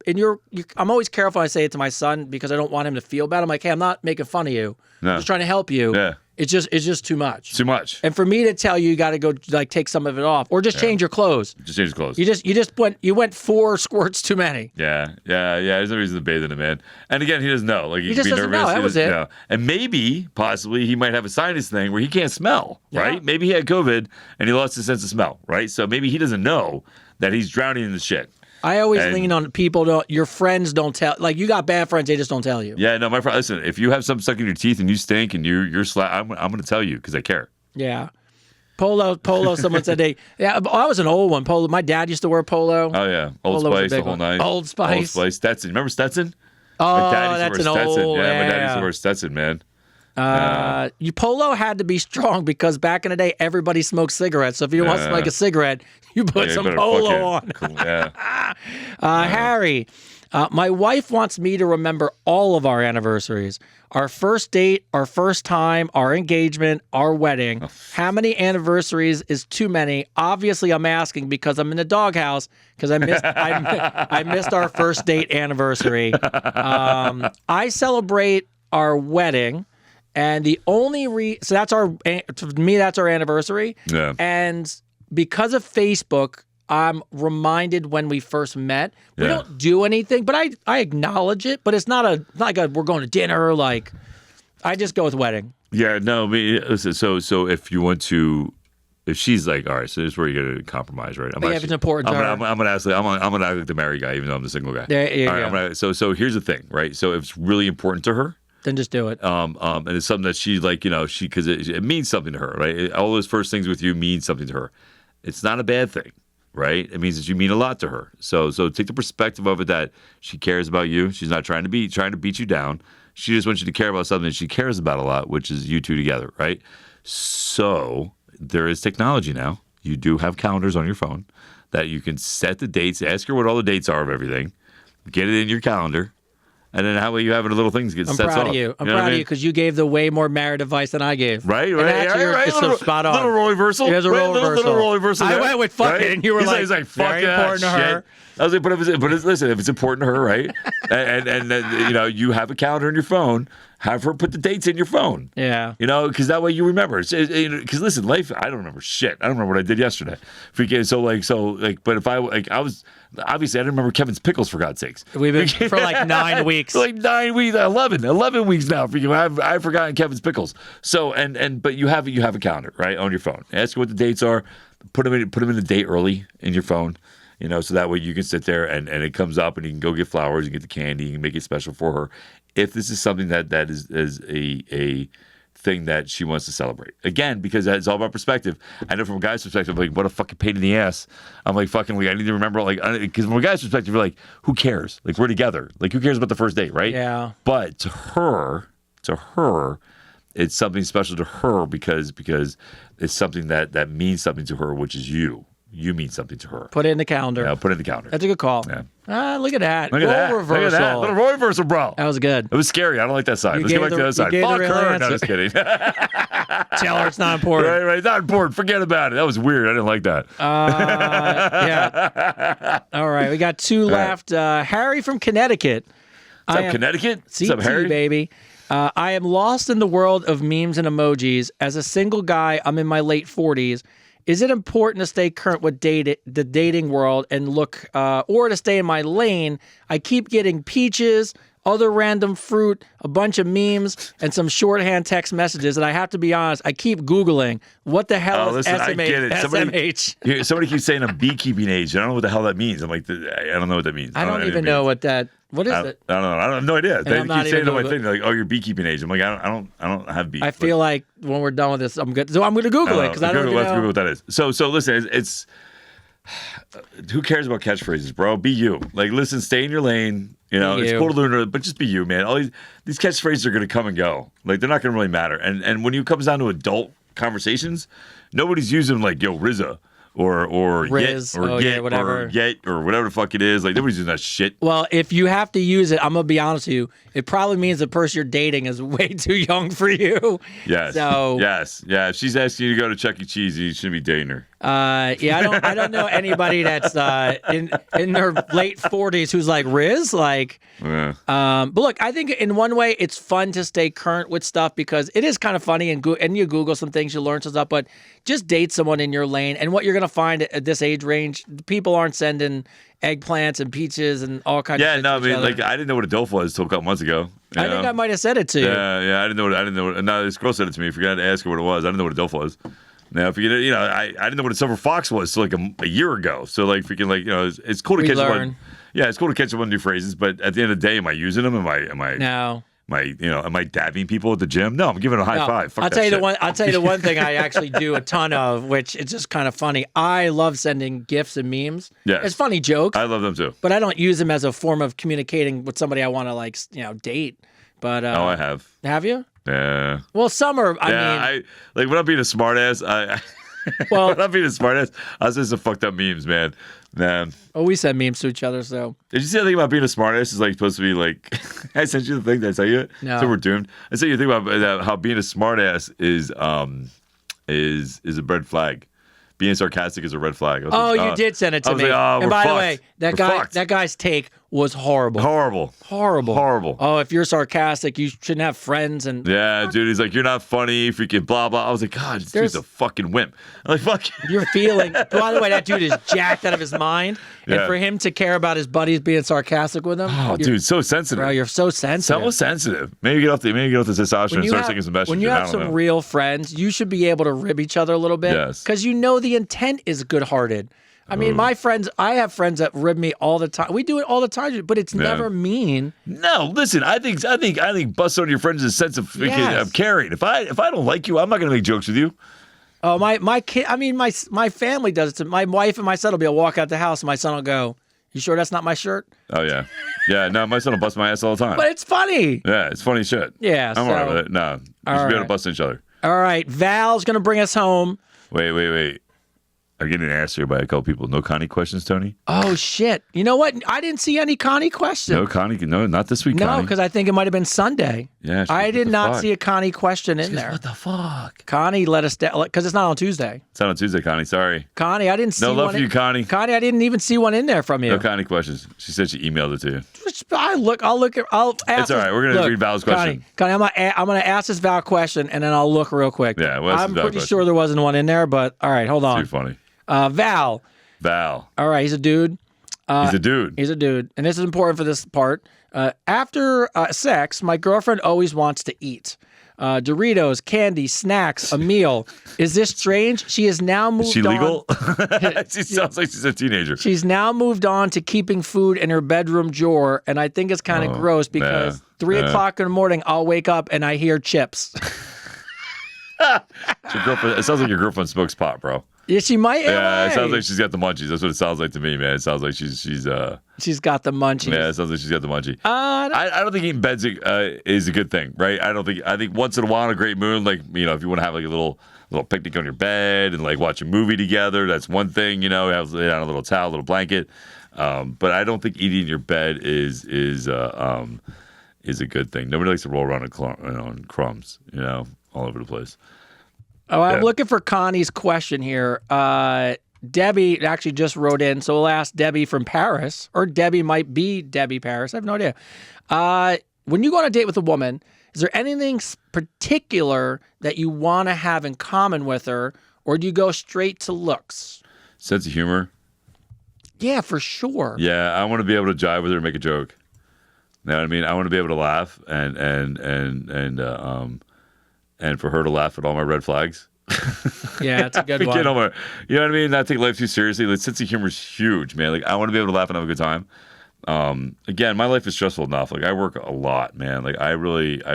Speaker 2: I'm always careful when I say it to my son because I don't want him to feel bad. I'm like, hey, I'm not making fun of you.
Speaker 3: No.
Speaker 2: I'm just trying to help you.
Speaker 3: Yeah.
Speaker 2: It's just too much.
Speaker 3: Too much.
Speaker 2: And for me to tell you got to go like take some of it off or just change your clothes.
Speaker 3: Just change your clothes.
Speaker 2: You went 4 squirts too many.
Speaker 3: Yeah. There's no reason to bathe in it, man. And again, he doesn't know. Like he
Speaker 2: just
Speaker 3: can be
Speaker 2: doesn't
Speaker 3: nervous.
Speaker 2: know. That was it.
Speaker 3: Know. And maybe, possibly, he might have a sinus thing where he can't smell. Right?
Speaker 2: Yeah.
Speaker 3: Maybe he had COVID and he lost his sense of smell. Right? So maybe he doesn't know that he's drowning in the shit.
Speaker 2: I always lean on people. Your friends don't tell. Like you got bad friends, they just don't tell you.
Speaker 3: Yeah, no, my friend. Listen, if you have something stuck in your teeth and you stink and you're I'm going to tell you because I care.
Speaker 2: Yeah, polo. Someone said I was an old one. Polo. My dad used to wear polo.
Speaker 3: Oh yeah, Old Spice the whole night.
Speaker 2: Old Spice.
Speaker 3: Stetson. Remember Stetson?
Speaker 2: Oh, that's an old.
Speaker 3: Yeah, my dad used to wear Stetson, man.
Speaker 2: Polo had to be strong because back in the day, everybody smoked cigarettes. So if you want to smoke a cigarette, you put some polo on.
Speaker 3: Cool. Yeah.
Speaker 2: Harry, my wife wants me to remember all of our anniversaries. Our first date, our first time, our engagement, our wedding. How many anniversaries is too many? Obviously, I'm asking because I'm in the doghouse because I missed our first date anniversary. I celebrate our wedding. And the only so that's that's our anniversary.
Speaker 3: Yeah.
Speaker 2: And because of Facebook, I'm reminded when we first met. We don't do anything, but I acknowledge it. But it's not like we're going to dinner. Like I just go with wedding.
Speaker 3: Yeah. No. So if you want to, if she's like, all right, so this is where you're gonna compromise, right?
Speaker 2: If it's important to her.
Speaker 3: I'm gonna ask like the married guy, even though I'm the single guy.
Speaker 2: There you go.
Speaker 3: So here's the thing, right? So if it's really important to her.
Speaker 2: Then just do it.
Speaker 3: And it's something that she like, because it means something to her, right? All those first things with you mean something to her. It's not a bad thing, right? It means that you mean a lot to her. So take the perspective of it that she cares about you. She's not trying to beat you down. She just wants you to care about something that she cares about a lot, which is you two together, right? So there is technology now. You do have calendars on your phone that you can set the dates, ask her what all the dates are of everything, get it in your calendar. And then how about you having the little things get set off?
Speaker 2: I'm proud of you. I'm proud of you because you gave the way more married advice than I gave.
Speaker 3: Right.
Speaker 2: It's spot on.
Speaker 3: Little role reversal.
Speaker 2: There's a role reversal.
Speaker 3: Little role reversal.
Speaker 2: I went with fuck it, and you were
Speaker 3: he's like fuck
Speaker 2: very important to her.
Speaker 3: I was like, listen, if it's important to her, right? and you have a calendar in your phone. Have her put the dates in your phone.
Speaker 2: Yeah.
Speaker 3: Because that way you remember. Because listen, life, I don't remember shit. I don't remember what I did yesterday. But if I was, obviously I didn't remember Kevin's pickles for God's sakes.
Speaker 2: We've been for like 9 weeks.
Speaker 3: For like 9 weeks, 11 weeks now. I've forgotten Kevin's pickles. So, but you have a calendar, right, on your phone. Ask her what the dates are. Put them in the date early in your phone. So that way you can sit there and it comes up and you can go get flowers and get the candy and make it special for her. If this is something that is a thing that she wants to celebrate. Again, because it's all about perspective. I know from a guy's perspective, like, what a fucking pain in the ass. I'm like, fucking, like, I need to remember, like, because from a guy's perspective, you're like, who cares? Like, we're together. Like, who cares about the first date, right?
Speaker 2: Yeah.
Speaker 3: But to her, it's something special to her because it's something that means something to her, which is you. You mean something to her.
Speaker 2: Put it in the calendar.
Speaker 3: Yeah, put it in the calendar.
Speaker 2: That's a good call.
Speaker 3: Yeah.
Speaker 2: Look at that.
Speaker 3: Look at that.
Speaker 2: Reversal.
Speaker 3: Look at that. Little role reversal, bro.
Speaker 2: That was good.
Speaker 3: It was scary. I don't like that side.
Speaker 2: You
Speaker 3: Let's get back to the other side. Fuck her. No, just kidding.
Speaker 2: Tell her it's not important.
Speaker 3: Right. Not important. Forget about it. That was weird. I didn't like that.
Speaker 2: Yeah. All right. We got two left. Harry from Connecticut.
Speaker 3: What's up, Connecticut? What's up, Harry?
Speaker 2: Baby. I am lost in the world of memes and emojis. As a single guy, I'm in my late 40s. Is it important to stay current with the dating world and look, or to stay in my lane? I keep getting peaches, other random fruit, a bunch of memes, and some shorthand text messages. And I have to be honest, I keep Googling what the hell is
Speaker 3: listen, I get it.
Speaker 2: SMH?
Speaker 3: Somebody keeps saying I'm beekeeping age. I don't know what the hell that means. I'm like, I don't know what that means.
Speaker 2: I don't even know what that. What is it?
Speaker 3: I don't know. I have no idea. They keep saying to my thing, like, "Oh, you're beekeeping age." I'm like, I don't have bees.
Speaker 2: I feel like when we're done with this, I'm good. So I'm going to Google it because I don't know.
Speaker 3: Let's Google what that is. So listen, it's who cares about catchphrases, bro? Be you. Like, listen, stay in your lane. You know, it's cool to learn, but just be you, man. All these catchphrases are going to come and go. Like, they're not going to really matter. And when it comes down to adult conversations, nobody's using like, "Yo, RZA." Or
Speaker 2: Riz,
Speaker 3: whatever the fuck it is. Like, nobody's using that shit.
Speaker 2: Well, if you have to use it, I'm gonna be honest with you. It probably means the person you're dating is way too young for you.
Speaker 3: Yes.
Speaker 2: So
Speaker 3: yes. If she's asking you to go to Chuck E. Cheese, you shouldn't be dating her.
Speaker 2: Yeah, I don't know anybody that's in their late 40s who's like Riz, like.
Speaker 3: Yeah.
Speaker 2: But look, I think in one way it's fun to stay current with stuff because it is kind of funny and you Google some things, you learn some stuff, but just date someone in your lane. And what you're gonna find at this age range, people aren't sending eggplants and peaches and all kinds of shit.
Speaker 3: Yeah, no, I mean, like, I didn't know what a DOF was until a couple months ago.
Speaker 2: I think I might have said it to you.
Speaker 3: Yeah, I didn't know. No, this girl said it to me. I forgot to ask her what it was. I didn't know what a DOF was. Now, if you get, I didn't know what a silver fox was till like a year ago. So like, freaking, like, it's cool to catch one. Yeah, it's cool to catch one new phrases, but at the end of the day, am I using them? Am I? No. Am I dabbing people at the gym? No, I'm giving a high five. Fuck
Speaker 2: I'll tell you the one thing I actually do a ton of, which it's just kind of funny. I love sending GIFs and memes.
Speaker 3: Yeah,
Speaker 2: it's funny jokes.
Speaker 3: I love them too.
Speaker 2: But I don't use them as a form of communicating with somebody I want to date. But
Speaker 3: I have.
Speaker 2: Have you?
Speaker 3: Yeah.
Speaker 2: Well, some are.
Speaker 3: I when I'm being a smartass, when I'm being a smartass, I was just some fucked up memes, man.
Speaker 2: Oh, we send memes to each other, so.
Speaker 3: Did you see the thing about being a smartass is like supposed to be like? I sent you the thing. Did I tell you it?
Speaker 2: No.
Speaker 3: So we're doomed. I sent you the thing about how being a smartass is a red flag. Being sarcastic is a red flag.
Speaker 2: You did send it to me.
Speaker 3: Like,
Speaker 2: and by the way, that guy's take was horrible.
Speaker 3: Horrible.
Speaker 2: Oh, if you're sarcastic, you shouldn't have friends. And
Speaker 3: yeah, dude, he's like, you're not funny, freaking blah blah. I was like, God, this dude's a fucking wimp. I'm like, fuck.
Speaker 2: You're feeling. By the way, that dude is jacked out of his mind, and for him to care about his buddies being sarcastic with him,
Speaker 3: dude, so sensitive.
Speaker 2: Bro, you're so sensitive.
Speaker 3: So sensitive. Maybe get off the testosterone and start singing some best.
Speaker 2: When you have some real friends, you should be able to rib each other a little bit.
Speaker 3: Yes.
Speaker 2: Because the intent is good-hearted. I mean, my friends, I have friends that rib me all the time. We do it all the time, but it's never mean.
Speaker 3: No, listen, I think busting on your friends is a sense of caring. If I don't like you, I'm not going to make jokes with you.
Speaker 2: Oh, my kid, I mean, my family does it to my wife and my son will walk out the house and my son will go, "You sure that's not my shirt?"
Speaker 3: Oh, yeah. Yeah, no, my son will bust my ass all the time.
Speaker 2: But it's funny.
Speaker 3: Yeah, it's funny shit.
Speaker 2: Yeah,
Speaker 3: I'm all right with it. No, we should be able to bust each other.
Speaker 2: All right, Val's going to bring us home.
Speaker 3: Wait. I'm getting asked here by a couple people. No Connie questions, Tony?
Speaker 2: Oh, shit. You know what? I didn't see any Connie questions.
Speaker 3: No Connie? No, not this week, Connie.
Speaker 2: No, because I think it might have been Sunday.
Speaker 3: Yeah.
Speaker 2: I did not see a Connie question in there.
Speaker 3: What the fuck?
Speaker 2: Connie let us down, because it's not on Tuesday.
Speaker 3: It's not on Tuesday, Connie. Sorry.
Speaker 2: Connie, I didn't see one.
Speaker 3: No love for you, Connie.
Speaker 2: Connie, I didn't even see one in there from you.
Speaker 3: No Connie questions. She said she emailed it to you.
Speaker 2: I'll ask.
Speaker 3: It's all right. We're going to read Val's question.
Speaker 2: Connie, I'm going to ask this Val question, and then I'll look real quick.
Speaker 3: Yeah,
Speaker 2: I'm pretty sure there wasn't one in there, but all right, hold on.
Speaker 3: Too funny.
Speaker 2: Val.
Speaker 3: All
Speaker 2: right, he's a dude.
Speaker 3: He's a dude.
Speaker 2: And this is important for this part. After sex, my girlfriend always wants to eat. Doritos, candy, snacks, a meal. Is this strange? She has now moved on.
Speaker 3: Is she legal? She sounds like she's a teenager.
Speaker 2: She's now moved on to keeping food in her bedroom drawer, and I think it's kind of gross because 3 o'clock in the morning, I'll wake up and I hear chips.
Speaker 3: Your girlfriend. It sounds like your girlfriend smokes pot, bro.
Speaker 2: Yeah, she might.
Speaker 3: Yeah, it sounds like she's got the munchies. That's what it sounds like to me, man. It sounds like she's
Speaker 2: got the munchies.
Speaker 3: Yeah, it sounds like she's got the munchie. I don't think eating beds is a good thing, right? I think once in a while, on a great moon, like if you want to have like a little picnic on your bed and like watch a movie together, that's one thing. Have lay down a little towel, a little blanket. But I don't think eating in your bed is a good thing. Nobody likes to roll around on crumbs, all over the place.
Speaker 2: Oh, I'm looking for Connie's question here. Debbie actually just wrote in, so we'll ask Debbie from Paris, or Debbie might be Debbie Paris. I have no idea. When you go on a date with a woman, is there anything particular that you want to have in common with her, or do you go straight to looks?
Speaker 3: Sense of humor.
Speaker 2: Yeah, for sure.
Speaker 3: Yeah, I want to be able to jive with her and make a joke. You know what I mean? I want to be able to laugh and for her to laugh at all my red flags.
Speaker 2: Yeah, that's a good one.
Speaker 3: You know what I mean? Not take life too seriously. Like, sense of humor is huge, man. Like, I want to be able to laugh and have a good time. Again, my life is stressful enough. Like, I work a lot, man. Like, I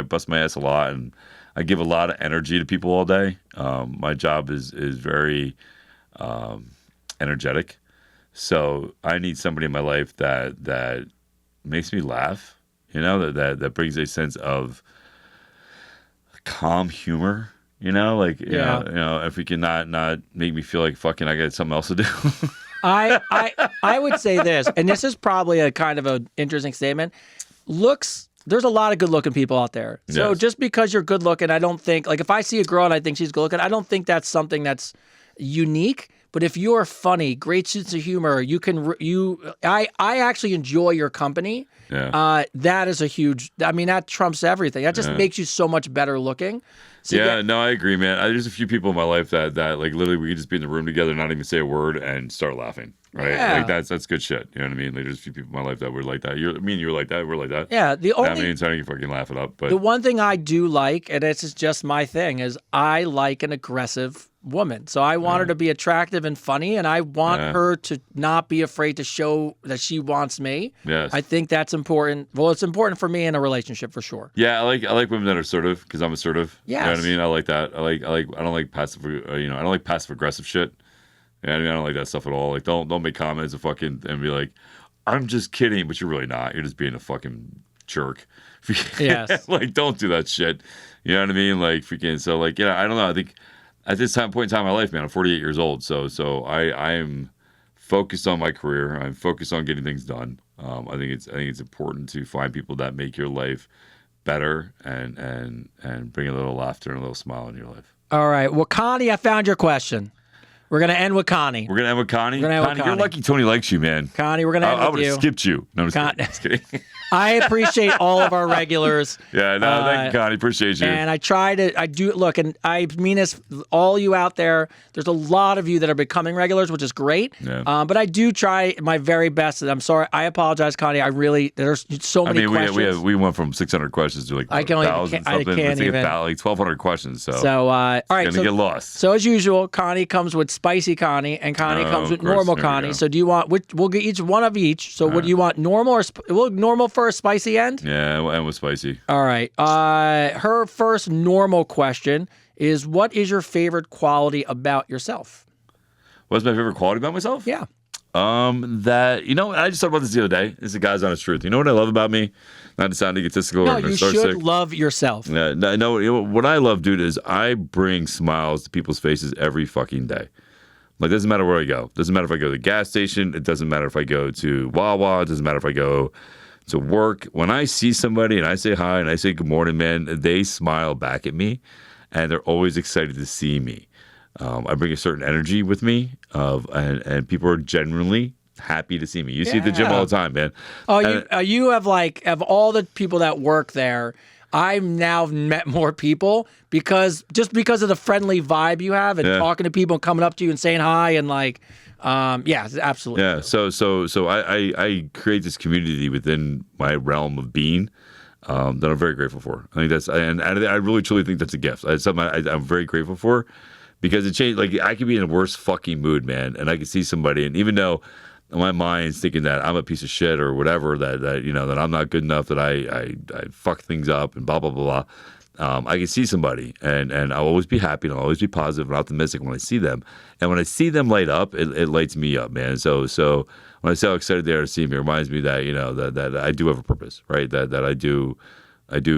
Speaker 3: bust my ass a lot, and I give a lot of energy to people all day. My job is very energetic. So I need somebody in my life that makes me laugh, that brings a sense of calm humor, if we can not make me feel like fucking I got something else to do.
Speaker 2: I would say this, and this is probably a kind of an interesting statement. Looks, there's a lot of good looking people out there. So
Speaker 3: Yes.
Speaker 2: just because you're good looking, I don't think, like if I see a girl and I think she's good looking, I don't think that's something that's unique. But if you're funny, great sense of humor, I actually enjoy your company.
Speaker 3: Yeah.
Speaker 2: That is a huge, that trumps everything. That just makes you so much better looking. So
Speaker 3: No, I agree, man. There's a few people in my life that like literally we could just be in the room together, not even say a word, and start laughing. Right?
Speaker 2: Yeah.
Speaker 3: Like that's good shit. You know what I mean? Like there's a few people in my life that were like that. You're like that. We're like that.
Speaker 2: Yeah.
Speaker 3: That means I can fucking laugh it up. But
Speaker 2: the one thing I do like, and this is just my thing, is I like an aggressive woman. So I want her to be attractive and funny, and I want her to not be afraid to show that she wants me.
Speaker 3: Yes.
Speaker 2: I think that's important. Well, it's important for me in a relationship for sure.
Speaker 3: Yeah, I like women that are assertive because I'm assertive.
Speaker 2: Yes.
Speaker 3: You know what I mean? I like that. I don't like passive. I don't like passive aggressive shit. Yeah, I don't like that stuff at all. Like don't make comments and be like, I'm just kidding, but you're really not. You're just being a fucking jerk.
Speaker 2: Yes.
Speaker 3: Like don't do that shit. You know what I mean? Like freaking. So like I don't know. I think at this point in time in my life, man, I'm 48 years old. So I am focused on my career. I'm focused on getting things done. I think it's important to find people that make your life better and bring a little laughter and a little smile in your life.
Speaker 2: All right. Well, Connie, I found your question. We're going to end with Connie.
Speaker 3: We're going to end with Connie?
Speaker 2: Connie,
Speaker 3: you're lucky Tony likes you, man.
Speaker 2: Connie, we're going to end with you.
Speaker 3: I would have skipped you. No, I'm just kidding.
Speaker 2: I appreciate all of our regulars.
Speaker 3: Yeah, no, thank you, Connie. Appreciate you.
Speaker 2: And I do, look, and I mean this, all you out there, there's a lot of you that are becoming regulars, which is great.
Speaker 3: Yeah.
Speaker 2: But I do try my very best. And I'm sorry. I apologize, Connie. There's so many questions.
Speaker 3: We went from 600 questions to like 1,000 something.
Speaker 2: I can't even.
Speaker 3: Like 1,200 questions. So
Speaker 2: all right.
Speaker 3: It's going to get lost.
Speaker 2: So as usual, Connie comes with spicy Connie, and Connie comes with normal Connie. So do you want, we'll get each one of each. So what do you want, normal or, normal first, spicy end?
Speaker 3: Yeah, we'll end with spicy.
Speaker 2: All right. Her first normal question is, what is your favorite quality about yourself?
Speaker 3: What's my favorite quality about myself?
Speaker 2: Yeah.
Speaker 3: I just thought about this the other day. This is the guy's honest truth. You know what I love about me? Not to sound egotistical
Speaker 2: No,
Speaker 3: or
Speaker 2: you should love yourself.
Speaker 3: Yeah, no, what I love, dude, is I bring smiles to people's faces every fucking day. Like, doesn't matter where I go. Doesn't matter if I go to the gas station. It doesn't matter if I go to Wawa. It doesn't matter if I go to work. When I see somebody and I say hi and I say good morning, man, they smile back at me, and they're always excited to see me. I bring a certain energy with me, and people are genuinely happy to see me. You see at the gym all the time, man.
Speaker 2: Oh, you have of all the people that work there, I've now met more people because of the friendly vibe you have and talking to people and coming up to you and saying hi and absolutely.
Speaker 3: Yeah. So I create this community within my realm of being that I'm very grateful for. I think I really truly think that's a gift. It's something I'm very grateful for because it changed. Like I could be in the worst fucking mood, man, and I could see somebody, and even though my mind's thinking that I'm a piece of shit or whatever, that I'm not good enough, that I fuck things up and blah blah blah blah. I can see somebody, and I'll always be happy, and I'll always be positive and optimistic when I see them. And when I see them light up, it lights me up, man. So when I say how excited they are to see me, it reminds me that, that I do have a purpose, right? That I do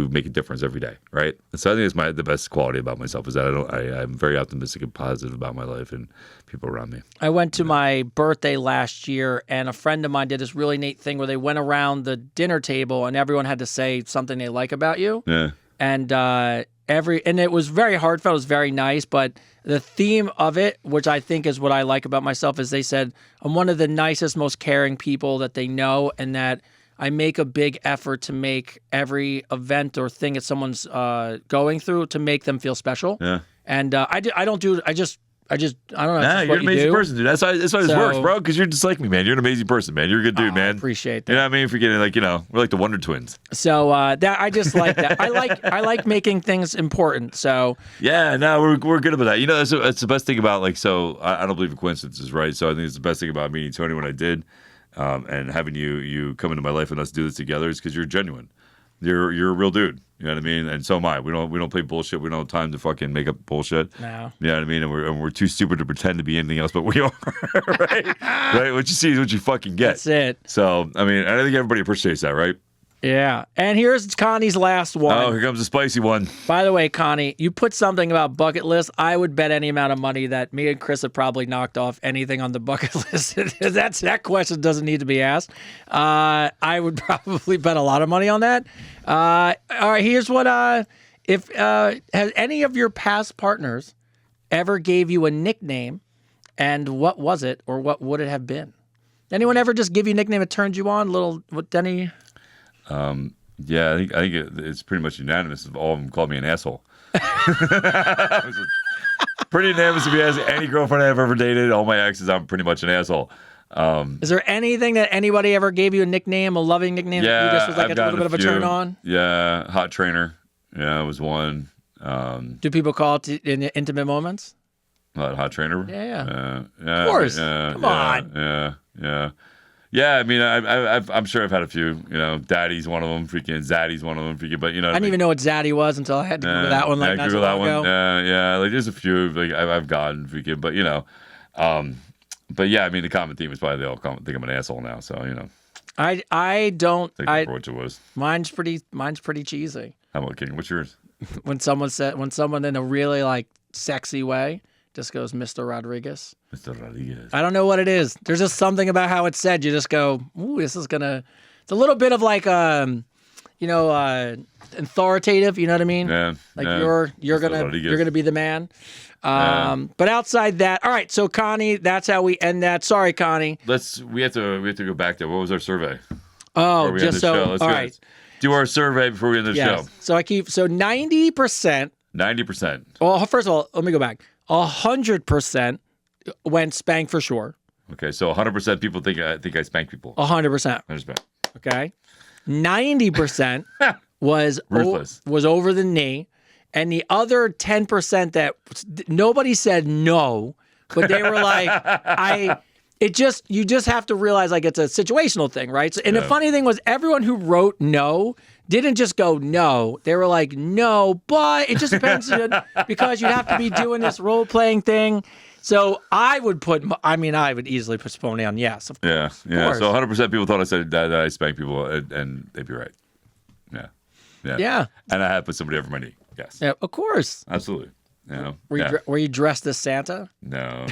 Speaker 3: make a difference every day, right? And so I think it's the best quality about myself is that I'm very optimistic and positive about my life and people around me.
Speaker 2: I went to my birthday last year, and a friend of mine did this really neat thing where they went around the dinner table, and everyone had to say something they like about you.
Speaker 3: Yeah.
Speaker 2: And it was very heartfelt. It was very nice, but the theme of it, which I think is what I like about myself, is they said I'm one of the nicest, most caring people that they know, and that I make a big effort to make every event or thing that someone's going through to make them feel special.
Speaker 3: Yeah.
Speaker 2: And I don't know. It's just
Speaker 3: Nah, you're an amazing person, dude. That's why this works, bro. Because you're just like me, man. You're an amazing person, man. You're a good dude, man.
Speaker 2: I appreciate that.
Speaker 3: You know what I mean? Forgetting, we're like the Wonder Twins.
Speaker 2: So that I just like that. I like making things important. So
Speaker 3: yeah, no, we're good about that. That's the best thing about I don't believe in coincidences, right? So I think it's the best thing about meeting Tony when I did, and having you come into my life and us do this together is because you're genuine. You're a real dude. You know what I mean? And so am I. We don't play bullshit. We don't have time to fucking make up bullshit.
Speaker 2: No.
Speaker 3: You know what I mean? And we're too stupid to pretend to be anything else, but we are. Right? Right? What you see is what you fucking get.
Speaker 2: That's it.
Speaker 3: So, I think everybody appreciates that, right?
Speaker 2: Yeah. And here's Connie's last one.
Speaker 3: Oh, here comes a spicy one.
Speaker 2: By the way, Connie, you put something about bucket list. I would bet any amount of money that me and Chris have probably knocked off anything on the bucket list. That question doesn't need to be asked. I would probably bet a lot of money on that. All right, here's what has any of your past partners ever gave you a nickname, and what was it, or what would it have been? Anyone ever just give you a nickname that turned you on? Denny?
Speaker 3: Yeah, I think it's pretty much unanimous. All of them called me an asshole. Pretty unanimous if you ask any girlfriend I've ever dated. All my exes, I'm pretty much an asshole.
Speaker 2: Is there anything that anybody ever gave you a nickname, a loving nickname?
Speaker 3: Yeah,
Speaker 2: that you just was like
Speaker 3: I've
Speaker 2: a little bit of a turn on?
Speaker 3: Yeah, hot trainer. Yeah, it was one.
Speaker 2: Do people call it in intimate moments?
Speaker 3: Hot trainer?
Speaker 2: Yeah.
Speaker 3: Of
Speaker 2: course.
Speaker 3: Yeah,
Speaker 2: Come on.
Speaker 3: Yeah. Yeah, I'm sure I've had a few. Daddy's one of them. Freaking Zaddy's one of them. Freaking, but
Speaker 2: I didn't even know what Zaddy was until I had to Google that one. Not
Speaker 3: Google
Speaker 2: so
Speaker 3: that
Speaker 2: long
Speaker 3: one.
Speaker 2: ago.
Speaker 3: Yeah. There's a few. I've gotten freaking, but but yeah, the common theme is probably they all think I'm an asshole now. So
Speaker 2: I don't.
Speaker 3: Take it for what it was.
Speaker 2: Mine's pretty cheesy.
Speaker 3: How about King? What's yours?
Speaker 2: When someone in a really sexy way just goes, Mr. Rodriguez.
Speaker 3: Mr. Rodriguez.
Speaker 2: I don't know what it is. There's just something about how it's said. You just go, ooh, this is gonna. It's a little bit of authoritative. You know what I mean?
Speaker 3: Yeah.
Speaker 2: You're gonna be the man. But outside that, all right. So Connie, that's how we end that. Sorry, Connie.
Speaker 3: We have to go back there. What was our survey?
Speaker 2: Oh, just so. All right.
Speaker 3: Do our survey before we end the show.
Speaker 2: So 90%.
Speaker 3: 90%.
Speaker 2: Well, first of all, let me go back. 100% went spank for sure.
Speaker 3: Okay, so 100% people think I spank people.
Speaker 2: 100%.
Speaker 3: 100%.
Speaker 2: Okay. 90% was
Speaker 3: ruthless.
Speaker 2: Was over the knee, and the other 10% that nobody said no, but they were like, you just have to realize it's a situational thing, right? So, and the funny thing was everyone who wrote no didn't just go no. They were like, no, but it just depends because you'd have to be doing this role-playing thing. So I would easily put Spony on yes, of course.
Speaker 3: Yeah. So 100% people thought I said that I spank people, and they'd be right. Yeah. And I had put somebody over my knee. Yes.
Speaker 2: Yeah, of course.
Speaker 3: Absolutely.
Speaker 2: Were you dressed as Santa?
Speaker 3: No.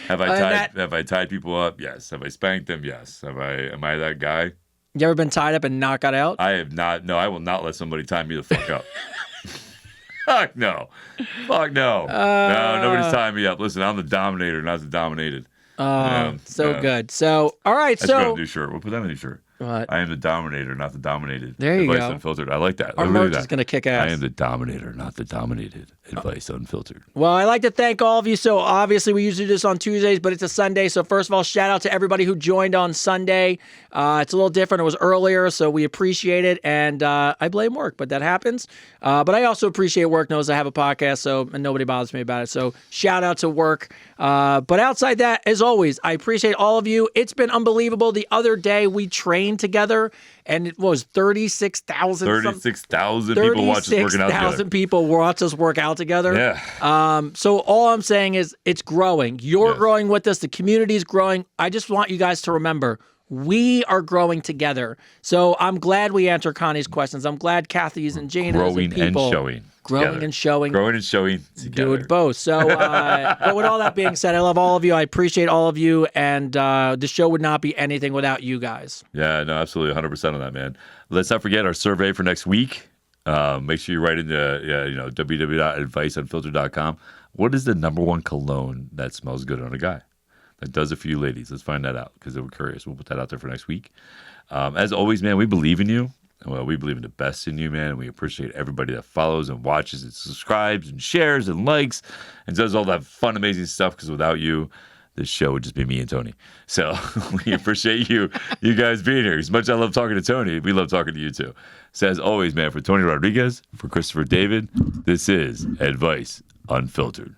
Speaker 3: Have I tied people up? Yes. Have I spanked them? Yes. Am I that guy?
Speaker 2: You ever been tied up and not got out?
Speaker 3: I have not. No, I will not let somebody tie me the fuck up. Fuck no. No, nobody's tying me up. Listen, I'm the dominator, not the dominated.
Speaker 2: Good. So, all right.
Speaker 3: That's a new shirt. We'll put that on a new shirt.
Speaker 2: What?
Speaker 3: I am the dominator, not the dominated.
Speaker 2: There you
Speaker 3: Advice
Speaker 2: go.
Speaker 3: Unfiltered. I like that.
Speaker 2: Our merch is going to kick ass.
Speaker 3: I am the dominator, not the dominated. Advice Unfiltered.
Speaker 2: Well, I like to thank all of you. So obviously we usually do this on Tuesdays, but it's a Sunday. So first of all, shout out to everybody who joined on Sunday. It's a little different. It was earlier, so we appreciate it. And I blame work, but that happens. But I also appreciate work knows I have a podcast, and nobody bothers me about it. So shout out to work. But outside that, as always, I appreciate all of you. It's been unbelievable. The other day we trained trained together, and it was 36,000.
Speaker 3: 36,000 people watch us working out together.
Speaker 2: 36,000 people watch us work out together.
Speaker 3: Yeah.
Speaker 2: So all I'm saying is it's growing. You're growing with us. The community is growing. I just want you guys to remember, we are growing together. So I'm glad we answered Connie's questions. I'm glad Kathy's and Jane
Speaker 3: growing and showing.
Speaker 2: Growing and showing.
Speaker 3: Growing and showing together.
Speaker 2: Do it both. So, but with all that being said, I love all of you. I appreciate all of you. And the show would not be anything without you guys.
Speaker 3: Yeah, no, absolutely. 100% on that, man. Let's not forget our survey for next week. Make sure you write into www.adviceunfiltered.com. What is the number one cologne that smells good on a guy? That does it for you ladies. Let's find that out because we're curious. We'll put that out there for next week. As always, man, we believe in you. Well, we believe in the best in you, man. And we appreciate everybody that follows and watches and subscribes and shares and likes and does all that fun, amazing stuff because without you, this show would just be me and Tony. So we appreciate you guys being here. As much as I love talking to Tony, we love talking to you too. So as always, man, for Tony Rodriguez, for Christopher David, this is Advice Unfiltered.